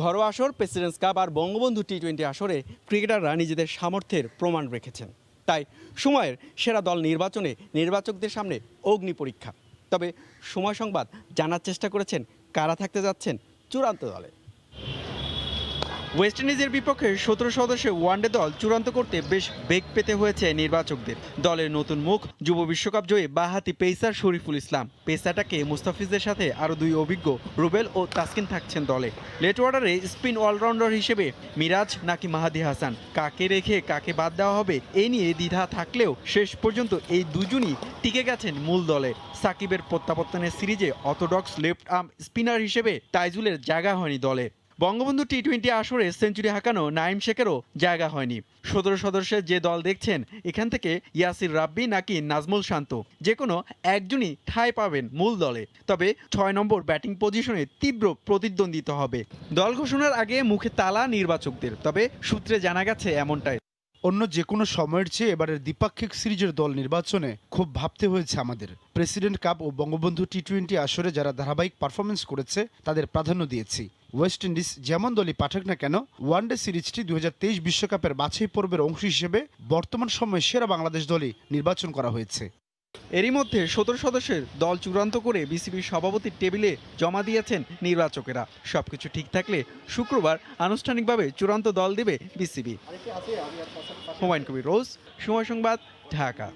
ঘরোয়া আসর, প্রেসিডেন্টস কাপ আর বঙ্গবন্ধু টি-20 আসরে ক্রিকেটাররা নিজেদের সামর্থ্যের প্রমাণ রেখেছেন। তাই সময়ের সেরা দল নির্বাচনে নির্বাচকদের সামনে অগ্নি পরীক্ষা। তবে সময় সংবাদ জানার চেষ্টা করেছেন কারা থাকতে যাচ্ছেন চূড়ান্ত দলে। ওয়েস্ট ইন্ডিজের বিপক্ষে 17 সদস্যের ওয়ানডে দল চূড়ান্ত করতে বেশ বেগ পেতে হয়েছে নির্বাচকদের। দলের নতুন মুখ যুব বিশ্বকাপ জয়ী বাঁহাতি পেসার শরীফুল ইসলাম। পেসারটাকে মুস্তাফিজের সাথে আরও 2 অভিজ্ঞ রুবেল ও তাসকিন থাকছেন দলে। লেট অর্ডারে স্পিন অলরাউন্ডার হিসেবে মিরাজ নাকি মাহাদি হাসান, কাকে রেখে কাকে বাদ দেওয়া হবে এই নিয়ে দ্বিধা থাকলেও শেষ পর্যন্ত এই দুজনই টিকে গেছেন মূল দলে। সাকিবের প্রত্যাবর্তনের সিরিজে অর্থোডক্স লেফট আর্ম স্পিনার হিসেবে তাইজুলের জায়গা হয়নি দলে। বঙ্গবন্ধু টি-20 আসরে সেঞ্চুরি হাঁকানো নাইম শেখেরও জায়গা হয়নি। 17 সদস্যের যে দল দেখছেন, এখান থেকে ইয়াসির রাব্বি নাকি নাজমুল শান্ত যে কোনো একজনই ঠাঁই পাবেন মূল দলে। তবে 6 নম্বর ব্যাটিং পজিশনে তীব্র প্রতিদ্বন্দ্বিতা হবে। দল ঘোষণার আগে মুখে তালা নির্বাচকদের, তবে সূত্রে জানা গেছে এমনটাই। অন্য যে কোনো সময়ের চেয়ে এবারের দ্বিপাক্ষিক সিরিজের দল নির্বাচনে খুব ভাবতে হয়েছে আমাদের। প্রেসিডেন্ট কাপ ও বঙ্গবন্ধু টি-20 আসরে যারা ধারাবাহিক পারফরমেন্স করেছে তাদের প্রাধান্য দিয়েছি। ওয়েস্ট ইন্ডিজ যেমন দলই পাঠাক না কেন, ওয়ানডে সিরিজটি 2023 বিশ্বকাপের বাছাই পর্বের অংশ হিসেবে বর্তমান সময়ে সেরা বাংলাদেশ দলই নির্বাচন করা হয়েছে। এরই মধ্যে 17 সদস্যের দল চূড়ান্ত করে বিসিবির সভাপতির টেবিলে জমা দিয়েছেন নির্বাচকেরা। সবকিছু ঠিক থাকলে শুক্রবার আনুষ্ঠানিকভাবে চূড়ান্ত দল দেবে বিসিবি। হুমায়ুন কবির রোজ, সময় সংবাদ, ঢাকা।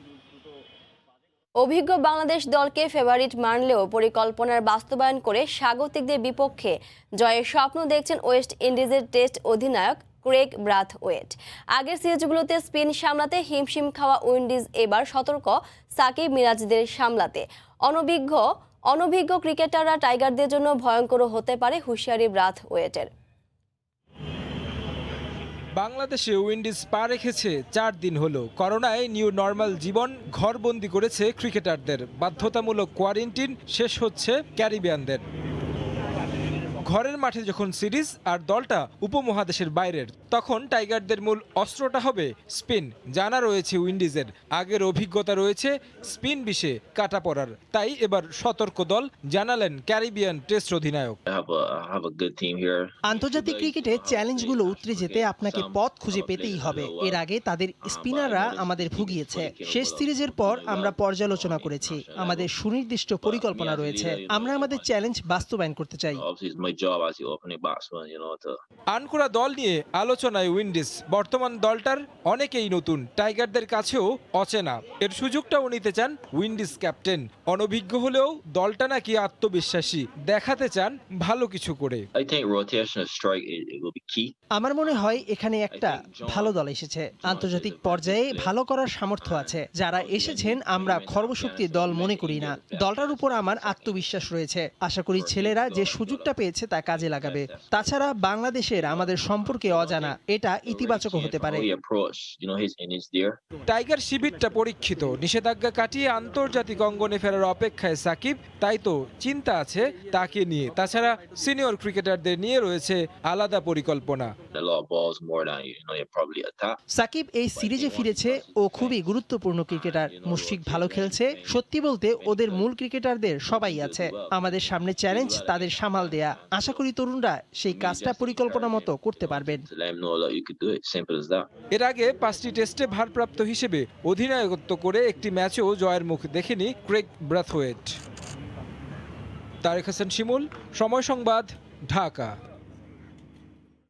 অভিজ্ঞ বাংলাদেশ দলকে ফেভারিট মানলেও পরিকল্পনার বাস্তবায়ন করে স্বাগতিকদের বিপক্ষে জয়ের স্বপ্ন দেখছেন ওয়েস্ট ইন্ডিজের টেস্ট অধিনায়ক ক্রেগ ব্রাথওয়েট। আগের সিরিজগুলোতে স্পিন সামলাতে হিমশিম খাওয়া উইন্ডিজ এবার সতর্ক সাকিব মিরাজদের সামলাতে। অনভিজ্ঞ ক্রিকেটাররা টাইগারদের জন্য ভয়ঙ্কর হতে পারে হুঁশিয়ারি ব্রাথওয়েটের। বাংলাদেশে উইন্ডিজ পা রেখেছে 4 দিন হলো। করোনায় নিউ নর্মাল জীবন ঘরবন্দি করেছে ক্রিকেটারদের। বাধ্যতামূলক কোয়ারেন্টিন শেষ হচ্ছে ক্যারিবিয়ানদের। ঘরের মাঠে যখন সিরিজ আর দলটা উপমহাদেশের বাইরের, তখন টাইগারদের মূল অস্ত্রটা হবে স্পিন। জানা রয়েছে উইন্ডিজের, আগের অভিজ্ঞতা রয়েছে স্পিন বিষে কাটা পড়ার। তাই এবার সতর্ক দল, জানালেন ক্যারিবিয়ান টেস্ট অধিনায়ক। আন্তর্জাতিক ক্রিকেটে চ্যালেঞ্জগুলো উতরে যেতে আপনাকে পথ খুঁজে পেতেই হবে। এর আগে তাদের স্পিনাররা আমাদের ভুগিয়েছে। শেষ সিরিজের পর আমরা পর্যালোচনা করেছি, আমাদের সুনির্দিষ্ট পরিকল্পনা রয়েছে। আমরা আমাদের চ্যালেঞ্জ বাস্তবায়ন করতে চাই। আনকোরা দল নিয়ে আলোচনায় উইন্ডিজ। বর্তমান দলটার অনেকেই নতুন, টাইগারদের কাছেও অচেনা। এর সুযোগটাও নিতে চান উইন্ডিজ ক্যাপ্টেন। অনভিজ্ঞ হলেও দলটা নাকি আত্মবিশ্বাসী, দেখাতে চান ভালো কিছু করে। আমার মনে হয় এখানে একটা ভালো দল এসেছে, আন্তর্জাতিক পর্যায়ে ভালো করার সামর্থ্য আছে। যারা এসেছেন আমরা খর্বশক্তির দল মনে করি না। দলটার উপর আমার আত্মবিশ্বাস রয়েছে। আশা করি ছেলেরা যে সুযোগটা পেয়েছে তা কাজে লাগাবে। তাছাড়া বাংলাদেশের আমাদের সম্পর্কে অজানা, এটা ইতিবাচক হতে পারে। টাইগার শিবিরটা পরীক্ষিত, নিষেধাজ্ঞা কাটিয়ে আন্তর্জাতিক অঙ্গনে ফেরার অপেক্ষায় সাকিব। তাই তো চিন্তা আছে তাকে নিয়ে। তাছাড়া সিনিয়র ক্রিকেটারদের নিয়ে রয়েছে আলাদা পরিকল্পনা। সাকিব এই সিরিজে ফিরেছে, ও খুবই গুরুত্বপূর্ণ ক্রিকেটার। মুশফিক ভালো খেলছে। সত্যি বলতে ওদের মূল ক্রিকেটারদের সবাই আছে। আমাদের সামনে চ্যালেঞ্জ তাদের সামাল দেয়া। আশা করি তরুণরা সেই কাজটা পরিকল্পনা মতো করতে পারবেন। এর আগে 5টি টেস্টে ভারপ্রাপ্ত হিসেবে অধিনায়কত্ব করে একটি ম্যাচেও জয়ের মুখ দেখেনি ক্রেগ ব্রাথওয়েট। তারেক হাসান শিমুল, সময় সংবাদ, ঢাকা।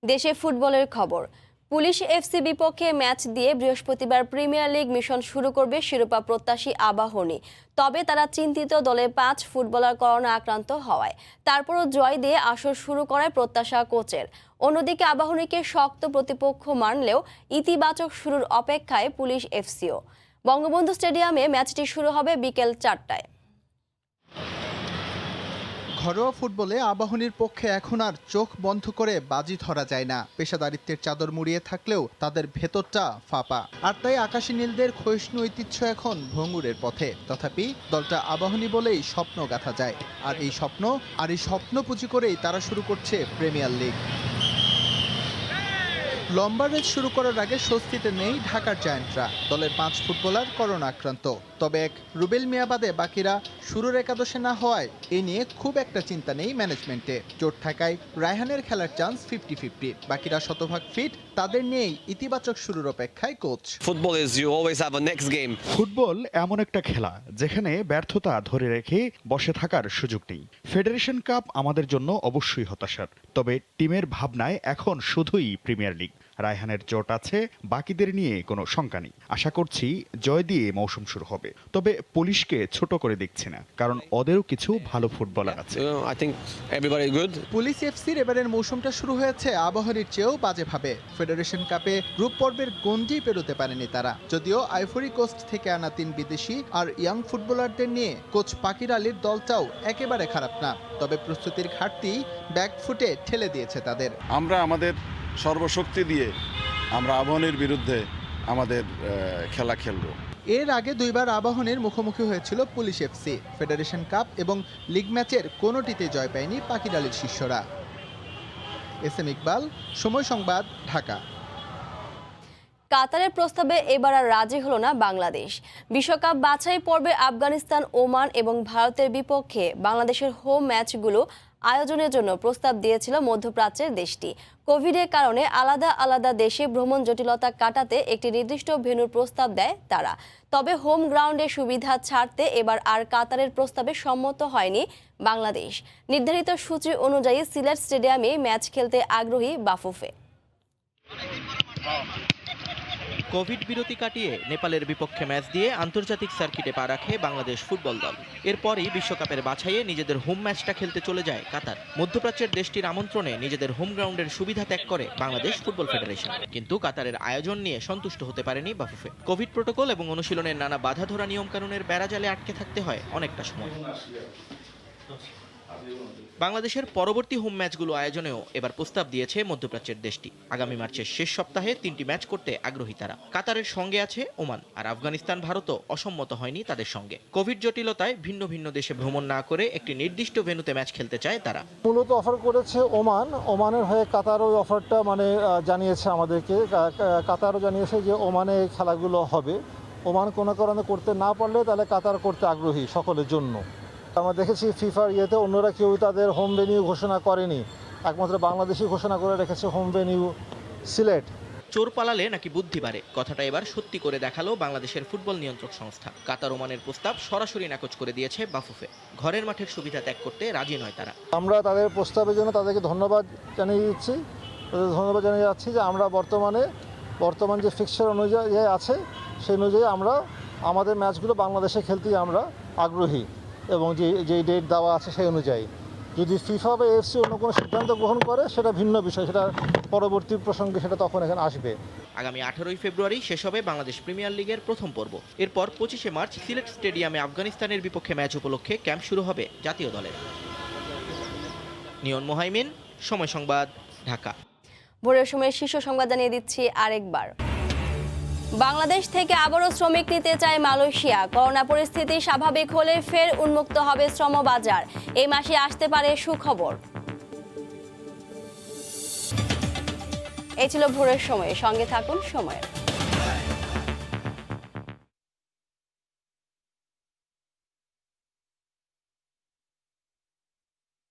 দেশে ফুটবলের খবর। পুলিশ এফসি বিপক্ষে ম্যাচ দিয়ে বৃহস্পতিবার প্রিমিয়ার লিগ মিশন শুরু করবে শিরোপা প্রত্যাশী আবাহনী। তবে তারা চিন্তিত দলের 5 ফুটবলার করোনা আক্রান্ত হওয়ায়। তারপরও জয় দিয়ে আসর শুরু করায় প্রত্যাশা কোচের। অন্যদিকে আবাহনীকে শক্ত প্রতিপক্ষ মানলেও ইতিবাচক শুরুর অপেক্ষায় পুলিশ এফসিও। বঙ্গবন্ধু স্টেডিয়ামে ম্যাচটি শুরু হবে বিকেল 4টায়। ঘরোয়া ফুটবলে আবাহনীর পক্ষে এখন আর চোখ বন্ধ করে বাজি ধরা যায় না। পেশাদারিত্বের চাদর মুড়িয়ে থাকলেও তাদের ভেতরটা ফাঁপা। আর তাই আকাশী নীলদের ক্ষয়িষ্ণু ঐতিহ্য এখন ভঙ্গুরের পথে। তথাপি দলটা আবাহনী বলেই স্বপ্ন গাঁথা যায়। আর এই স্বপ্ন পুঁজি করেই তারা শুরু করছে প্রিমিয়ার লিগ। লম্বা রেস শুরু করার আগে স্বস্তিতে নেই ঢাকার জায়ান্টরা। দলের 5 ফুটবলার করোনা আক্রান্ত। তবে এক রুবেল মিয়া বাদে বাকিরা শুরুর একাদশে না হওয়ায় এ নিয়ে খুব একটা চিন্তা নেই ম্যানেজমেন্টে। চোট থাকায় রায়হানের খেলার চান্স 50-50। বাকিরা শতভাগ ফিট, তাদের নিয়েই ইতিবাচক শুরুর অপেক্ষায় কোচ। ফুটবল এমন একটা খেলা যেখানে ব্যর্থতা ধরে রেখে বসে থাকার সুযোগ নেই। ফেডারেশন কাপ আমাদের জন্য অবশ্যই হতাশার, তবে টিমের ভাবনায় এখন শুধুই প্রিমিয়ার লিগ। রায়হানের চোট আছে, বাকিদের নিয়ে কোনো শঙ্কা নেই। আশা করছি জয় দিয়ে মৌসুম শুরু হবে। তবে পুলিশকে ছোট করে দেখছি না, কারণ ওদেরও কিছু ভালো ফুটবলার আছে। পুলিশ এফসির এবারের মৌসুমটা শুরু হয়েছে আবাহনীর চেয়েও বাজেভাবে। ফেডারেশন কাপে গ্রুপ পর্বের গণ্ডি পেরোতে পারেনি তারা। যদিও আইভরি কোস্ট থেকে আনা 3 বিদেশি আর ইয়াং ফুটবলারদের নিয়ে কোচ পাকির আলীর দলটাও একেবারে খারাপ না। তবে প্রস্তুতির ঘাটতি ব্যাকফুটে ঠেলে দিয়েছে তাদের। আমরা আমাদের সর্বশক্তি দিয়ে আমরা আবাহনীর বিরুদ্ধে আমাদের খেলা খেলব। এর আগে 2 বার আবাহনীর মুখোমুখি হয়েছিল পুলিশ এফসি। ফেডারেশন কাপ এবং লিগ ম্যাচের কোনোটিতে জয় পায়নি পাকির আলীর শিষ্যরা। এসএম ইকবাল, সময় সংবাদ, ঢাকা। কাতারের প্রস্তাবে এবার আর রাজি হলো না বাংলাদেশ। বিশ্বকাপ বাছাই পর্বে আফগানিস্তান, ওমান এবং ভারতের বিপক্ষে বাংলাদেশের হোম ম্যাচগুলো আয়োজনের জন্য প্রস্তাব দিয়েছিল মধ্যপ্রাচ্যের দেশটি। কোভিডের কারণে আলাদা আলাদা দেশে ভ্রমণ জটিলতা কাটাতে একটি নির্দিষ্ট ভেন্যুর প্রস্তাব দেয় তারা। তবে হোম গ্রাউন্ডের সুবিধা ছাড়তে এবার আর কাতারের প্রস্তাবে সম্মত হয়নি বাংলাদেশ। নির্ধারিত সূচি অনুযায়ী সিলেট স্টেডিয়ামে ম্যাচ খেলতে আগ্রহী বাফুফে। কোভিড বিরতি কাটিয়ে নেপালের বিপক্ষে ম্যাচ দিয়ে আন্তর্জাতিক সার্কিটে পা রাখে বাংলাদেশ ফুটবল দল। এরপরই বিশ্বকাপের বাছাইয়ে নিজেদের হোম ম্যাচটা খেলতে চলে যায় কাতার। মধ্যপ্রাচ্যের দেশটির আমন্ত্রণে নিজেদের হোম গ্রাউন্ডের সুবিধা ত্যাগ করে বাংলাদেশ ফুটবল ফেডারেশন। কিন্তু কাতারের আয়োজন নিয়ে সন্তুষ্ট হতে পারেনি বাফুফে। কোভিড প্রোটোকল এবং অনুশীলনের নানা বাধা ধরা নিয়মকানুনের বেড়াজালে আটকে থাকতে হয় অনেকটা সময়। বাংলাদেশের পরবর্তী হোম ম্যাচগুলো আয়োজনেও এবার প্রস্তাব দিয়েছে মধ্যপ্রাচ্যের দেশটি। আগামী মার্চের শেষ সপ্তাহে 3টি ম্যাচ করতে আগ্রহী তারা। কাতারের সঙ্গে আছে ওমান, আর আফগানিস্তান ভারতও অসম্মত হয়নি তাদের সঙ্গে। কোভিড জটিলতায় ভিন্ন ভিন্ন দেশে ভ্রমণ না করে একটি নির্দিষ্ট ভেন্যুতে ম্যাচ খেলতে চায় তারা। মূলত অফার করেছে ওমান। ওমানের হয়ে কাতার ওই অফারটা জানিয়েছে আমাদেরকে। কাতারও জানিয়েছে যে ওমানে এই খেলাগুলো হবে। ওমান কোনো কারণে করতে না পারলে তাহলে কাতার করতে আগ্রহী সকলের জন্য। আমরা দেখেছি ফিফার ইয়েতে অন্যরা কেউ তাদের হোম ভেন্যু ঘোষণা করেনি, একমাত্র বাংলাদেশই ঘোষণা করে রেখেছে হোম ভেন্যু সিলেট। চোর পালালে নাকি বুদ্ধি বাড়ে, কথাটা এবার সত্যি করে দেখালো বাংলাদেশের ফুটবল নিয়ন্ত্রক সংস্থা। কাতার ওমানের প্রস্তাব সরাসরি নাকচ করে দিয়েছে বাফুফে। ঘরের মাঠের সুবিধা ত্যাগ করতে রাজি নয় তারা। আমরা তাদের প্রস্তাবের জন্য তাদেরকে ধন্যবাদ জানিয়ে দিচ্ছি। ধন্যবাদ জানিয়ে যাচ্ছি যে আমরা বর্তমান যে ফিক্সচার অনুযায়ী আছে সেই অনুযায়ী আমরা আমাদের ম্যাচগুলো বাংলাদেশে খেলতেই আমরা আগ্রহী, এবং যে ডেট দেওয়া আছে সেই অনুযায়ী। যদি ফিফা বা এফসি অন্য কোনো সিদ্ধান্ত গ্রহণ করে সেটা ভিন্ন বিষয়, সেটা পরবর্তী প্রসঙ্গে সেটা তখন এখানে আসবে। আগামী 18 ফেব্রুয়ারি শেষ হবে বাংলাদেশ প্রিমিয়ার লিগের প্রথম পর্ব। এরপর 25 মার্চ সিলেট স্টেডিয়ামে আফগানিস্তানের বিপক্ষে ম্যাচ উপলক্ষে ক্যাম্প শুরু হবে জাতীয় দলের। নিয়ন মোহাইমিন, সময় সংবাদ, ঢাকা। ভোরের সময় শীর্ষ সংবাদ জানিয়ে দিচ্ছি আরেকবার। বাংলাদেশ থেকে আবারও শ্রমিক নিতে চায় মালয়েশিয়া। করোনা পরিস্থিতি স্বাভাবিক হলে ফের উন্মুক্ত হবে শ্রম বাজার। এই মাসে আসতে পারে সুখবর। এই ছিল ভোরের সময়, সঙ্গে থাকুন সময়ের।